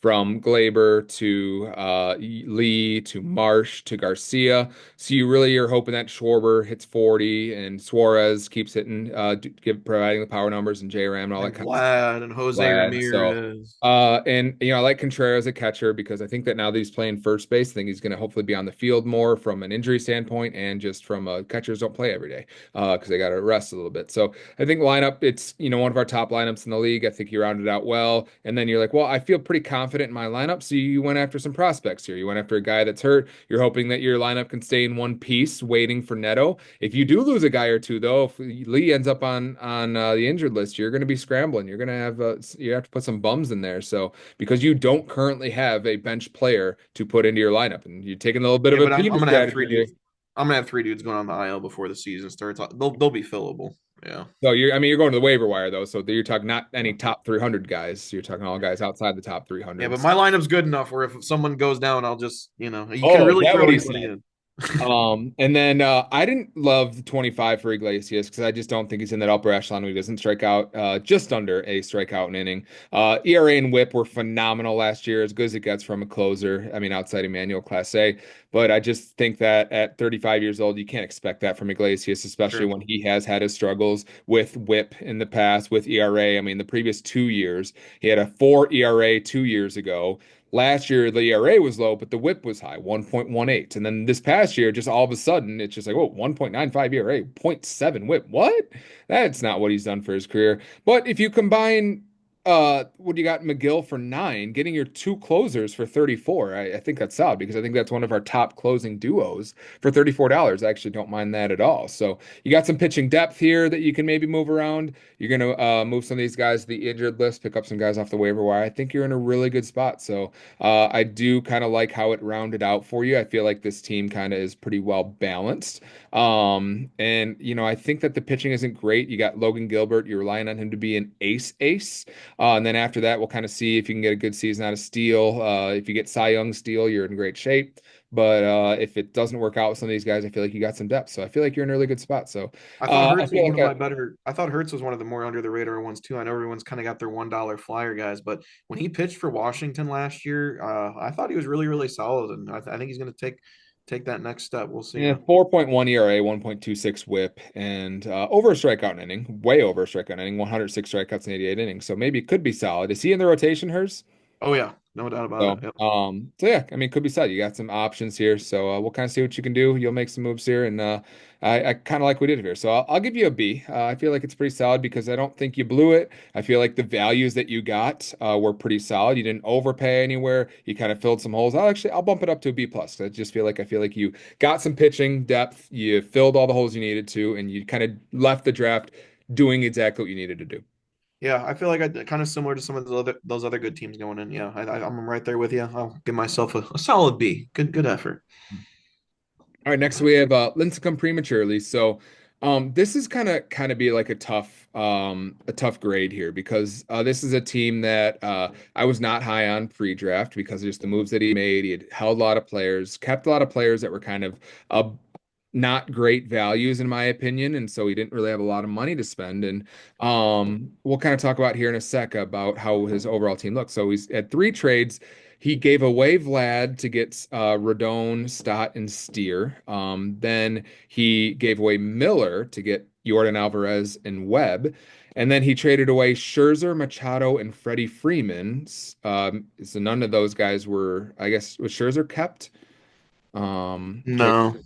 From Glaber to Lee to Marsh to Garcia. So you really are hoping that Schwarber hits 40 and Suarez keeps hitting, providing the power numbers and J Ram and all that Like kind of stuff. Vlad and Jose Glad. So, Ramirez. and I like Contreras a catcher because I think that now that he's playing first base, I think he's going to hopefully be on the field more from an injury standpoint and just from catchers don't play every day because they got to rest a little bit. So I think lineup, it's one of our top lineups in the league. I think you rounded out well, and then you're like, well, I feel pretty confident in my lineup, so you went after some prospects here. You went after a guy that's hurt. You're hoping that your lineup can stay in one piece, waiting for Neto. If you do lose a guy or two, though, if Lee ends up on the injured list, you're going to be scrambling. You're going to have you have to put some bums in there. So because you don't currently have a bench player to put into your lineup, and you're taking a little bit Yeah, of a but I'm Peter gonna have strategy three here. dudes. I'm gonna have three dudes going on the IL before the season starts. They'll be fillable. Yeah. So you're going to the waiver wire though. So you're talking not any top 300 guys. You're talking all guys outside the top Yeah, but 300s. my lineup's good enough where if someone goes down, I'll just you can Oh, is really that throw what he anybody said? in. And then I didn't love the 25 for Iglesias because I just don't think he's in that upper echelon. He doesn't strike out just under a strikeout an inning. ERA and WHIP were phenomenal last year, as good as it gets from a closer. I mean, outside Emmanuel Class A. But I just think that at 35 years old, you can't expect that from Iglesias, especially Sure. when he has had his struggles with WHIP in the past, with ERA. I mean, the previous 2 years, he had a 4 ERA 2 years ago. Last year, the ERA was low, but the whip was high, 1.18. And then this past year, just all of a sudden, it's just like, oh, 1.95 ERA, zero point 0.7 whip. What? That's not what he's done for his career. But if you combine what do you got McGill for 9, getting your 2 closers for 34. I think that's solid because I think that's one of our top closing duos for $34. I actually don't mind that at all. So you got some pitching depth here that you can maybe move around. You're gonna move some of these guys to the injured list, pick up some guys off the waiver wire. I think you're in a really good spot. So I do kind of like how it rounded out for you. I feel like this team kind of is pretty well balanced. And I think that the pitching isn't great. You got Logan Gilbert. You're relying on him to be an ace. And then after that, we'll kind of see if you can get a good season out of Steele. If you get Cy Young Steele, you're in great shape. But if it doesn't work out with some of these guys, I feel like you got some depth. So I feel like you're in a really good spot. So I thought I Hertz was feel one like of my better. I thought Hertz was one of the more under the radar ones too. I know everyone's kind of got their $1 flyer guys, but when he pitched for Washington last year, I thought he was really really solid, and I think he's going to take that next step. We'll see. 4.1 ERA, 1.26 WHIP, and over a strikeout inning, way over a strikeout inning, 106 strikeouts in 88 innings. So maybe it could be solid. Is he in the rotation, hers? Oh yeah, no doubt about it. So, Yep. so yeah, I mean, could be said. You got some options here, so we'll kind of see what you can do. You'll make some moves here, and I kind of like what we did here. So I'll give you a B. I feel like it's pretty solid because I don't think you blew it. I feel like the values that you got were pretty solid. You didn't overpay anywhere. You kind of filled some holes. I'll bump it up to a B plus. I feel like you got some pitching depth. You filled all the holes you needed to, and you kind of left the draft doing exactly what you needed to do. Yeah, I feel like I kind of similar to some of those other good teams going in. Yeah, I'm right there with you. I'll give myself a solid B. Good effort. All right, next we have Lincecum prematurely. So this is kind of be like a tough grade here because this is a team that I was not high on pre-draft because of just the moves that he made. He had held a lot of players, kept a lot of players that were kind of uh, not great values in my opinion, and so he didn't really have a lot of money to spend. And we'll kind of talk about here in a sec about how his overall team looks. So he's at 3 trades. He gave away Vlad to get Rodon, Stott, and Steer. Then he gave away Miller to get Jordan Alvarez and Webb. And then he traded away Scherzer, Machado, and Freddie Freeman. So none of those guys were, I guess, was Scherzer kept? Trade. No.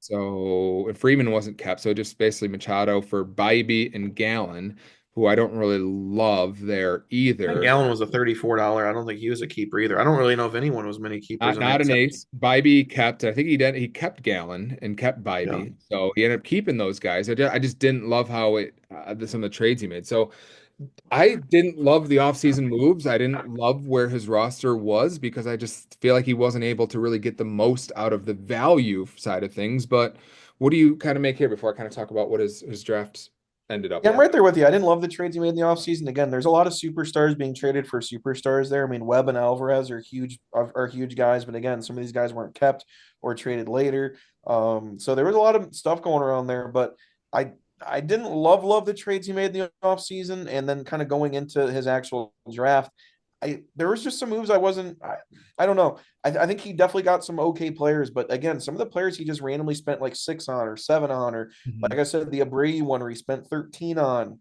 So Freeman wasn't kept. So just basically Machado for Bybee and Gallon, who I don't really love there I think either. Gallon was a $34. I don't think he was a keeper either. I don't really know if anyone was many keepers Not in that not an set. ace. Bybee kept. I think he did. He kept Gallon and kept Yeah. Bybee, so he ended up keeping those guys. I just didn't love how some of the trades he made. So I didn't love the offseason moves. I didn't love where his roster was because I just feel like he wasn't able to really get the most out of the value side of things. But what do you kind of make here before I kind of talk about what his draft ended up Yeah, I'm with? right there with you. I didn't love the trades he made in the offseason. Again, there's a lot of superstars being traded for superstars there. I mean, Webb and Alvarez are huge guys, but again, some of these guys weren't kept or traded later. So there was a lot of stuff going around there, but I I didn't love the trades he made in the offseason and then kind of going into his actual draft. There was just some moves I don't know. I think he definitely got some okay players, but again, some of the players he just randomly spent like 6 on or 7 on, or Mhm. like I said, the Abreu one where he spent 13 on.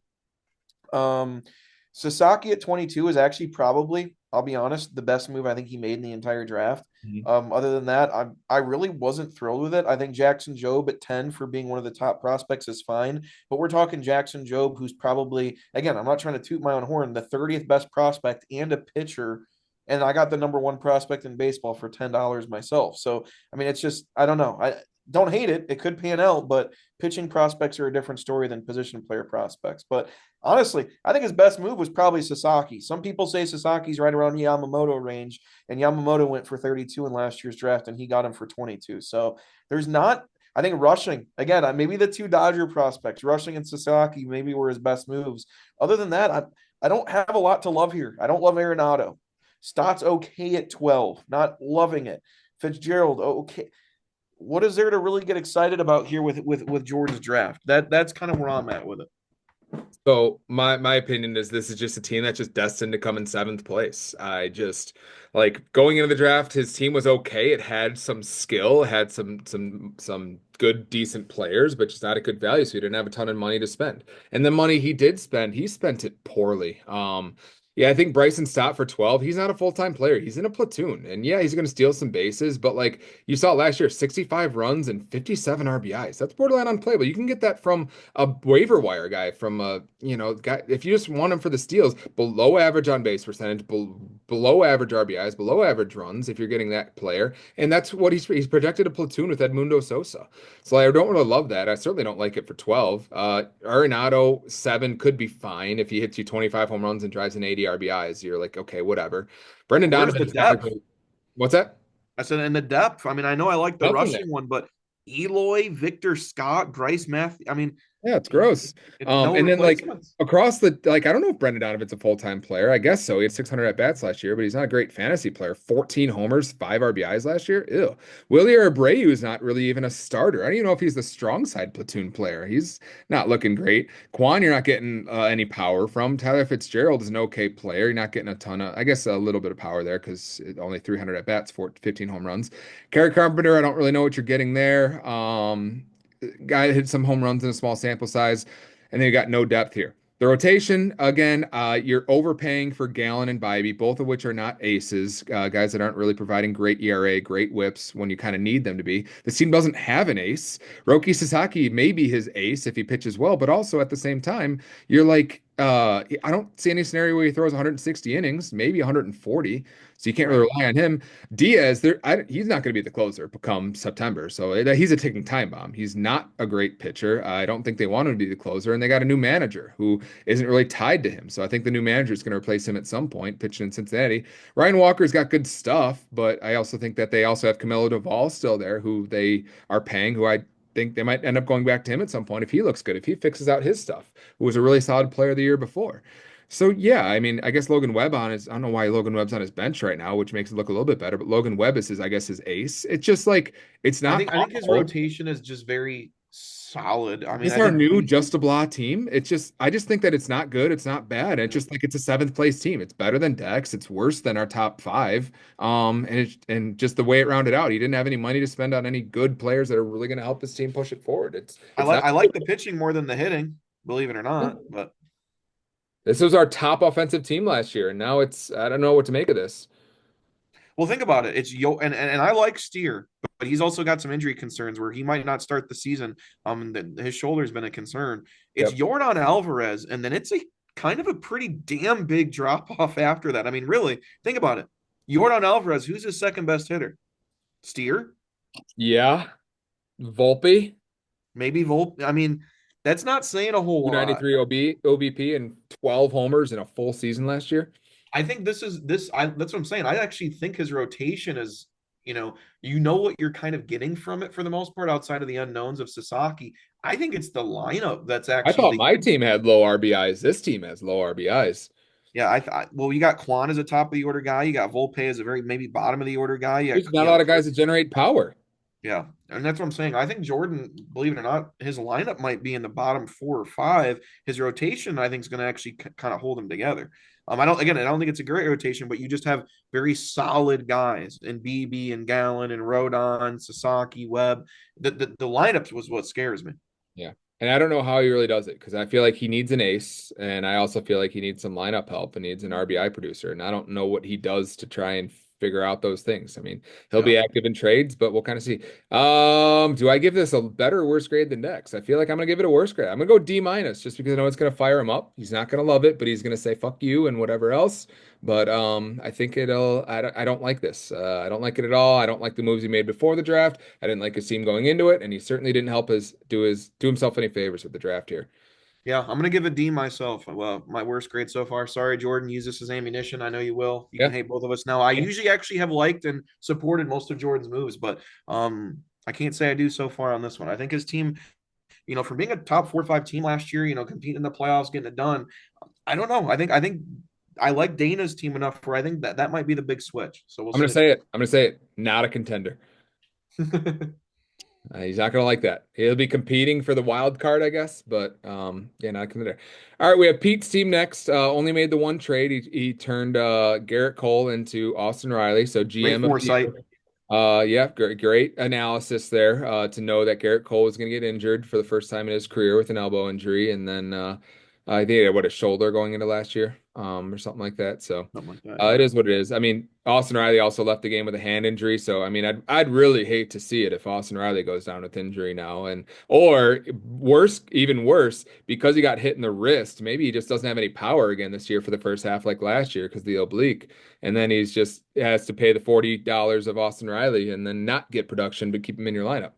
Um, Sasaki at 22 is actually probably, I'll be honest, the best move I think he made in the entire draft. Mhm. Other than that, I really wasn't thrilled with it. I think Jackson Jobe at 10 for being one of the top prospects is fine, but we're talking Jackson Jobe, who's probably, again, I'm not trying to toot my own horn, the 30th best prospect and a pitcher. And I got the number one prospect in baseball for $10 myself. So I mean, it's just I don't know. I don't hate it. It could pan out, but pitching prospects are a different story than position player prospects. But honestly, I think his best move was probably Sasaki. Some people say Sasaki's right around Yamamoto range, and Yamamoto went for 32 in last year's draft, and he got him for 22. So there's not, I think rushing, again, maybe the two Dodger prospects, rushing and Sasaki, maybe were his best moves. Other than that, I don't have a lot to love here. I don't love Arenado. Stott's okay at 12, not loving it. Fitzgerald, okay. What is there to really get excited about here with Jordan's draft? That's kind of where I'm at with it. So my opinion is this is just a team that's just destined to come in 7th place. I just like going into the draft, his team was okay. It had some skill, it had some good, decent players, but just not a good value. So he didn't have a ton of money to spend. And the money he did spend, he spent it poorly. Yeah, I think Bryson Stott for 12. He's not a full-time player. He's in a platoon. And yeah, he's going to steal some bases, but like you saw last year, 65 runs and 57 RBIs. That's borderline unplayable. You can get that from a waiver wire guy, from a, guy if you just want him for the steals, below average on base percentage, below average RBIs, below average runs if you're getting that player. And that's what he's projected a platoon with Edmundo Sosa. So I don't really love that. I certainly don't like it for 12. Arenado 7 could be fine if he hits you 25 home runs and drives in 80 RBIs. You're like, okay, whatever. Brendan Where's the Donovan's not a depth? great. What's that? I said, in the depth. I mean, I know I like the Nothing there. rushing one, but Eloy, Victor Scott, Bryce Matthews. I mean, Yeah, it's gross. no And then like replacements. across the I don't know if Brendan Donovan's a full-time player. I guess so. He had 600 at bats last year, but he's not a great fantasy player. 14 homers, 5 RBIs last year. Ew. Willie Abreu is not really even a starter. I don't even know if he's the strong side platoon player. He's not looking great. Quan, you're not getting any power from. Tyler Fitzgerald is an okay player. You're not getting a ton of, I guess, a little bit of power there because only 300 at bats, 15 home runs. Kerry Carpenter, I don't really know what you're getting there. Guy that hit some home runs in a small sample size, and then you got no depth here. The rotation, again, you're overpaying for Gallon and Bybee, both of which are not aces, guys that aren't really providing great ERA, great whips when you kind of need them to be. This team doesn't have an ace. Roki Sasaki may be his ace if he pitches well, but also at the same time, you're like, I don't see any scenario where he throws 160 innings, maybe 140. So you can't really Right. rely on him. Diaz, he's not going to be the closer come September. So he's a ticking time bomb. He's not a great pitcher. I don't think they want him to be the closer. And they got a new manager who isn't really tied to him. So I think the new manager is going to replace him at some point, pitching in Cincinnati. Ryan Walker's got good stuff, but I also think that they also have Camilo Doval still there, who they are paying, who I think they might end up going back to him at some point if he looks good, if he fixes out his stuff, who was a really solid player the year before. So yeah, I mean, I guess Logan Webb on his, I don't know why Logan Webb's on his bench right now, which makes it look a little bit better, but Logan Webb is his, I guess, his ace. It's just like it's I not think I think his awful. rotation is just very solid. I mean, This is I our think new just a blah team. It's just I just think that it's not good, it's not bad. It's yeah. just like it's a seventh place team. It's better than Dex, it's worse than our top five. And just the way it rounded out. He didn't have any money to spend on any good players that are really gonna help his team push it forward. It's not. I like the pitching more than the hitting, believe it or not. But This was our top offensive team last year, and now it's I don't know what to make of this. well, think about it. It's and I like Steer, but he's also got some injury concerns where he might not start the season. His shoulder's been a concern. It's Yep. Yordan Alvarez, and then it's a kind of a pretty damn big drop off after that. I mean, really, think about it. Yordan Alvarez, who's his second best hitter? Steer, Yeah. Volpe, maybe Volpe. I mean, that's not saying a whole lot. 293 OBP and 12 homers in a full season last year. I think this is this. That's what I'm saying. I actually think his rotation is, you know what you're kind of getting from it for the most part, outside of the unknowns of Sasaki. I think it's the lineup that's I actually thought my team had low RBIs. This team has low RBIs. yeah. Well, you got Quan as a top of the order guy. You got Volpe as a very maybe bottom of the order guy. There's not a lot of guys that generate power. Yeah, and that's what I'm saying. I think Jordan, believe it or not, his lineup might be in the bottom 4 or 5. His rotation, I think, is going to actually kind of hold him together. I don't think it's a great rotation, but you just have very solid guys in BB and Gallon and Rodon, Sasaki, Webb. The lineups was what scares me. Yeah. And I don't know how he really does it because I feel like he needs an ace. And I also feel like he needs some lineup help and needs an RBI producer. And I don't know what he does to try and figure out those things. I mean, he'll Yeah. be active in trades, but we'll kind of see. Do I give this a better or worse grade than Dex? I feel like I'm gonna give it a worse grade. I'm gonna go D minus just because I know it's gonna fire him up. He's not gonna love it, but he's gonna say fuck you and whatever else. But I think I don't like this. I don't like it at all. I don't like the moves he made before the draft. I didn't like his team going into it, and he certainly didn't help do himself any favors with the draft here. Yeah, I'm gonna give a D myself. Well, my worst grade so far. Sorry, Jordan. Use this as ammunition. I know you will. You can Yeah. hate both of us now. I usually actually have liked and supported most of Jordan's moves, but I can't say I do so far on this one. I think his team, from being a top 4 or 5 team last year, competing in the playoffs, getting it done. I don't know. I think I like Dana's team enough where I think that might be the big switch. So we'll I'm gonna see. say it. I'm gonna say it. Not a contender. He's not gonna like that. He'll be competing for the wild card, I guess, but yeah, not a contender. All right, we have Pete's team next. Only made the one trade. He turned Garrett Cole into Austin Riley, so Great GM of the foresight. year. Yeah, great analysis there to know that Garrett Cole was going to get injured for the first time in his career with an elbow injury, and then I think he had what a shoulder going into last year. or something like that. So Something like that. Yeah. it is what it is. I mean, Austin Riley also left the game with a hand injury, so I mean, I'd really hate to see it if Austin Riley goes down with injury now, and or worse, even worse, because he got hit in the wrist. Maybe he just doesn't have any power again this year for the first half like last year because the oblique, and then he's just has to pay the $40 of Austin Riley and then not get production but keep him in your lineup.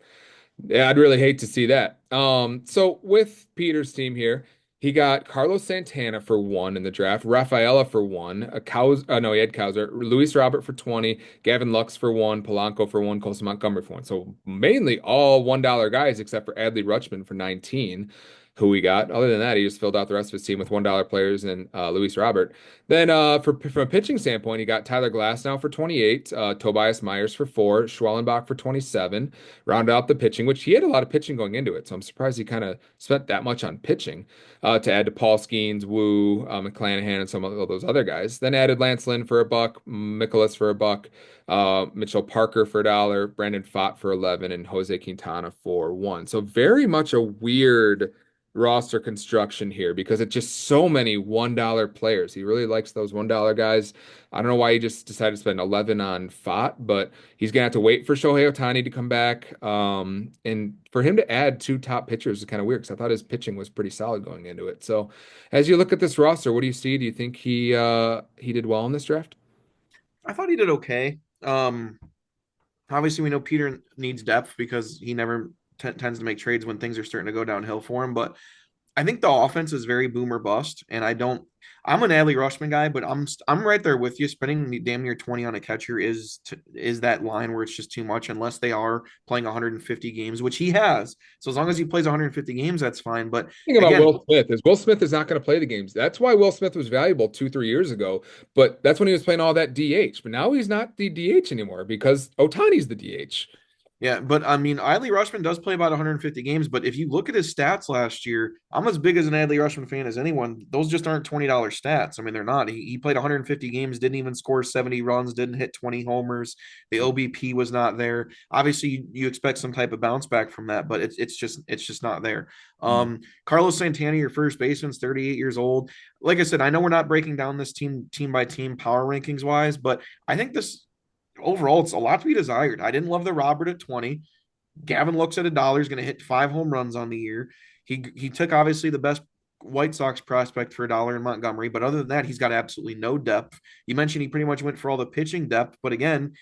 Yeah, I'd really hate to see that. So with Peter's team here, he got Carlos Santana for one in the draft, Rafaela for one, a Cows no, he had Cowser, Luis Robert for 20, Gavin Lux for one, Polanco for one, Colson Montgomery for one. So mainly all $1 guys except for Adley Rutschman for 19, who we got. Other than that, he just filled out the rest of his team with $1 players and Luis Robert. Then from a pitching standpoint, he got Tyler Glasnow for 28, Tobias Myers for 4, Schwellenbach for 27, round out the pitching, which he had a lot of pitching going into it. So I'm surprised he kind of spent that much on pitching to add to Paul Skeens, Wu, McClanahan, and some of those other guys. Then added Lance Lynn for a buck, Nicholas for a buck, Mitchell Parker for $1, Brandon Pfaadt for 11, and Jose Quintana for 1. So very much a weird roster construction here because it's just so many $1 players. He really likes those $1 guys. I don't know why he just decided to spend 11 on Pfaadt, but he's gonna have to wait for Shohei Ohtani to come back. And for him to add two top pitchers is kind of weird because I thought his pitching was pretty solid going into it. So as you look at this roster, what do you see? Do you think he did well in this draft? I thought he did okay. Obviously, we know Peter needs depth because he never tends to make trades when things are starting to go downhill for him. But I think the offense is very boomer bust, and I don't. I'm an Adley Rushman guy, but I'm right there with you. Spending damn near 20 on a catcher is that line where it's just too much unless they are playing 150 games, which he has. So as long as he plays 150 games, that's fine. But Thing about again, Will Smith is Will Smith is not going to play the games. That's why Will Smith was valuable 2, 3 years ago. But that's when he was playing all that DH. But now he's not the DH anymore because Otani's the DH. yeah, but I mean, Adley Rushman does play about 150 games. But if you look at his stats last year, I'm as big as an Adley Rushman fan as anyone. Those just aren't $20 stats. I mean, they're not. He played 150 games, didn't even score 70 runs, didn't hit 20 homers. The OBP was not there. Obviously, you expect some type of bounce back from that, but it's just not there. Mm. Carlos Santana, your first baseman's 38 years old. Like I said, I know we're not breaking down this team by team power rankings wise, but I think this overall, it's a lot to be desired. I didn't love the Robert at 20. Gavin looks at $1. He's going to hit 5 home runs on the year. He took obviously the best White Sox prospect for $1 in Montgomery, but other than that, he's got absolutely no depth. You mentioned he pretty much went for all the pitching depth, but again,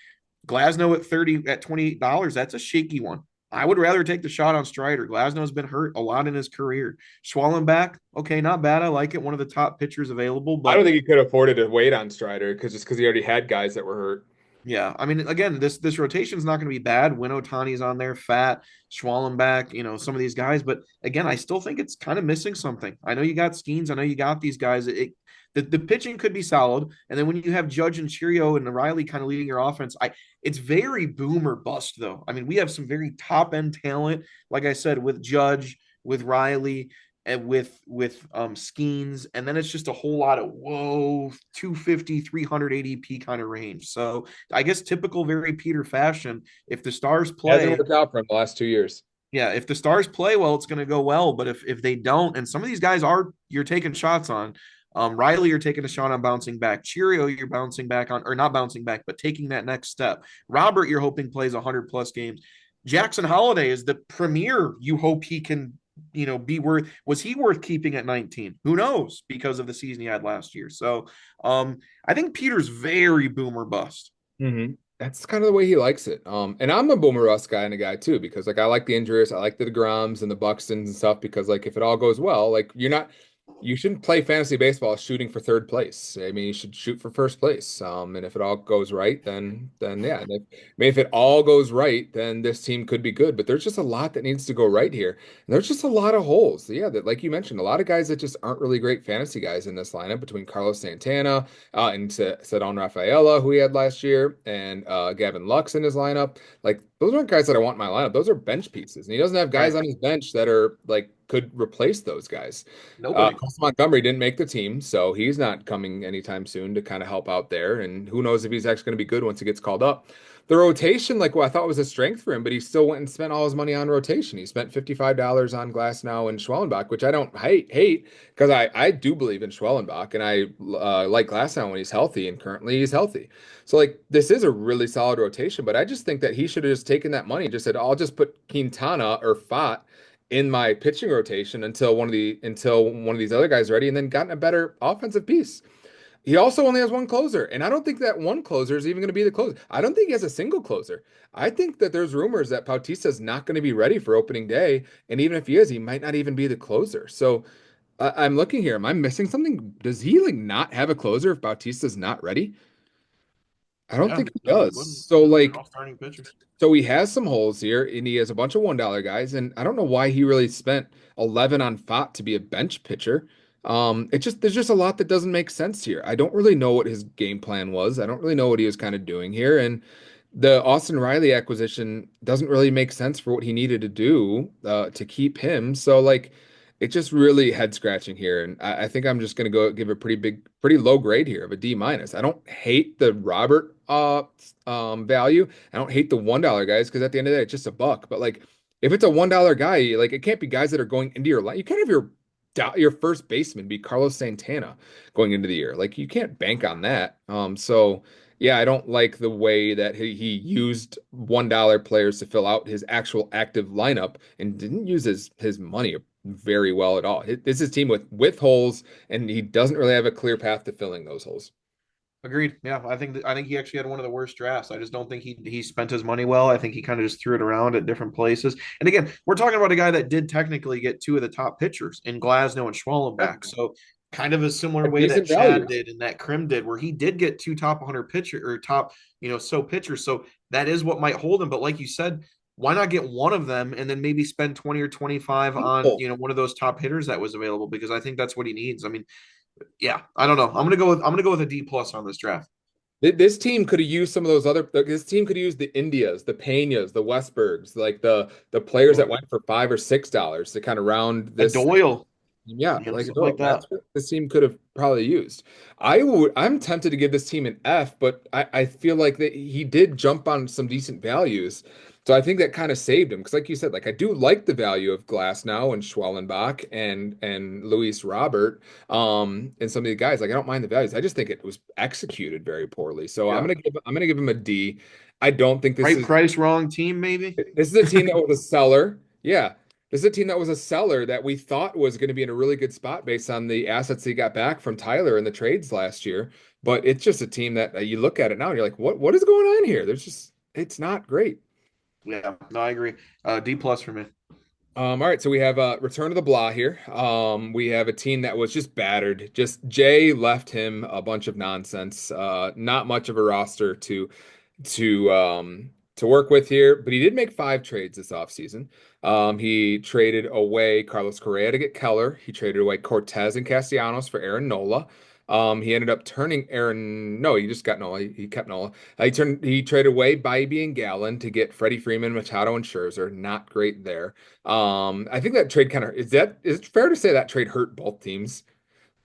Glasnow at 30 at $28, that's a shaky one. I would rather take the shot on Strider. Glasnow's been hurt a lot in his career. Schwallenbach, okay, not bad. I like it. One of the top pitchers available, I don't but think he could afford to wait on Strider because he already had guys that were hurt. yeah, I mean, again, this rotation is not going to be bad. When Otani's on there, Fat, Schwallenbach, some of these guys, but again, I still think it's kind of missing something. I know you got Skeens, I know you got these guys. The pitching could be solid, and then when you have Judge and Cheerio and Riley kind of leading your offense, it's very boom or bust though. I mean, we have some very top end talent, like I said, with Judge, with Riley, and with Skeens, and then it's just a whole lot of 250 300 ADP kind of range. So I guess typical very Peter fashion, if the stars Hasn't play, worked out for him the last 2 years. yeah, if the stars play well, it's going to go well, but if they don't, and some of these guys are, you're taking shots on. Riley, you're taking a shot on bouncing back. Cheerio, you're bouncing back on, or not bouncing back, but taking that next step. Robert, you're hoping plays 100 plus games. Jackson Holiday is the premier. You hope he can, be worth. Was he worth keeping at 19? Who knows? Because of the season he had last year. So, I think Peter's very boomer bust. That's kind of the way he likes it. And I'm a Boomer Russ guy and a guy too, because like I like the injuries, I like the DeGroms and the Buxtons and stuff, because like if it all goes well, like you shouldn't play fantasy baseball shooting for third place. I mean, you should shoot for first place. And if it all goes right, then yeah. And if it all goes right, then this team could be good. But there's just a lot that needs to go right here. And there's just a lot of holes. Yeah, that like you mentioned, a lot of guys that just aren't really great fantasy guys in this lineup between Carlos Santana and Cedon Rafaela, who he had last year, and Gavin Lux in his lineup. Like those aren't guys that I want in my lineup. Those are bench pieces. And he doesn't have guys Right. on his bench that are like could replace those guys. Nobody. Chris Montgomery didn't make the team, so he's not coming anytime soon to kind of help out there. And who knows if he's actually going to be good once he gets called up. The rotation, like what I thought was a strength for him, but he still went and spent all his money on rotation. He spent $55 on Glasnow and Schwellenbach, which I don't hate because I do believe in Schwellenbach and I like Glasnow when he's healthy, and currently he's healthy. So like this is a really solid rotation, but I just think that he should have just taken that money and just said, I'll just put Quintana or Fott in my pitching rotation until one of these other guys are ready, and then gotten a better offensive piece. He also only has one closer, and I don't think that one closer is even going to be the closer. I don't think he has a single closer. I think that there's rumors that Bautista is not going to be ready for opening day, and even if he is, he might not even be the closer. So I'm looking here. Am I missing something? Does he like not have a closer if Bautista's not ready? I don't Yeah, think he no, he does. wouldn't. So They're like all starting pitchers. so he has some holes here, and he has a bunch of $1 guys, and I don't know why he really spent 11 on Fott to be a bench pitcher. It just there's just a lot that doesn't make sense here. I don't really know what his game plan was. I don't really know what he was kind of doing here, and the Austin Riley acquisition doesn't really make sense for what he needed to do to keep him. So like, it's just really head scratching here, and I think I'm just gonna go give a pretty low grade here of a D minus. I don't hate the Robert value. I don't hate the $1 guys because at the end of the day, it's just a buck. But like, if it's a $1 guy, like it can't be guys that are going into your line. You can't have your first baseman be Carlos Santana going into the year. Like you can't bank on that. So yeah, I don't like the way that he used $1 players to fill out his actual active lineup and didn't use his money very well at all. This is a team with holes, and he doesn't really have a clear path to filling those holes. Agreed. Yeah, I think he actually had one of the worst drafts. I just don't think he spent his money well. I think he kind of just threw it around at different places. And again, we're talking about a guy that did technically get two of the top pitchers in Glasnow and Yeah, Schwallenbach. So kind of a similar a way that decent Chad value. did and that Krim did, where he did get two top 100 pitcher or top, so pitchers. So that is what might hold him. But like you said, why not get one of them and then maybe spend 20 or 25 on, Simple. one of those top hitters that was available? Because I think that's what he needs. I mean, yeah, I don't know. I'm gonna go with a D plus on this draft. This team could have used some of those other. This team could have used the Indias, the Peñas, the Westbergs, like the players that went for $5 or $6 to kind of round A this. Doyle, Yeah, like stuff oh, like that. that's what this team could have probably used. I'm tempted to give this team an F, but I feel like that he did jump on some decent values. So I think that kind of saved him because, like you said, like I do like the value of Glasnow and Schwellenbach and Luis Robert, and some of the guys. Like I don't mind the values. I just think it was executed very poorly. So Yeah. I'm gonna give him a D. I don't think Right price, wrong team, maybe. this is a team that was a seller. Yeah. This is a team that was a seller that we thought was going to be in a really good spot based on the assets he got back from Tyler in the trades last year. But it's just a team that you look at it now and you're like, what is going on here? It's not great. Yeah, no, I agree. D plus for me. All right, so we have return to the blah here. We have a team that was just battered. Just Jay left him a bunch of nonsense. Not much of a roster to work with here, but he did make 5 trades this offseason. He traded away Carlos Correa to get Keller. He traded away Cortez and Castellanos for Aaron Nola. He ended up turning Aaron. No, he just got Nola. He kept Nola. He traded away Bybee and Gallen to get Freddie Freeman, Machado, and Scherzer. Not great there. I think that trade kind of is it fair to say that trade hurt both teams?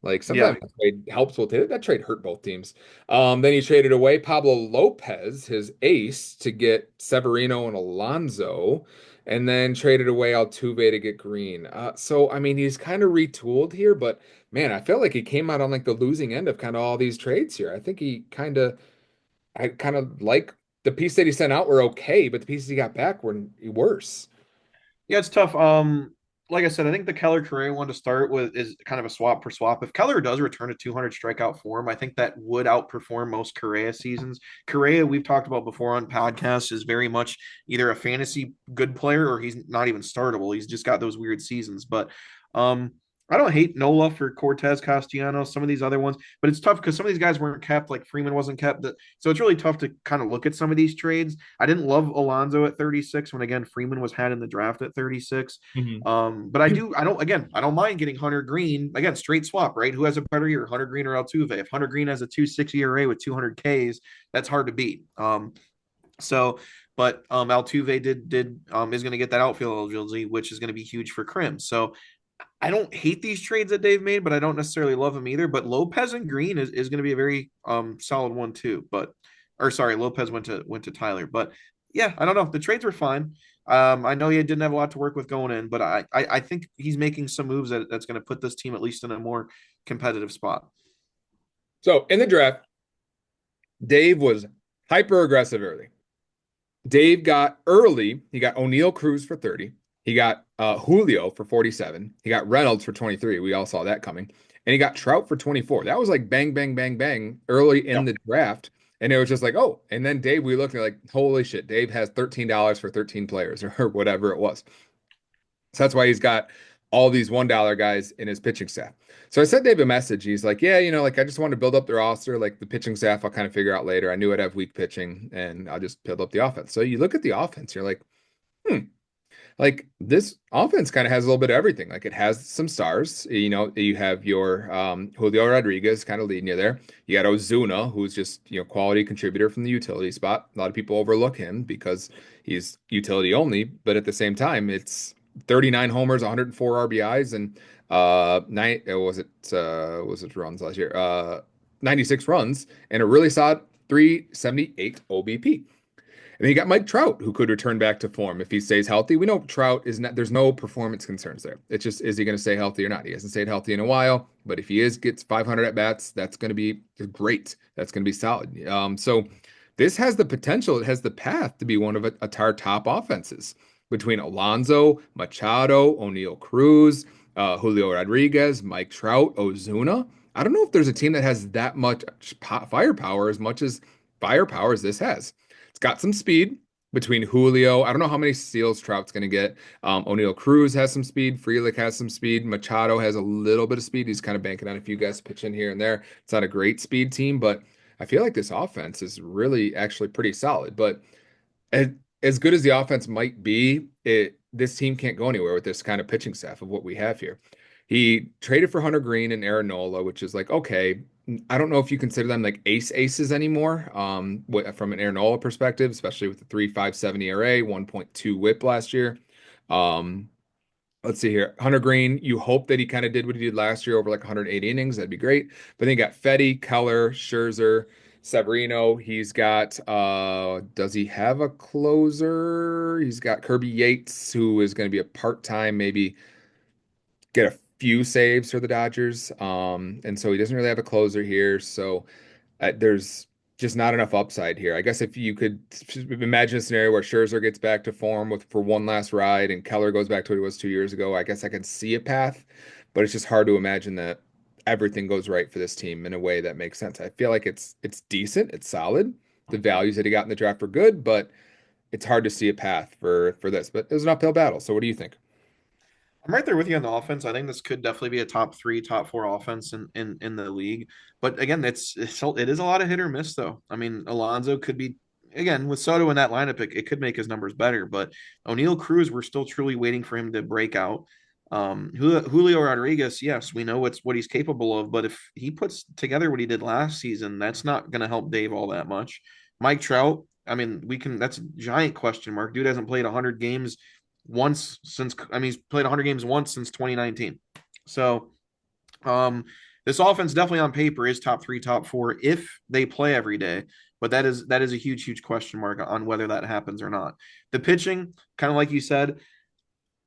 Like Yeah, sometimes that trade helps with it. That trade hurt both teams. Then he traded away Pablo Lopez, his ace, to get Severino and Alonso, and then traded away Altuve to get Green. So I mean, he's kind of retooled here, but man, I felt like he came out on like the losing end of kind of all these trades here. I kind of like the piece that he sent out were okay, but the pieces he got back were worse. yeah, it's tough. Like I said, I think the Keller Correa one to start with is kind of a swap for swap. If Keller does return a 200 strikeout form, I think that would outperform most Correa seasons. Correa, we've talked about before on podcasts, is very much either a fantasy good player or he's not even startable. He's just got those weird seasons. But um, I don't hate Nola for Cortez Castellanos, some of these other ones, but it's tough because some of these guys weren't kept, like Freeman wasn't kept. So it's really tough to kind of look at some of these trades. I didn't love Alonso at 36 when again Freeman was had in the draft at 36. Mhm. But I don't mind getting Hunter Green again, straight swap, right? Who has a better year, Hunter Green or Altuve? If Hunter Green has a 2.60 ERA with 200 Ks, that's hard to beat. So, but Altuve did is going to get that outfield eligibility, which is going to be huge for Krim. So I don't hate these trades that Dave made, but I don't necessarily love them either. But Lopez and Green is going to be a very solid one too. But or sorry, Lopez went to Tyler. But yeah, I don't know. The trades were fine. I know he didn't have a lot to work with going in, but I think he's making some moves that's going to put this team at least in a more competitive spot. So in the draft, Dave was hyper aggressive early. Dave got early, he got O'Neal Cruz for 30. He got Julio for 47. He got Reynolds for 23. We all saw that coming. And he got Trout for 24. That was like bang, bang, bang, bang early in Yep. the draft. And it was just like, oh, and then Dave, we looked at like, holy shit, Dave has $13 for 13 players or whatever it was. So that's why he's got all these $1 guys in his pitching staff. So I sent Dave a message. He's like, yeah, like I just wanted to build up the roster. Like the pitching staff, I'll kind of figure out later. I knew I'd have weak pitching and I'll just build up the offense. So you look at the offense, you're like, hmm, like this offense kind of has a little bit of everything. Like it has some stars. You have your Julio Rodriguez kind of leading you there. You got Ozuna, who's just quality contributor from the utility spot. A lot of people overlook him because he's utility only, but at the same time, it's 39 homers, 104 RBIs, and nine was it runs last year? 96 runs and a really solid 378 OBP. And then you got Mike Trout, who could return back to form if he stays healthy. We know Trout is not, there's no performance concerns there. It's just, is he going to stay healthy or not? He hasn't stayed healthy in a while, but if he gets 500 at bats, that's going to be great. That's going to be solid. So this has the potential, it has the path to be one of our top offenses between Alonso, Machado, O'Neal Cruz, Julio Rodriguez, Mike Trout, Ozuna. I don't know if there's a team that has that much firepower as much as firepower as this has. It's got some speed between Julio. I don't know how many steals Trout's going to get. O'Neal Cruz has some speed. Frelick has some speed. Machado has a little bit of speed. He's kind of banking on a few guys to pitch in here and there. It's not a great speed team, but I feel like this offense is really actually pretty solid. But as, as good as the offense might be, this team can't go anywhere with this kind of pitching staff of what we have here. He traded for Hunter Green and Aaron Nola, which is like, okay, I don't know if you consider them like aces anymore. From an Aaron Nola perspective, especially with the 3.57 ERA, 1.2 WHIP last year. Um, let's see here. Hunter Green, you hope that he kind of did what he did last year over like 180 innings. That'd be great. But then you got Fetty, Keller, Scherzer, Severino. He's got does he have a closer? He's got Kirby Yates, who is going to be a part-time, maybe get a few saves for the Dodgers. And so he doesn't really have a closer here. So there's just not enough upside here. I guess if you could imagine a scenario where Scherzer gets back to form for one last ride and Keller goes back to what he was 2 years ago, I guess I can see a path, but it's just hard to imagine that everything goes right for this team in a way that makes sense. I feel like it's decent, it's solid. The values that he got in the draft were good, but it's hard to see a path for this. But it was an uphill battle. So what do you think? I'm right there with you on the offense. I think this could definitely be a top three, top four offense in the league. But again, it is a lot of hit or miss though. I mean, Alonso could be again with Soto in that lineup, it could make his numbers better. But O'Neal Cruz, we're still truly waiting for him to break out. Julio Rodriguez, yes, we know what he's capable of, but if he puts together what he did last season, that's not going to help Dave all that much. Mike Trout, I mean, that's a giant question mark. Dude hasn't played 100 games once since I mean he's played 100 games once since 2019. So this offense definitely on paper is top three, top four if they play every day. But that is a huge question mark on whether that happens or not. The pitching, kind of like you said,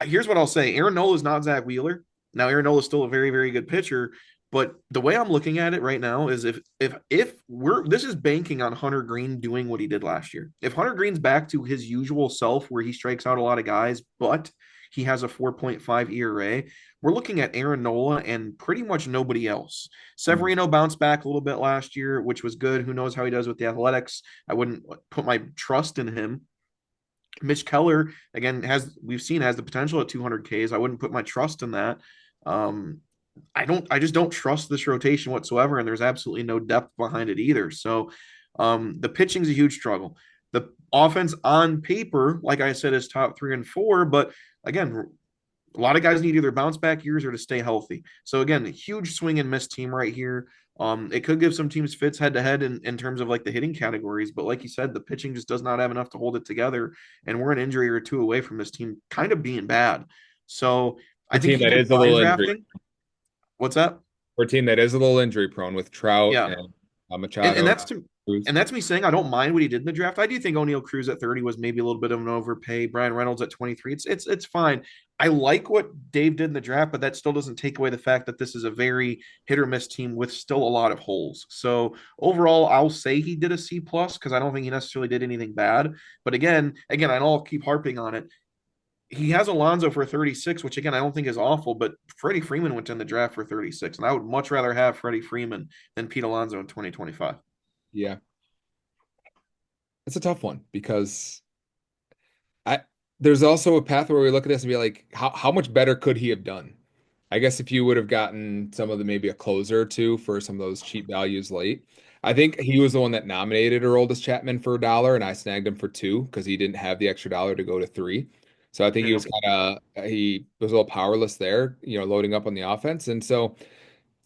here's what I'll say: Aaron Nola is not Zach Wheeler. Now, Aaron Nola is still a very good pitcher, but the way I'm looking at it right now is if we're this is banking on Hunter Green doing what he did last year. If Hunter Green's back to his usual self, where he strikes out a lot of guys, but he has a 4.5 ERA, we're looking at Aaron Nola and pretty much nobody else. Severino bounced back a little bit last year, which was good. Who knows how he does with the athletics? I wouldn't put my trust in him. Mitch Keller again has the potential at 200 Ks. I wouldn't put my trust in that. Um, I just don't trust this rotation whatsoever, and there's absolutely no depth behind it either. So the pitching's a huge struggle. The offense on paper, like I said, is top three and four, but again, a lot of guys need either bounce back years or to stay healthy. So again, a huge swing and miss team right here. It could give some teams fits head to head in terms of like the hitting categories, but like you said, the pitching just does not have enough to hold it together. And we're an injury or two away from this team kind of being bad. So For I a think team he that did is a fine little injury, drafting. What's that? for a team that is a little injury prone with Trout Yeah. and And Machado. that's to Cruz. and that's me saying I don't mind what he did in the draft. I do think O'Neal Cruz at 30 was maybe a little bit of an overpay. Brian Reynolds at 23. It's fine. I like what Dave did in the draft, but that still doesn't take away the fact that this is a very hit or miss team with still a lot of holes. So overall, I'll say he did a C plus because I don't think he necessarily did anything bad. But again, I know I'll keep harping on it. He has Alonso for 36, which again I don't think is awful, but Freddie Freeman went in the draft for 36, and I would much rather have Freddie Freeman than Pete Alonso in 2025. Yeah, it's a tough one because I there's also a path where we look at this and be like, how much better could he have done? I guess if you would have gotten some of the maybe a closer or two for some of those cheap values late. I think he was the one that nominated Aroldis Chapman for $1, and I snagged him for two because he didn't have the extra dollar to go to three. So I think he Yeah. was he was a little powerless there, loading up on the offense. And so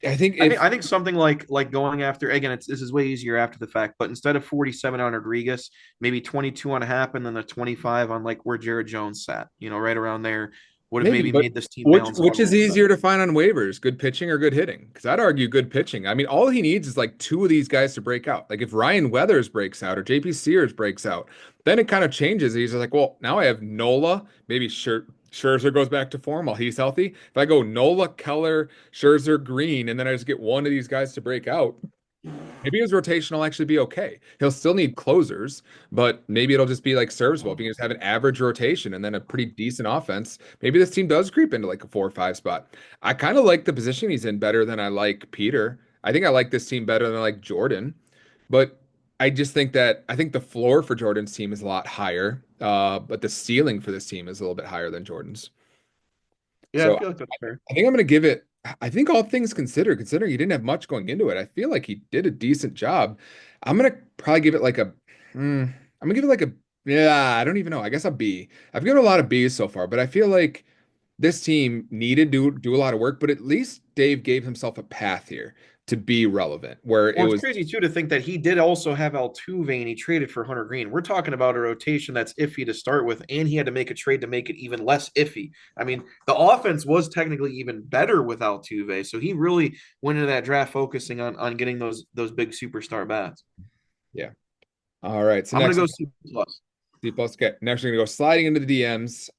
I think I think if I think something like going after again, this is way easier after the fact, but instead of 47 on Rodriguez, maybe 22 on Happ and then the 25 on like where Jared Jones sat, right around there would have maybe, maybe but made this team which balance out which a is little bit easier better. to find on waivers, good pitching or good hitting? Because I'd argue good pitching. I mean, all he needs is like two of these guys to break out. Like if Ryan Weathers breaks out or JP Sears breaks out, then it kind of changes. He's just like, well, now I have Nola, maybe Scherzer goes back to form while he's healthy. If I go Nola, Keller, Scherzer, Green, and then I just get one of these guys to break out, maybe his rotation will actually be okay. He'll still need closers, but maybe it'll just be like serviceable. If you can just have an average rotation and then a pretty decent offense, maybe this team does creep into like a 4 or 5 spot. I kind of like the position he's in better than I like Peter. I think I like this team better than I like Jordan, but I think the floor for Jordan's team is a lot higher, but the ceiling for this team is a little bit higher than Jordan's. Yeah, I So feel like that's fair. I think I'm going to give it, I think all things considered, considering he didn't have much going into it, I feel like he did a decent job. I'm going to probably give it like I'm going to give it like yeah, I don't even know. I guess a B. I've given a lot of B's so far, but I feel like this team needed to do a lot of work, but at least Dave gave himself a path here to be relevant, where it Well, it's was crazy too to think that he did also have Altuve and he traded for Hunter Green. We're talking about a rotation that's iffy to start with, and he had to make a trade to make it even less iffy. I mean, the offense was technically even better with Altuve, so he really went into that draft focusing on getting those big superstar bats. yeah. All right. So I'm gonna next go C plus. C plus. Okay. Next, we're gonna go sliding into the DMs.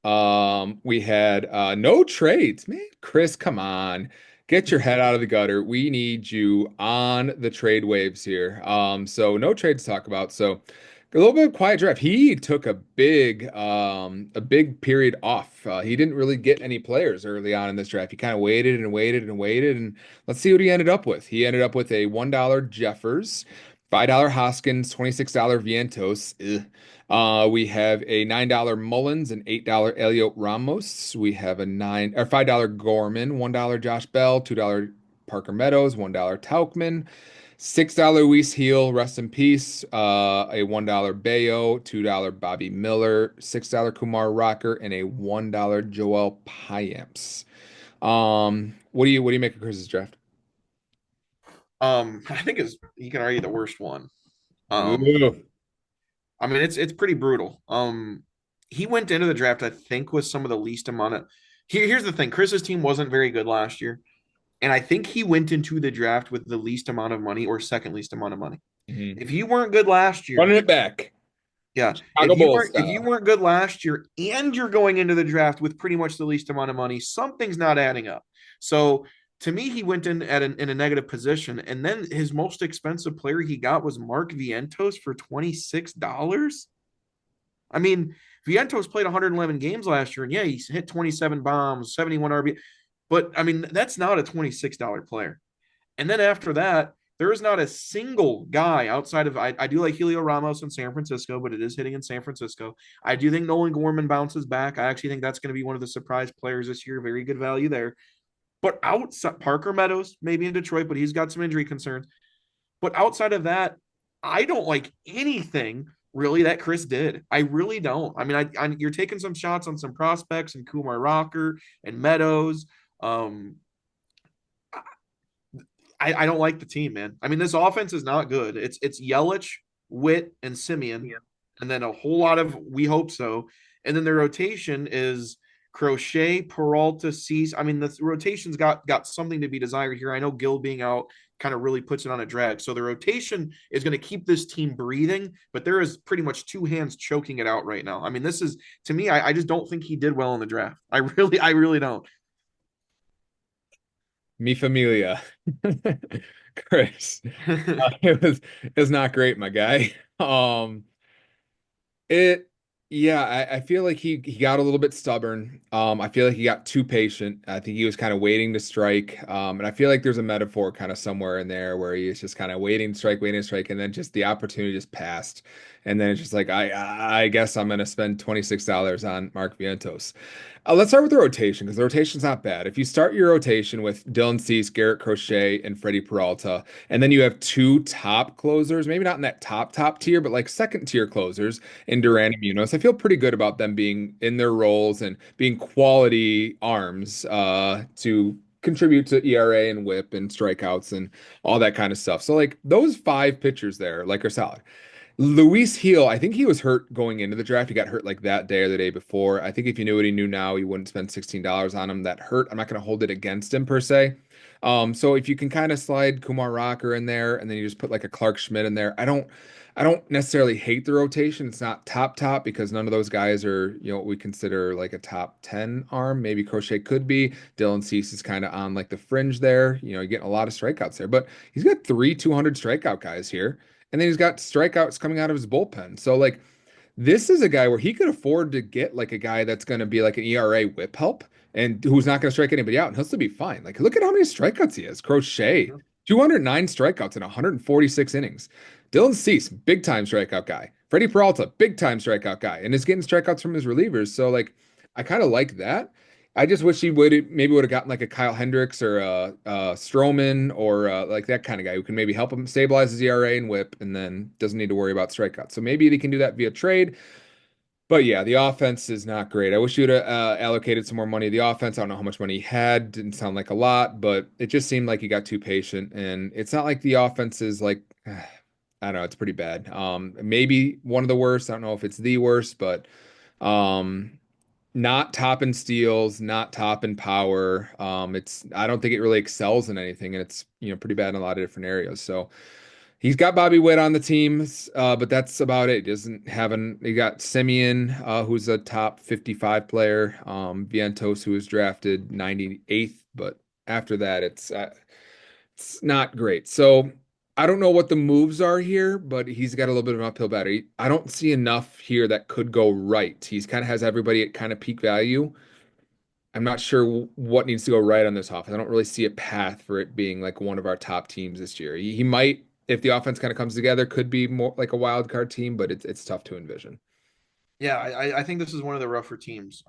We had no trades. Man, Chris, come on. Get your head out of the gutter. We need you on the trade waves here. So no trades to talk about. So a little bit of quiet draft. He took a big period off. He didn't really get any players early on in this draft. He kind of waited and waited and waited, and let's see what he ended up with. He ended up with a $1 Jeffers, $5 Hoskins, $26 Vientos. Ugh. We have a $9 Mullins and $8 Elliot Ramos. We have a $5 Gorman, $1 Josh Bell, $2 Parker Meadows, $1 Taukman, $6 Luis Heel, rest in peace. A $1 Bayo, $2 Bobby Miller, $6 Kumar Rocker, and a $1 Joel Payamps. What do you make of Chris's draft? I think is you can argue the worst one. Um, Ooh. I mean it's pretty brutal. He went into the draft, I think, with some of the least amount of. Here's the thing: Chris's team wasn't very good last year. And I think he went into the draft with the least amount of money or second least amount of money. Mhm. If you weren't good last year, Running it back. yeah, Chicago Bulls if you style. weren't good last year and you're going into the draft with pretty much the least amount of money, something's not adding up. So to me, he went in in a negative position, and then his most expensive player he got was Mark Vientos for $26. I mean, Vientos played 111 games last year, and yeah, he hit 27 bombs, 71 RB. But I mean, that's not a $26 player. And then after that, there is not a single guy outside of I do like Helio Ramos in San Francisco, but it is hitting in San Francisco. I do think Nolan Gorman bounces back. I actually think that's going to be one of the surprise players this year. Very good value there. But outside Parker Meadows, maybe in Detroit, but he's got some injury concerns. But outside of that, I don't like anything really that Chris did. I really don't. I mean, you're taking some shots on some prospects and Kumar Rocker and Meadows. Um, I don't like the team, man. I mean, this offense is not good. It's Yelich, Witt, and Simeon, and then a whole lot of we hope so. And then the rotation is Crochet, Peralta, Cease. I mean, the rotation's got something to be desired here. I know Gill being out kind of really puts it on a drag. So the rotation is going to keep this team breathing, but there is pretty much two hands choking it out right now. I mean, this is to me, I just don't think he did well in the draft. I really don't. Mi familia. Chris. It was not great, my guy. It, yeah, I feel like he got a little bit stubborn. I feel like he got too patient. I think he was kind of waiting to strike. And I feel like there's a metaphor kind of somewhere in there where he is just kind of waiting to strike, and then just the opportunity just passed. And then it's just like I guess I'm gonna spend $26 on Mark Vientos. Let's start with the rotation because the rotation's not bad. If you start your rotation with Dylan Cease, Garrett Crochet, and Freddie Peralta, and then you have two top closers, maybe not in that top tier, but like second tier closers in Duran and Munoz, I feel pretty good about them being in their roles and being quality arms to contribute to ERA and WHIP and strikeouts and all that kind of stuff. So like those five pitchers there, like are solid. Luis Heel, I think he was hurt going into the draft. He got hurt like that day or the day before. I think if you knew what he knew now, you wouldn't spend $16 on him. That hurt. I'm not going to hold it against him per se. So if you can kind of slide Kumar Rocker in there and then you just put like a Clark Schmidt in there, I don't necessarily hate the rotation. It's not top because none of those guys are, what we consider like a top 10 arm. Maybe Crochet could be. Dylan Cease is kind of on like the fringe there. You're getting a lot of strikeouts there, but he's got three 200 strikeout guys here. And then he's got strikeouts coming out of his bullpen. So like this is a guy where he could afford to get like a guy that's going to be like an ERA whip help and who's not going to strike anybody out and he'll still be fine. Like look at how many strikeouts he has. Crochet, 209 strikeouts in 146 innings. Dylan Cease, big time strikeout guy. Freddie Peralta, big time strikeout guy, and is getting strikeouts from his relievers. So like I kind of like that. I just wish he would have gotten like a Kyle Hendricks or a Stroman or like that kind of guy who can maybe help him stabilize his ERA and WHIP, and then doesn't need to worry about strikeouts. So maybe they can do that via trade. But yeah, the offense is not great. I wish you'd have allocated some more money to the offense. I don't know how much money he had. Didn't sound like a lot, but it just seemed like he got too patient. And it's not like the offense is like, I don't know, it's pretty bad. Maybe one of the worst. I don't know if it's the worst, but um, not top in steals, not top in power. I don't think it really excels in anything, and it's pretty bad in a lot of different areas. So he's got Bobby Witt on the team, but that's about it. He doesn't have an. He got Simeon, who's a top 55 player. Vientos, who was drafted 98th, but after that, it's not great. So I don't know what the moves are here, but he's got a little bit of an uphill battle. I don't see enough here that could go right. He's kind of has everybody at kind of peak value. I'm not sure what needs to go right on this offense. I don't really see a path for it being like one of our top teams this year. He might, if the offense kind of comes together, could be more like a wild card team, but it's tough to envision. Yeah, I think this is one of the rougher teams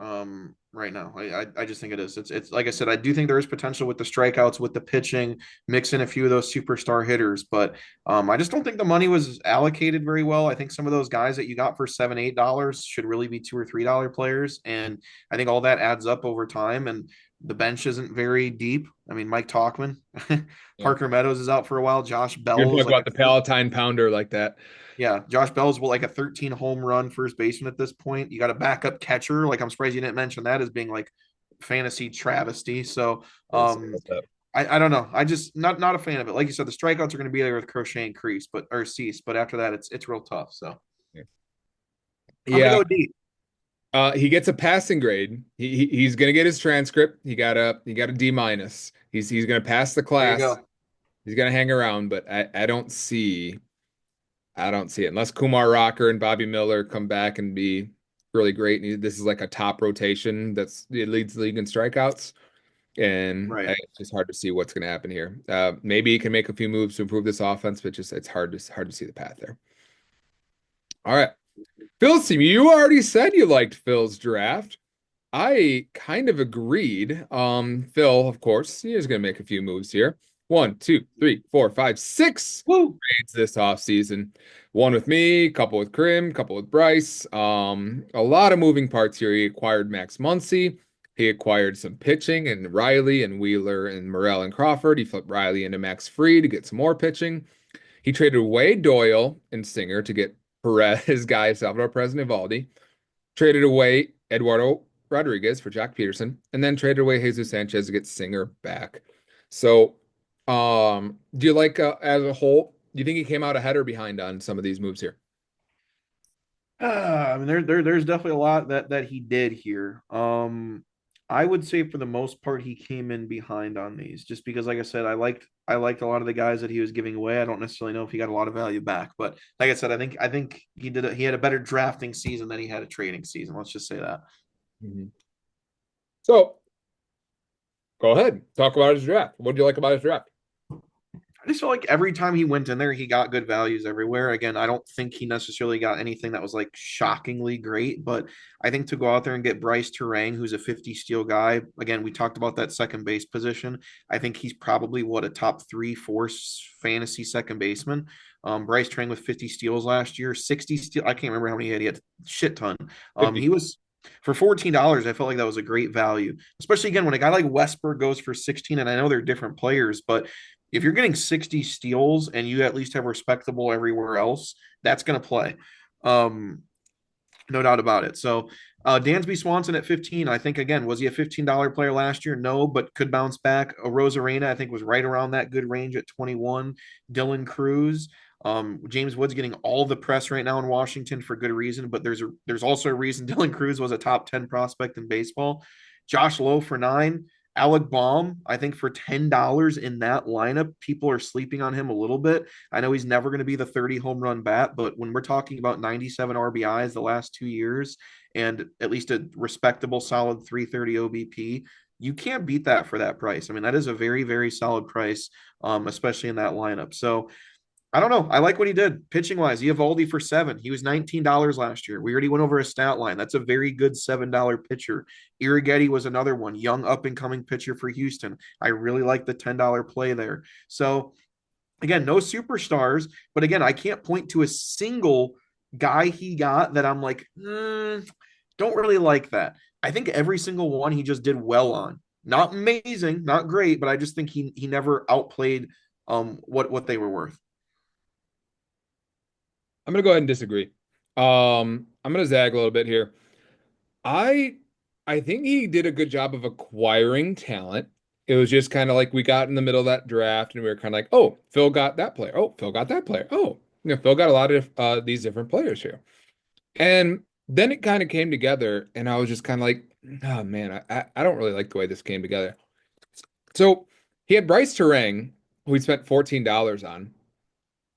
right now. I just think it is. It's like I said, I do think there is potential with the strikeouts, with the pitching, mix in a few of those superstar hitters, but I just don't think the money was allocated very well. I think some of those guys that you got for $7, $8 should really be $2 or $3 players, and I think all that adds up over time. And the bench isn't very deep. I mean, Mike Talkman, Yeah. Parker Meadows is out for a while. Josh You're Bell talking is like about the Palatine pounder like that. yeah, Josh Bell's like a 13 home run first baseman at this point. You got a backup catcher. Like I'm surprised you didn't mention that as being like fantasy travesty. So I don't know. I just not a fan of it. Like you said, the strikeouts are going to be there with Crochet and Crease, but or Cease, but after that, it's real tough. So I'm gonna Yeah. go deep. He gets a passing grade. He's gonna get his transcript. He got a D minus. He's gonna pass the There you class. go. He's gonna hang around, but I don't see it unless Kumar Rocker and Bobby Miller come back and be really great. And this is like a top rotation it leads the league in strikeouts, and Right. it's just hard to see what's going to happen here. Maybe he can make a few moves to improve this offense, but just it's hard to see the path there. All right, Phil's team. You already said you liked Phil's draft. I kind of agreed. Phil, of course, he is going to make a few moves here. One, two, three, four, five, six Woo. trades this offseason. One with me, couple with Krim, couple with Bryce. A lot of moving parts here. He acquired Max Muncy. He acquired some pitching and Riley and Wheeler and Morel and Crawford. He flipped Riley into Max Fried to get some more pitching. He traded away Doyle and Singer to get Perez, his guy, Salvador Perez and Evaldi. Traded away Eduardo Rodriguez for Jack Peterson, and then traded away Jesus Sanchez to get Singer back. So, do you like as a whole? Do you think he came out ahead or behind on some of these moves here? I mean, there's definitely a lot that he did here. I would say for the most part he came in behind on these, just because, like I said, I liked a lot of the guys that he was giving away. I don't necessarily know if he got a lot of value back, but like I said, I think he had a better drafting season than he had a trading season. Let's just say that. Mhm. So, go ahead, talk about his draft. What do you like about his draft? I just feel like every time he went in there, he got good values everywhere. Again, I don't think he necessarily got anything that was like shockingly great, but I think to go out there and get Bryce Terang, who's a 50 steal guy, again, we talked about that second base position. I think he's probably what a top three, four fantasy second baseman. Bryce Terang with 50 steals last year, 60 steal. I can't remember how many he had a shit ton. 50. He was for $14. I felt like that was a great value, especially again when a guy like Westberg goes for 16. And I know they're different players, but if you're getting 60 steals and you at least have respectable everywhere else, that's going to play. Um, no doubt about it. So Dansby Swanson at 15, I think, again, was he a $15 player last year? No, but could bounce back. A Rosarena, I think, was right around that good range at 21. Dylan Cruz. James Wood's getting all the press right now in Washington for good reason, but there's also a reason Dylan Cruz was a top 10 prospect in baseball. Josh Lowe for 9. Alec Baum, I think for $10 in that lineup, people are sleeping on him a little bit. I know he's never going to be the 30 home run bat, but when we're talking about 97 RBIs the last 2 years and at least a respectable, solid 330 OBP, you can't beat that for that price. I mean, that is a very, very solid price, especially in that lineup. So I don't know. I like what he did pitching wise. Eovaldi for 7. He was $19 last year. We already went over a stat line. That's a very good $7 pitcher. Irrigetti was another one, young up and coming pitcher for Houston. I really like the $10 play there. So again, no superstars, but again, I can't point to a single guy he got that I'm like, don't really like that. I think every single one he just did well on. Not amazing, not great, but I just think he never outplayed what they were worth. I'm gonna go ahead and disagree. I'm gonna zag a little bit here. I I think he did a good job of acquiring talent. It was just kind of like we got in the middle of that draft and we were kind of like, oh, Phil got that player. Oh, Phil got that player. Oh, Phil got a lot of these different players here. And then it kind of came together, and I was just kind of like, oh man, I don't really like the way this came together. So he had Bryce Terang, who he spent $14 on.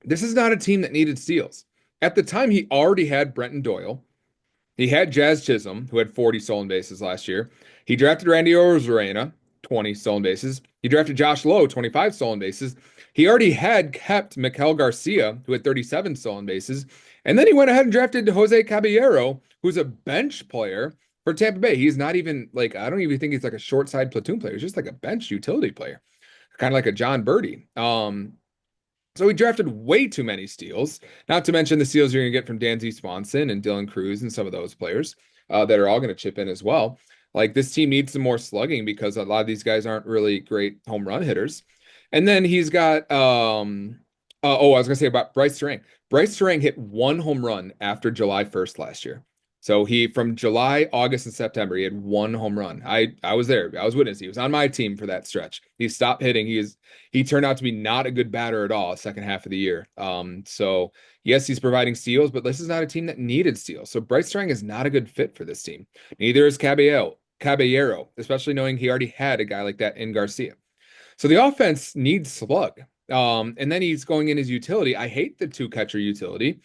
This is not a team that needed steals. At the time, he already had Brenton Doyle. He had Jazz Chisholm, who had 40 stolen bases last year. He drafted Randy Arozarena, 20 stolen bases. He drafted Josh Lowe, 25 stolen bases. He already had kept Miguel Garcia, who had 37 stolen bases. And then he went ahead and drafted Jose Caballero, who's a bench player for Tampa Bay. He's not even like, I don't even think he's like a short side platoon player. He's just like a bench utility player, kind of like a John Birdie. So he drafted way too many steals, not to mention the steals you're going to get from Dansby Swanson and Dylan Cruz and some of those players that are all going to chip in as well. Like this team needs some more slugging because a lot of these guys aren't really great home run hitters. And then he's got I was going to say about Bryce Terang. Bryce Terang hit one home run after July 1st last year. So he from July, August, and September, he had one home run. I was there. I was witness. He was on my team for that stretch. He stopped hitting. He turned out to be not a good batter at all second half of the year. So yes, he's providing steals, but this is not a team that needed steals. So Bryce Strang is not a good fit for this team. Neither is Caballero, especially knowing he already had a guy like that in Garcia. So the offense needs slug. And then he's going in his utility. I hate the two catcher utility.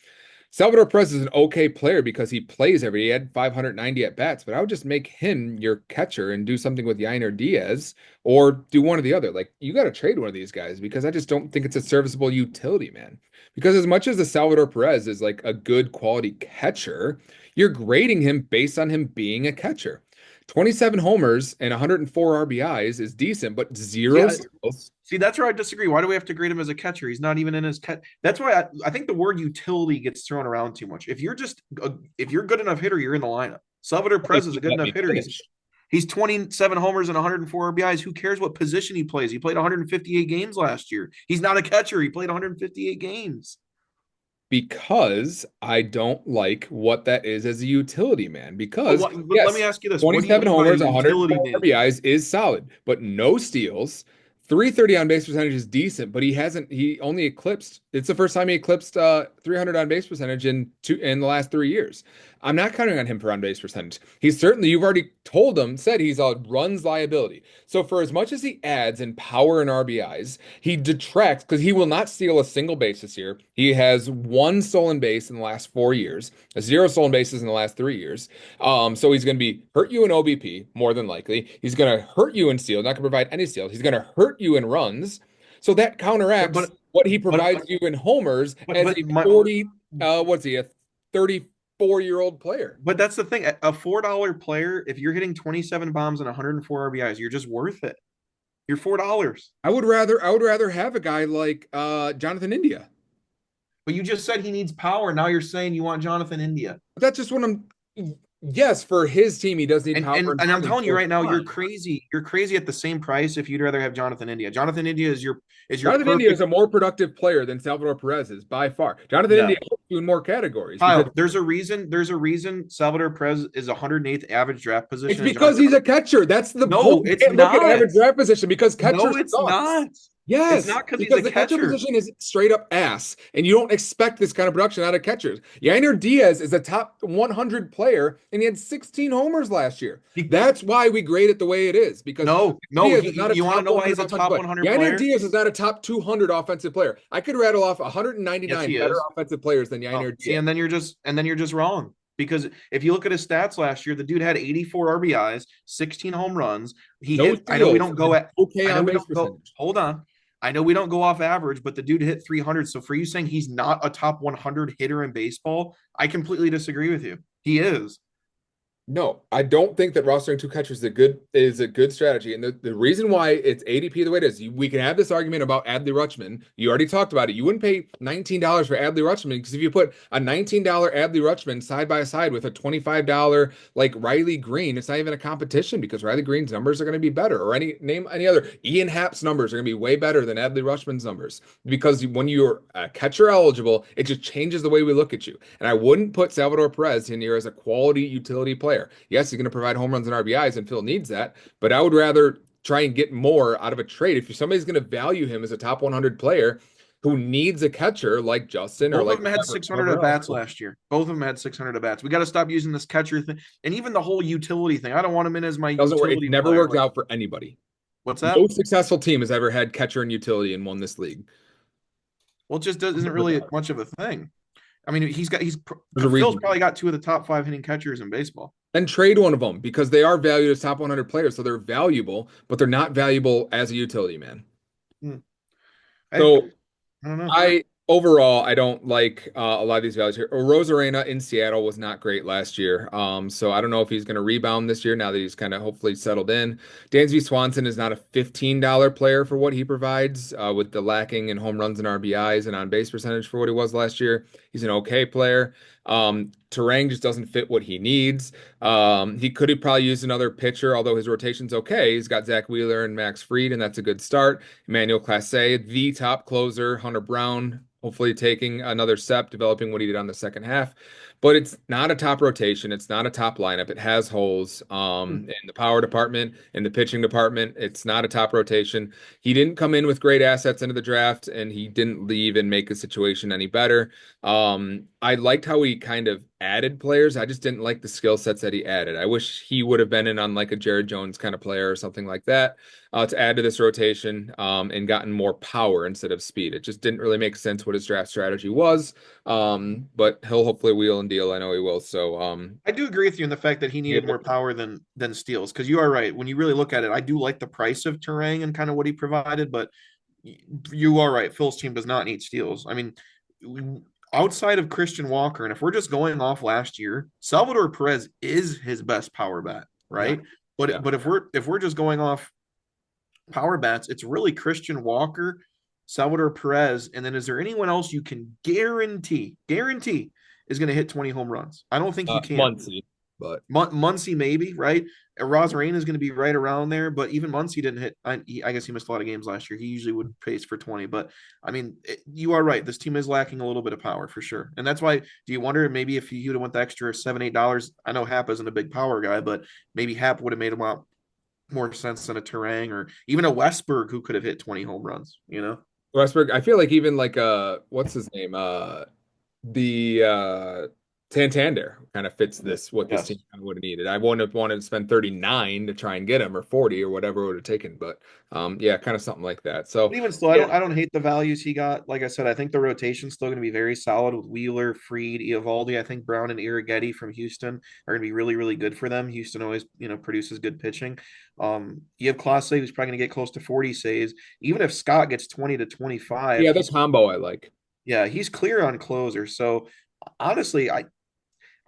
Salvador Perez is an okay player because he plays every day. He had 590 at bats, but I would just make him your catcher and do something with Yainer Diaz or do one or the other. Like you got to trade one of these guys because I just don't think it's a serviceable utility, man. Because as much as the Salvador Perez is like a good quality catcher, you're grading him based on him being a catcher. 27 homers and 104 RBIs is decent, but zero Yeah, steals. see, that's where I disagree. Why do we have to grade him as a catcher? He's not even in his cat. That's why I think the word utility gets thrown around too much. If you're good enough hitter, you're in the lineup. Salvador Perez is a good Let enough me hitter. finish. He's 27 homers and 104 RBIs. Who cares what position he plays? He played 158 games last year. He's not a catcher. He played 158 games. Because I don't like what that is as a utility man. But Because what? But let me yes, ask you this: what do you 27 mean by a homers, utility 104 man? RBIs is solid, but no steals. 330 on base percentage is decent, but he only eclipsed, it's the first time he eclipsed 300 on base percentage in the last 3 years. I'm not counting on him for on base percentage. He's certainly, you've already told him, said he's a runs liability. So for as much as he adds in power and RBIs, he detracts because he will not steal a single base this year. He has one stolen base in the last 4 years, zero stolen bases in the last 3 years. So he's going to be hurt you in OBP more than likely. He's going to hurt you in steals, not going to provide any steals. He's going to hurt you in runs. So that But counteracts but what he but provides you in homers but as but a my 40, what's he, a 34-year-old player. but that's the thing. A $4 player, if you're hitting 27 bombs and 104 RBIs, you're just worth it. You're $4. I would rather have a guy like Jonathan India. But you just said he needs power. Now you're saying you want Jonathan India. That's just what I'm. Yes, for his team, he does need And power and, and and I'm timing, telling you so right now, you're fine. crazy. You're crazy at the same price if you'd rather have Jonathan India. Jonathan India is your Jonathan India is perfect. a more productive player than Salvador Perez is by far. Jonathan India No. helps you in more categories because Kyle, there's a reason Salvador Perez is 108th average draft it's position and because Jonathan. he's a catcher. That's the point. No, You it's can't look at not. average draft position because catcher No, it's sucks. not. It's Yes, not because he's because a the catcher catcher. position is straight up ass, and you don't expect this kind of production out of catchers. Yainer Diaz is a top 100 player, and he had 16 homers last year. That's why we grade it the way it is, because No, no. Diaz is not a You want to top know why 100 he's a offensive top player. 100 Yainer player? Diaz is not a top 200 offensive player. I could rattle off Yes, 199 he better is. offensive players than Oh, Yainer see, Diaz. and then you're just wrong. Because if you look at his stats last year, the dude had 84 RBIs, 16 home runs. He No hit. I know we steals, don't go and at. okay I know on we base don't go. percentage. Hold on. I know we don't go off average, but the dude hit 300. So for you saying he's not a top 100 hitter in baseball, I completely disagree with you. He is. No, I don't think that rostering two catchers is a good strategy. And the reason why it's ADP the way it is, we can have this argument about Adley Rutschman. You already talked about it. You wouldn't pay $19 for Adley Rutschman because if you put a $19 Adley Rutschman side by side with a $25 like Riley Green, it's not even a competition because Riley Green's numbers are going to be better. Or any other Ian Happ's numbers are going to be way better than Adley Rutschman's numbers because when you're catcher eligible, it just changes the way we look at you. And I wouldn't put Salvador Perez in here as a quality utility player. Yes, he's going to provide home runs and RBIs, and Phil needs that. But I would rather try and get more out of a trade. If somebody's going to value him as a top 100 player who needs a catcher like Justin or Both like of them had 600 whoever at bats else, last year. Both of them had 600 at bats. We got to stop using this catcher thing and even the whole utility thing. I don't want him in as my doesn't work. It utility never player. worked Like, out for anybody. what's No that? successful team has ever had catcher and utility and won this league. Well, it just isn't really much of a thing. I mean, There's a Phil's reason. probably got two of the top five hitting catchers in baseball. And trade one of them because they are valued as top 100 players. So they're valuable, but they're not valuable as a utility man. Hmm. I, So I don't know. I don't like a lot of these values here. Rosarena in Seattle was not great last year. So I don't know if he's going to rebound this year now that he's kind of hopefully settled in. Dansby Swanson is not a $15 player for what he provides, with the lacking in home runs and RBIs and on base percentage for what he was last year. He's an okay player. Terang just doesn't fit what he needs. He could have probably used another pitcher, although his rotation's okay. He's got Zach Wheeler and Max Fried, and that's a good start. Emmanuel Clase, the top closer, Hunter Brown, hopefully taking another step, developing what he did on the second half. But it's not a top rotation. It's not a top lineup. It has holes in the power department, in the pitching department. It's not a top rotation. He didn't come in with great assets into the draft, and he didn't leave and make the situation any better. I liked how he kind of added players. I just didn't like the skill sets that he added. I wish he would have been in on like a Jared Jones kind of player or something like that, to add to this rotation, and gotten more power instead of speed. It just didn't really make sense what his draft strategy was. But he'll hopefully wheel and deal. I know he will. So I do agree with you in the fact that he needed more power than steals because you are right. When you really look at it, I do like the price of Terang and kind of what he provided, but you are right. Phil's team does not need steals. I mean, outside of Christian Walker, and if we're just going off last year, Salvador Perez is his best power bat, yeah, right? But yeah. but if we're just going off power bats, it's really Christian Walker, Salvador Perez, and then is there anyone else you can guarantee is going to hit 20 home runs? I don't think you can. Muncy. but Muncy maybe, right? And Rosarena is going to be right around there, but even Muncy didn't hit. I guess he missed a lot of games last year. He usually would pace for 20, but I mean, you are right. This team is lacking a little bit of power for sure, and that's why. Do you wonder maybe if you would have went the extra $7-8? I know Hap isn't a big power guy, but maybe Hap would have made a lot more sense than a Terang or even a Westberg who could have hit 20 home runs. You know? Westbrook, I feel like even like what's his name? The Santander kind of fits this what this team Yes. kind of would have needed. I wouldn't have wanted to spend 39 to try and get him or 40 or whatever it would have taken, but yeah, kind of something like that. So But even still, yeah, I don't hate the values he got. Like I said, I think the rotation's still going to be very solid with Wheeler, Freed, Eovaldi. I think Brown and Irrigetti from Houston are going to be really, really good for them. Houston always, produces good pitching. You have Clase, who's probably going to get close to 40 saves. Even if Scott gets 20 to 25, yeah, the he's combo I like. he's clear on closer. So honestly,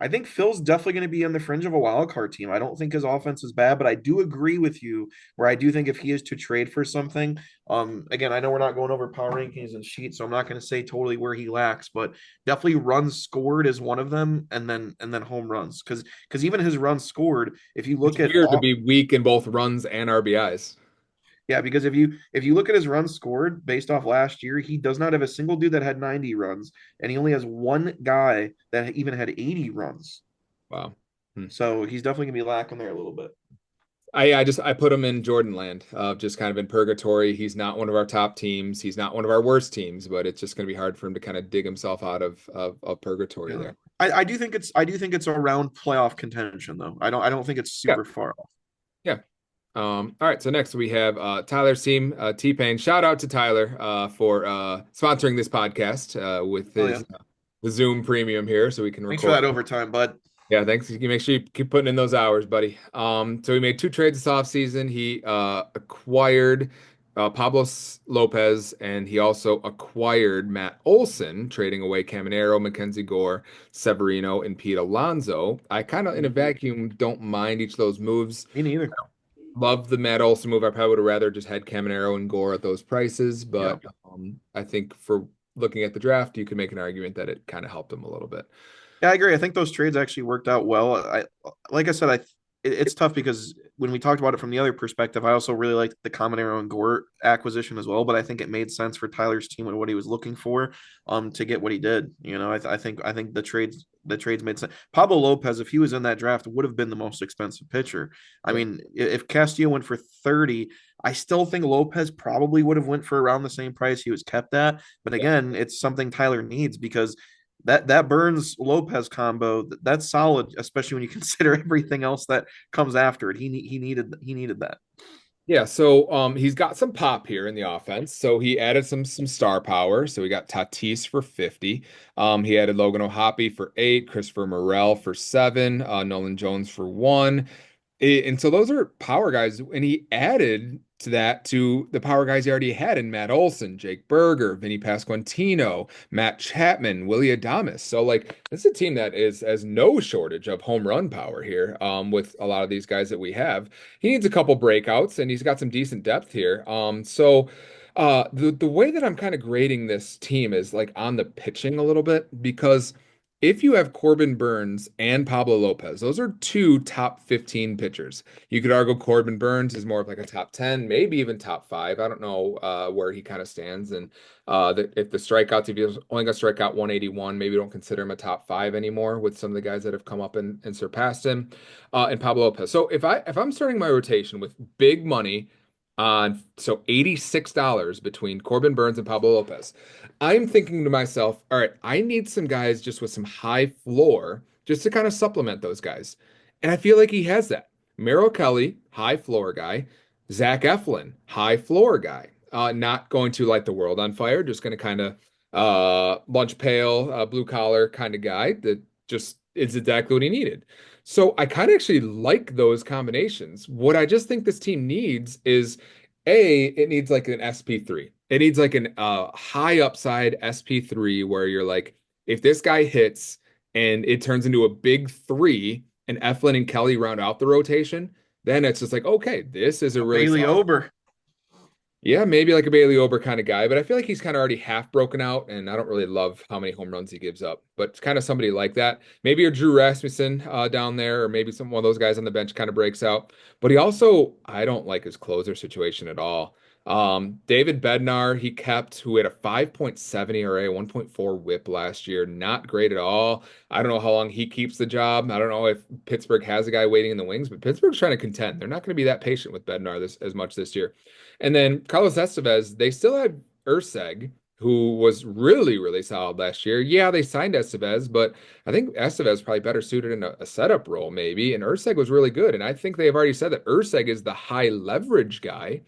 I think Phil's definitely going to be on the fringe of a wild card team. I don't think his offense is bad, but I do agree with you where I do think if he is to trade for something, again, I know we're not going over power rankings and sheets, so I'm not going to say totally where he lacks, but definitely runs scored is one of them, and then home runs because even his runs scored, if you It's look at weird to be weak in both runs and RBIs. yeah, because if you look at his runs scored based off last year, he does not have a single dude that had 90 runs, and he only has one guy that even had 80 runs. Wow. Hmm. So he's definitely gonna be lacking there a little bit. I put him in Jordan land, just kind of in purgatory. He's not one of our top teams. He's not one of our worst teams, but it's just going to be hard for him to kind of dig himself out of purgatory Yeah. there. I do think it's around playoff contention though. I don't think it's Yeah, super far off. yeah. All right, so next we have Tyler's team, T-Pain. Shout out to Tyler for sponsoring this podcast with Oh yeah. his the Zoom premium here, so we can Thanks for record. that overtime, bud. Yeah, thanks. You make sure you keep putting in those hours, buddy. So he made two trades this offseason. He acquired Lopez, and he also acquired Matt Olson, trading away Caminero, Mackenzie Gore, Severino, and Pete Alonso. I kind of, in a vacuum, don't mind each of those moves. Me neither. Love the Matt Olson move. I probably would have rather just had Caminero and Gore at those prices, Yeah. but I think for looking at the draft, you could make an argument that it kind of helped him a little bit. Yeah, I agree. I think those trades actually worked out well. Like I said, it's tough because when we talked about it from the other perspective, I also really liked the Cominero and Gort acquisition as well. But I think it made sense for Tyler's team and what he was looking for, to get what he did. I think the trades made sense. Pablo Lopez, if he was in that draft, would have been the most expensive pitcher. I Yeah. mean, if Castillo went for 30, I still think Lopez probably would have went for around the same price he was kept at. But Yeah. again, it's something Tyler needs because that Burns Lopez combo that's solid, especially when you consider everything else that comes after it. He needed that. Yeah, so he's got some pop here in the offense. So he added some star power. So we got Tatis for 50. He added Logan O'Hoppe for 8, Christopher Morel for 7, Nolan Jones for 1. And so those are power guys, and he added to the power guys he already had in Matt Olson, Jake Berger, Vinny Pasquantino, Matt Chapman, Willie Adames. So like this is a team that is has no shortage of home run power here. With a lot of these guys that we have, he needs a couple breakouts, and he's got some decent depth here. The way that I'm kind of grading this team is like on the pitching a little bit because. If you have Corbin Burns and Pablo Lopez, those are two top 15 pitchers. You could argue Corbin Burns is more of like a top 10, maybe even top 5. I don't know where he kind of stands. And if the strikeouts, if he's only going to strike out 181, maybe don't consider him a top 5 anymore with some of the guys that have come up and surpassed him. And Pablo Lopez. So if I'm starting my rotation with big money on so $86 between Corbin Burns and Pablo Lopez. I'm thinking to myself, all right, I need some guys just with some high floor just to kind of supplement those guys. And I feel like he has that. Merrill Kelly, high floor guy. Zach Eflin, high floor guy. Not going to light the world on fire, just going to kind of lunch pail, blue collar kind of guy that just is exactly what he needed. So I kind of actually like those combinations. What I just think this team needs is it needs like an SP3. It needs like an high upside SP3 where you're like, if this guy hits and it turns into a big three and Eflin and Kelly round out the rotation, then it's just like, okay, this is a A really Bailey solid. Ober. Yeah, maybe like a Bailey Ober kind of guy, but I feel like he's kind of already half broken out, and I don't really love how many home runs he gives up. But it's kind of somebody like that. Maybe a Drew Rasmussen down there, or maybe some one of those guys on the bench kind of breaks out. But he also, I don't like his closer situation at all. David Bednar, he kept, who had a 5.7 ERA, 1.4 WHIP last year, not great at all. I don't know how long he keeps the job. I don't know if Pittsburgh has a guy waiting in the wings, but Pittsburgh's trying to contend. They're not going to be that patient with Bednar this as much this year. And then Carlos Estevez, they still had Urseg, who was really, really solid last year. Yeah, they signed Estevez, but I think Estevez is probably better suited in a setup role, maybe. And Urseg was really good. And I think they've already said that Urseg is the high leverage guy.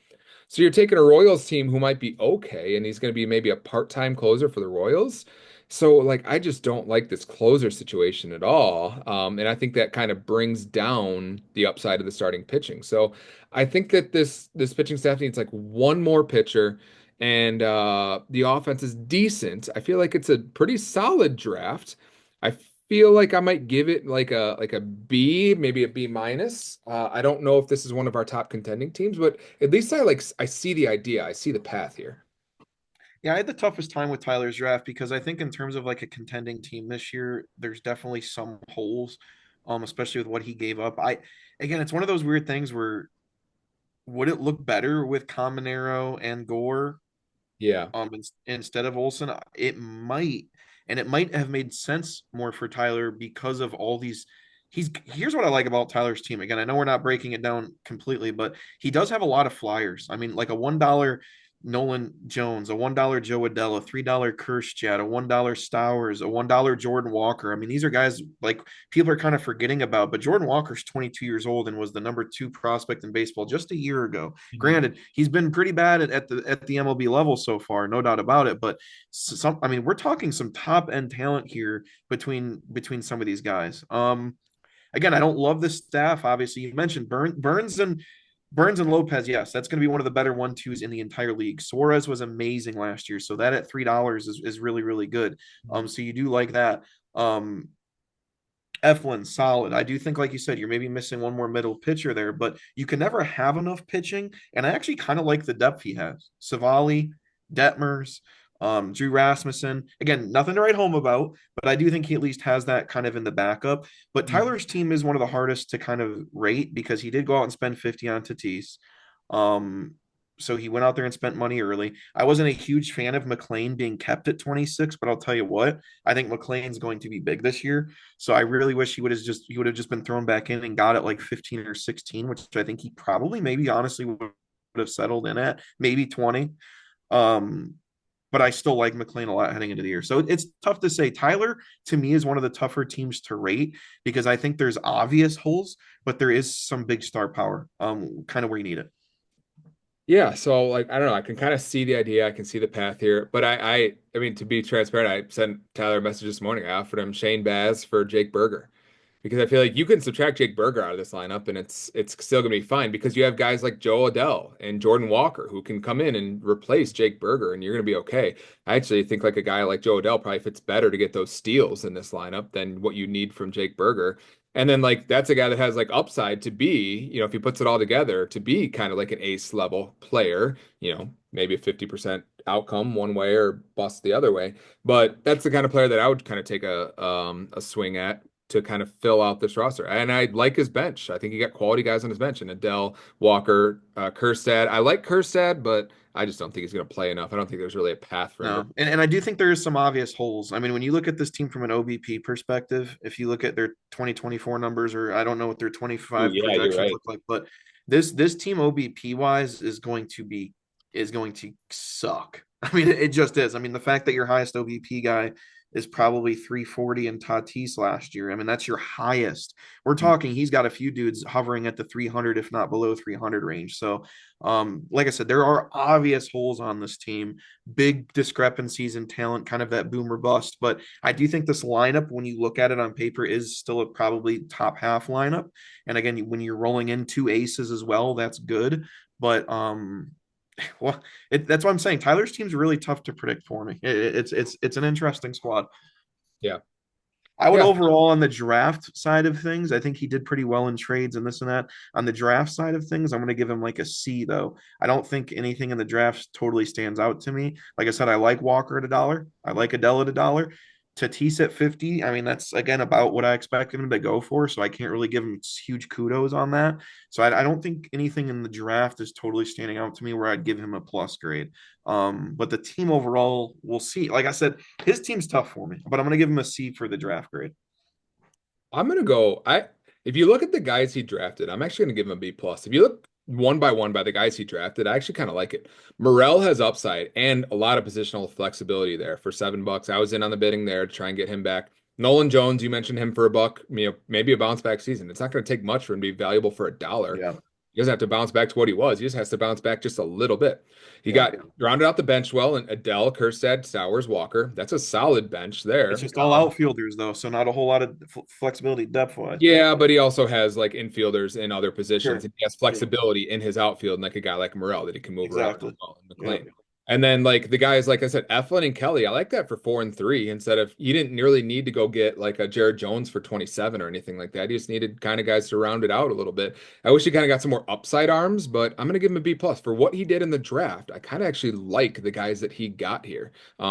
So you're taking a Royals team who might be okay, and he's going to be maybe a part-time closer for the Royals. So like I just don't like this closer situation at all. And I think that kind of brings down the upside of the starting pitching. So I think that this pitching staff needs like one more pitcher, and the offense is decent. I feel like it's a pretty solid draft. I feel like I might give it like a B, maybe a B minus. I don't know if this is one of our top contending teams, but at least I see the idea. I see the path here. Yeah, I had the toughest time with Tyler's draft because I think in terms of like a contending team this year, there's definitely some holes, especially with what he gave up. Again, it's one of those weird things where would it look better with Cominero and Gore Yeah. instead of Olson? It might, and it might have made sense more for Tyler because of all these. Here's what I like about Tyler's team. Again, I know we're not breaking it down completely, but he does have a lot of flyers. I mean, like a $1 Nolan Jones, a $1 Joe Adell, a $3 Kershad, a $1 Stowers, a $1 Jordan Walker. I mean, these are guys like people are kind of forgetting about, but Jordan Walker's 22 years old and was the number 2 prospect in baseball just a year ago. Mhm. Granted, he's been pretty bad at the MLB level so far, no doubt about it. But I mean, we're talking some top end talent here between some of these guys. Again, I don't love this staff. Obviously, you mentioned Burns and Lopez. Yes, that's going to be one of the better 1-2s in the entire league. Suarez was amazing last year, so that at $3 is really really good. So you do like that. Um, Eflin, solid. I do think, like you said, you're maybe missing one more middle pitcher there, but you can never have enough pitching. And I actually kind of like the depth he has. Savali, Detmers, Drew Rasmussen. Again, nothing to write home about, but I do think he at least has that kind of in the backup. But Mhm. Tyler's team is one of the hardest to kind of rate because he did go out and spend 50 on Tatis. Um, so he went out there and spent money early. I wasn't a huge fan of McLean being kept at 26, but I'll tell you what, I think McLean's going to be big this year. So I really wish he would have just been thrown back in and got it like 15 or 16, which I think he probably maybe honestly would have settled in at maybe 20. Um, but I still like McLean a lot heading into the year. So it's tough to say. Tyler to me is one of the tougher teams to rate because I think there's obvious holes, but there is some big star power, kind of where you need it. Yeah, so like I don't know, I can kind of see the idea, I can see the path here, but I mean to be transparent, I sent Tyler a message this morning. I offered him Shane Baz for Jake Berger because I feel like you can subtract Jake Berger out of this lineup and it's still gonna be fine because you have guys like Joe Adell and Jordan Walker who can come in and replace Jake Berger and you're gonna be okay. I actually think like a guy like Joe Adell probably fits better to get those steals in this lineup than what you need from Jake Berger. And then like that's a guy that has like upside to be, if he puts it all together, to be kind of like an ace level player, maybe a 50% outcome one way or bust the other way. But that's the kind of player that I would kind of take a swing at to kind of fill out this roster. And I like his bench. I think he got quality guys on his bench, and Adele, Walker, Kerstad. I like Kerstad, but I just don't think he's going to play enough. I don't think there's really a path for him to. No, and I do think there is some obvious holes. I mean, when you look at this team from an OBP perspective, if you look at their 2024 numbers, or I don't know what their Ooh, 25 yeah, you're projections right. look like, but this team OBP wise is going to suck. I mean, it just is. I mean, the fact that your highest OBP guy is probably 340 in Tatis last year. I mean, that's your highest. We're talking he's got a few dudes hovering at the 300, if not below 300 range. So, like I said, there are obvious holes on this team, big discrepancies in talent, kind of that boomer bust. But I do think this lineup, when you look at it on paper, is still a probably top half lineup. And again, when you're rolling in 2 aces as well, that's good. But well, that's what I'm saying. Tyler's team's really tough to predict for me. It's an interesting squad. Yeah. I would Yeah, overall on the draft side of things, I think he did pretty well in trades and this and that. On the draft side of things, I'm going to give him like a C though. I don't think anything in the draft totally stands out to me. Like I said, I like Walker at $1. I like Adele at $1. Tatis at 50. I mean, that's again about what I expected him to go for. So I can't really give him huge kudos on that. So I don't think anything in the draft is totally standing out to me where I'd give him a plus grade. But the team overall, we'll see. Like I said, his team's tough for me, but I'm going to give him a C for the draft grade. I'm gonna go. If you look at the guys he drafted, I'm actually gonna give him a B plus. If you look one by one by the guys he drafted, I actually kind of like it. Morel has upside and a lot of positional flexibility there for $7. I was in on the bidding there to try and get him back. Nolan Jones, you mentioned him for $1, maybe a bounce back season. It's not going to take much for him to be valuable for $1. Yeah, He doesn't have to bounce back to what he was. He just has to bounce back just a little bit. He yeah. got rounded out the bench well, and Adele, Kerstad, Stowers, Walker. That's a solid bench It's there. just all outfielders though, so not a whole lot of flexibility depth wise. Yeah, but he also has like infielders in other positions, Sure, and he has sure, flexibility in his outfield, and like a guy like Morel that he can move around as exactly. well, and Yeah. McLean. And then like the guys, like I said, Eflin and Kelly, I like that for 4 and 3 instead of you didn't really need to go get like a Jared Jones for 27 or anything like that. You just needed kind of guys to round it out a little bit. I wish he kind of got some more upside arms, but I'm gonna give him a B plus for what he did in the draft. I kind of actually like the guys that he got here. Yeah,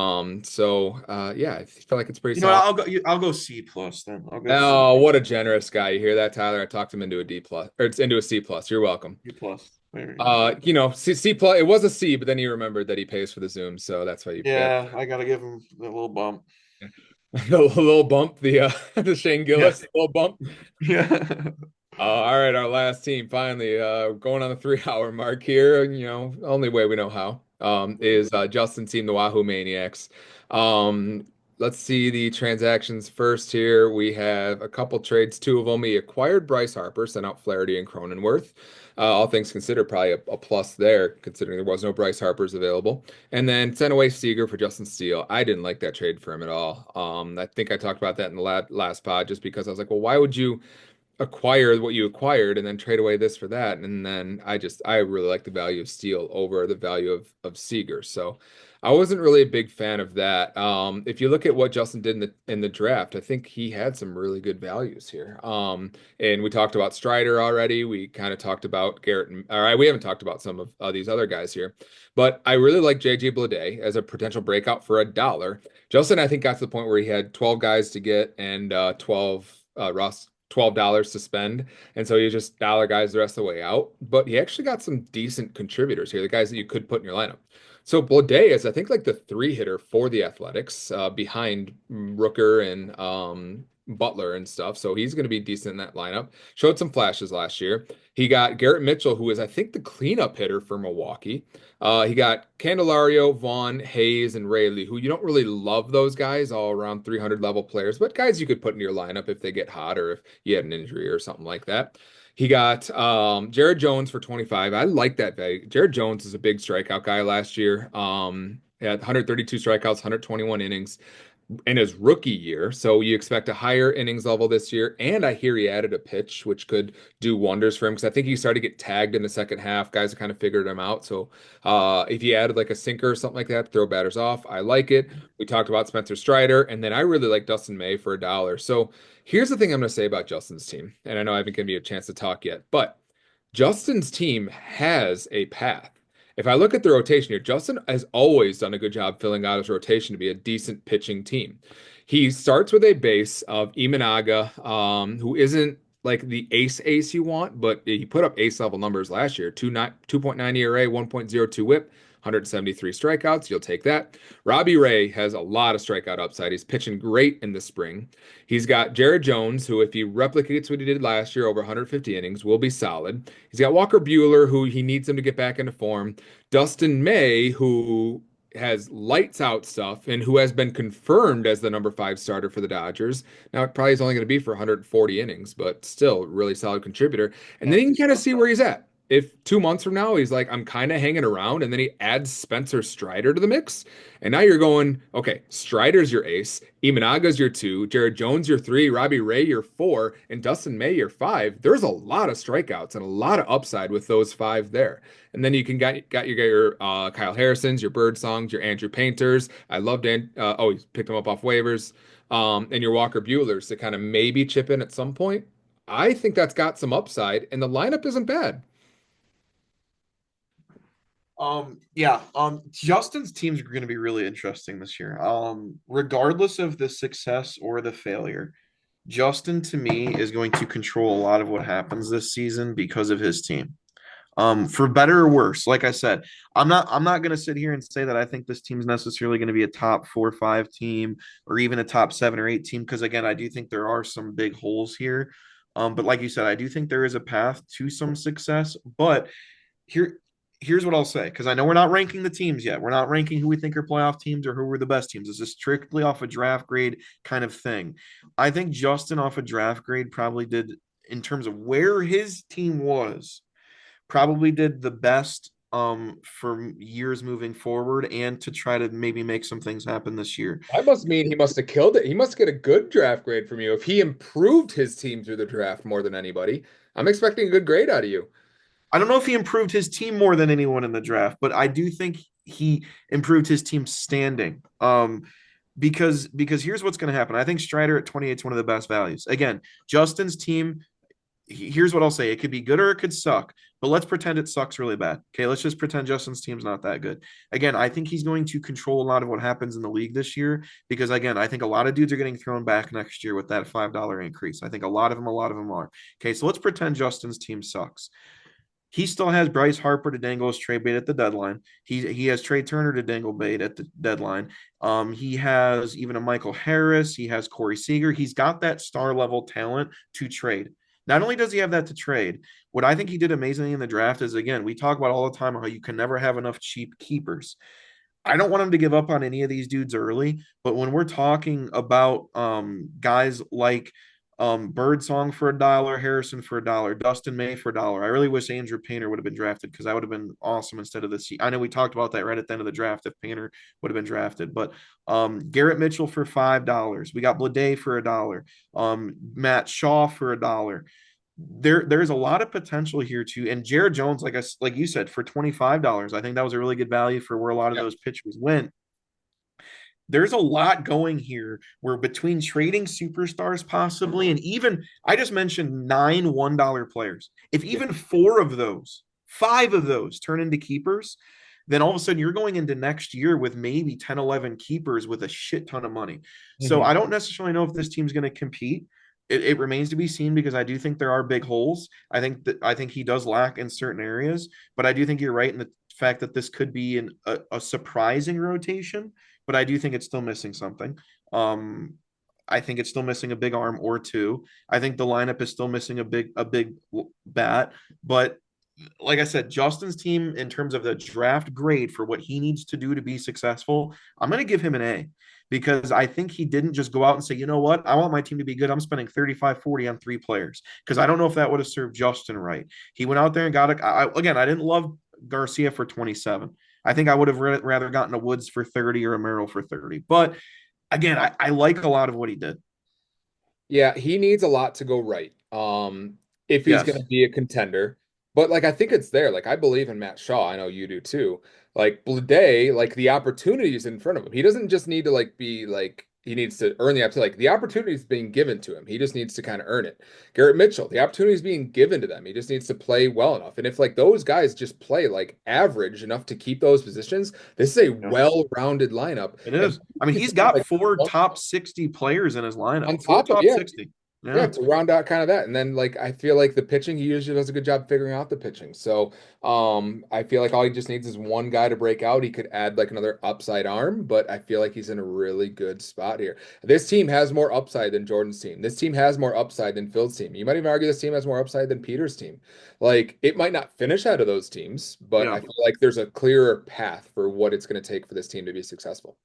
I feel like it's pretty You know, what, solid. I'll go C plus then. I'll go C. Oh, what a generous guy. You hear that, Tyler? I talked him into a D plus, or it's into a C plus. You're welcome. C plus. There you go. C plus, it was a C, but then he remembered that he pays for the Zoom, so that's why you got Yeah, I gotta give him a little bump. a little bump, the Shane Yeah. Gillis little bump. Yeah. All right, our last team finally going on the 3 hour mark here. Only way we know how is Justin's team, the Wahoo Maniacs. Um, let's see the transactions first here. We have a couple trades, two of them. He acquired Bryce Harper, sent out Flaherty and Cronenworth. All things considered, probably a plus there, considering there was no Bryce Harpers available. And then sent away Seager for Justin Steele. I didn't like that trade for him at all. I think I talked about that in the last pod, just because I was like, well, why would you acquire what you acquired and then trade away this for that? And then I really like the value of Steele over the value of Seager. So I wasn't really a big fan of that. If you look at what Justin did in the draft, I think he had some really good values here. And we talked about Strider already. We kind of talked about Garrett. All right, we haven't talked about some of these other guys here, but I really like JJ Bleday as a potential breakout for $1. Justin, I think, got to the point where he had 12 guys to get and 12 $12 to spend. And so you just dollar guys the rest of the way out. But he actually got some decent contributors here, the guys that you could put in your lineup. So Blade is, I think, like the 3 hitter for the Athletics, behind Rooker and Butler and stuff. So he's going to be decent in that lineup. Showed some flashes last year. He got Garrett Mitchell, who is, I think, the cleanup hitter for Milwaukee. He got Candelario, Vaughn, Hayes, and Rayleigh, who you don't really love those guys, all around 300 level players, but guys you could put in your lineup if they get hot or if you had an injury or something like that. He got Jared Jones for 25. I like that value. Jared Jones is a big strikeout guy last year. He had 132 strikeouts, 121 innings in his rookie year. So you expect a higher innings level this year. And I hear he added a pitch, which could do wonders for him because I think he started to get tagged in the second half. Guys have kind of figured him out. So if he added like a sinker or something like that, throw batters off, I like it. We talked about Spencer Strider, and then I really like Dustin May for $1. So here's the thing I'm going to say about Justin's team. And I know I haven't given you a chance to talk yet, but Justin's team has a path. If I look at the rotation here, Justin has always done a good job filling out his rotation to be a decent pitching team. He starts with a base of Imanaga, who isn't like the ace you want, but he put up ace level numbers last year: 2.9 ERA, 1.02 WHIP, 173 strikeouts. You'll take that. Robbie Ray has a lot of strikeout upside. He's pitching great in the spring. He's got Jared Jones, who, if he replicates what he did last year over 150 innings, will be solid. He's got Walker Buehler, who he needs him to get back into form. Dustin May, who has lights out stuff and who has been confirmed as the number 5 starter for the Dodgers. Now, it probably is only going to be for 140 innings, but still really solid contributor. And then you can kind of see where he's at. If 2 months from now he's like, I'm kind of hanging around, and then he adds Spencer Strider to the mix, and now you're going, okay, Strider's your ace, Imanaga's your 2, Jared Jones your 3, Robbie Ray your 4, and Dustin May your 5. There's a lot of strikeouts and a lot of upside with those 5 there. And then you can got your Kyle Harrisons, your Bird Songs, your Andrew Painters. I loved you picked them up off waivers. and your Walker Buellers to kind of maybe chip in at some point. I think that's got some upside, and the lineup isn't bad. Yeah, Justin's teams are going to be really interesting this year. Regardless of the success or the failure, Justin to me is going to control a lot of what happens this season because of his team. For better or worse, like I said, I'm not going to sit here and say that I think this team's necessarily going to be a top 4 or 5 team or even a top 7 or 8 team because again, I do think there are some big holes here. But like you said, I do think there is a path to some success. But here here's what I'll say because I know we're not ranking the teams yet. We're not ranking who we think are playoff teams or who are the best teams. This is strictly off a draft grade kind of thing. I think Justin off a draft grade probably did in terms of where his team was probably did the best for years moving forward and to try to maybe make some things happen this year. I must mean he must have killed it. He must get a good draft grade from you if he improved his team through the draft more than anybody. I'm expecting a good grade out of you. I don't know if he improved his team more than anyone in the draft, but I do think he improved his team standing. Because here's what's going to happen. I think Strider at 28 is one of the best values. Again, Justin's team, here's what I'll say. It could be good or it could suck, but let's pretend it sucks really bad. Okay, let's just pretend Justin's team's not that good. Again, I think he's going to control a lot of what happens in the league this year because again, I think a lot of dudes are getting thrown back next year with that $5 increase. I think a lot of them are. Okay, so let's pretend Justin's team sucks. He still has Bryce Harper to dangle as trade bait at the deadline. He has Trey Turner to dangle bait at the deadline. He has even a Michael Harris. He has Corey Seager. He's got that star level talent to trade. Not only does he have that to trade, what I think he did amazingly in the draft is again, we talk about all the time how you can never have enough cheap keepers. I don't want him to give up on any of these dudes early, but when we're talking about guys like Birdsong for $1, Harrison for $1, Dustin May for $1, I really wish Andrew Painter would have been drafted because that would have been awesome instead of this. I know we talked about that right at the end of the draft if Painter would have been drafted, but Garrett Mitchell for $5, we got Blade for $1, Matt Shaw for $1. There's a lot of potential here too. And Jared Jones, like you said, for $25, I think that was a really good value for where a lot of Yeah. those pitchers went. There's a lot going here where between trading superstars possibly, and even I just mentioned 9 $1 players. If Yeah. even 5 of those turn into keepers, then all of a sudden you're going into next year with maybe 10, 11 keepers with a shit ton of money. So Mhm. I don't necessarily know if this team's going to compete. It remains to be seen because I do think there are big holes. I think he does lack in certain areas, but I do think you're right in the fact that this could be a surprising rotation. But I do think it's still missing something. Um, I think it's still missing a big arm or two. I think the lineup is still missing a big bat. But like I said, Justin's team in terms of the draft grade for what he needs to do to be successful, I'm going to give him an A because I think he didn't just go out and say, you know what, I want my team to be good. I'm spending 35, 40 on 3 players because I don't know if that would have served Justin right. He went out there and got it. Again, I didn't love Garcia for 27. I think I would have rather gotten a Woods for 30 or a Merrill for 30. But again, I like a lot of what he did. Yeah, he needs a lot to go right. If he's going Yes. to be a contender. But like I think it's there. Like I believe in Matt Shaw. I know you do too. Like Blade, like the opportunity is in front of him. He doesn't just need to like be like he needs to earn the opportunity. Like the opportunity is being given to him. He just needs to kind of earn it. Garrett Mitchell, the opportunity is being given to them. He just needs to play well enough. And if like those guys just play like average enough to keep those positions, this is a Yeah. well-rounded lineup. It And is. I mean, he's he's got like 4 top 60 players in his lineup. on Four top of top yeah, 60. yeah, Yeah. to round out kind of that. And then like I feel like the pitching, he usually does a good job figuring out the pitching. So I feel like all he just needs is one guy to break out. He could add like another upside arm, but I feel like he's in a really good spot here. This team has more upside than Jordan's team. This team has more upside than Phil's team. You might even argue this team has more upside than Peter's team. Like it might not finish out of those teams, but I Yeah. feel like there's a clearer path for what it's going to take for this team to be successful.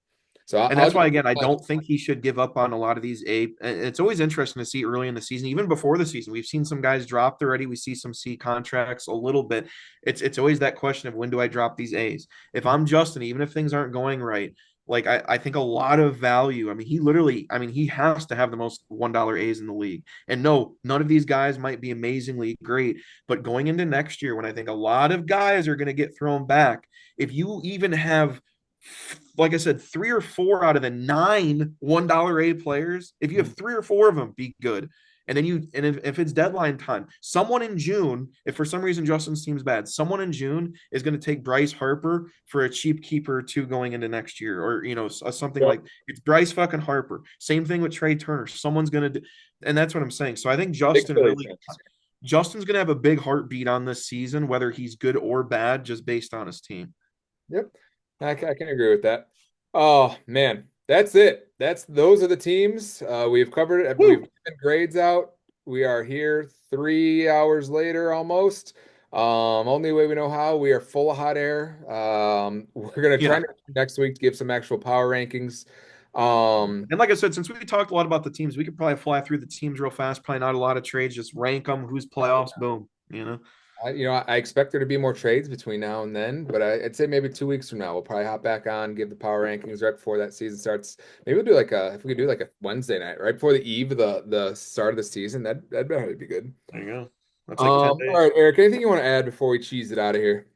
So And I'll that's give why, him again, I a don't think he should give up on a lot of these A. And it's always interesting to see early in the season, even before the season. We've seen some guys dropped already. We see some C contracts a little bit. It's always that question of when do I drop these A's? If I'm Justin, even if things aren't going right, like I think a lot of value. I mean, he has to have the most $1 A's in the league. And no, none of these guys might be amazingly great. But going into next year, when I think a lot of guys are going to get thrown back, if you even have like I said, 3 or 4 out of the 9 $1 A players, if you have 3 or 4 of them, be good. And then if it's deadline time, someone in June, if for some reason Justin's team's bad, someone in June is going to take Bryce Harper for a cheap keeper too going into next year, or something Yep. like it's Bryce fucking Harper. Same thing with Trey Turner. Someone's going to, and that's what I'm saying. So I think Big Phillies fans. Justin's going to have a big heartbeat on this season, whether he's good or bad, just based on his team. Yep. I can agree with that. Oh man, that's it. Those are the teams. We've covered it. We've Woo! given grades out. We are here 3 hours later almost. Only way we know how. We are full of hot air. We're gonna try Yeah. next week to give some actual power rankings. Um, And like I said, since we talked a lot about the teams, we could probably fly through the teams real fast. Probably not a lot of trades. Just rank them. Who's playoffs? Boom. I expect there to be more trades between now and then, but I'd say maybe 2 weeks from now we'll probably hop back on, give the power rankings right before that season starts. Maybe we'll do if we could do like a Wednesday night right before the eve of the start of the season. That'd probably be good. There you go. That's like 10 All days. right, Eric, anything you want to add before we cheese it out of here?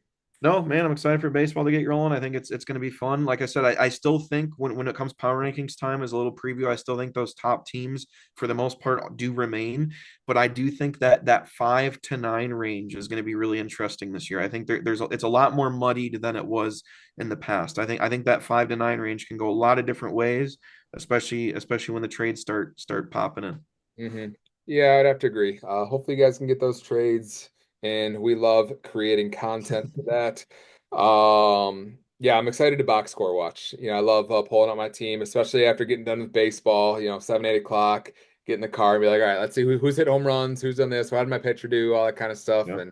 No, man, I'm excited for baseball to get rolling. I think it's going to be fun. Like I said, I still think when it comes power rankings time as a little preview, I still think those top teams for the most part do remain. But I do think that 5 to 9 range is going to be really interesting this year. I think it's a lot more muddied than it was in the past. I think that 5 to 9 range can go a lot of different ways, especially when the trades start popping in. Yeah, I'd have to agree. Hopefully, you guys can get those trades, and we love creating content for that. Yeah, I'm excited to box score watch. I love pulling out my team, especially after getting done with baseball. 7, 8 o'clock, get in the car and be like, all right, let's see who's hit home runs, who's done this, what did my pitcher do, all that kind of stuff, Yeah. and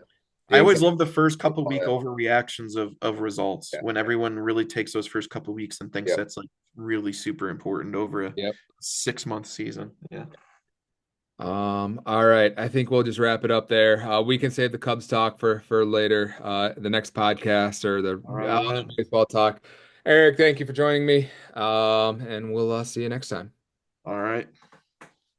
I games. always love the first couple week overreactions of results Yeah, when everyone really takes those first couple weeks and thinks yep, that's like really super important over a yep. 6 month season. Yeah. All right. I think we'll just wrap it up there. We can save the Cubs talk for later, the next podcast or the All right, man. baseball talk. Eric, thank you for joining me. And we'll see you next time. All right.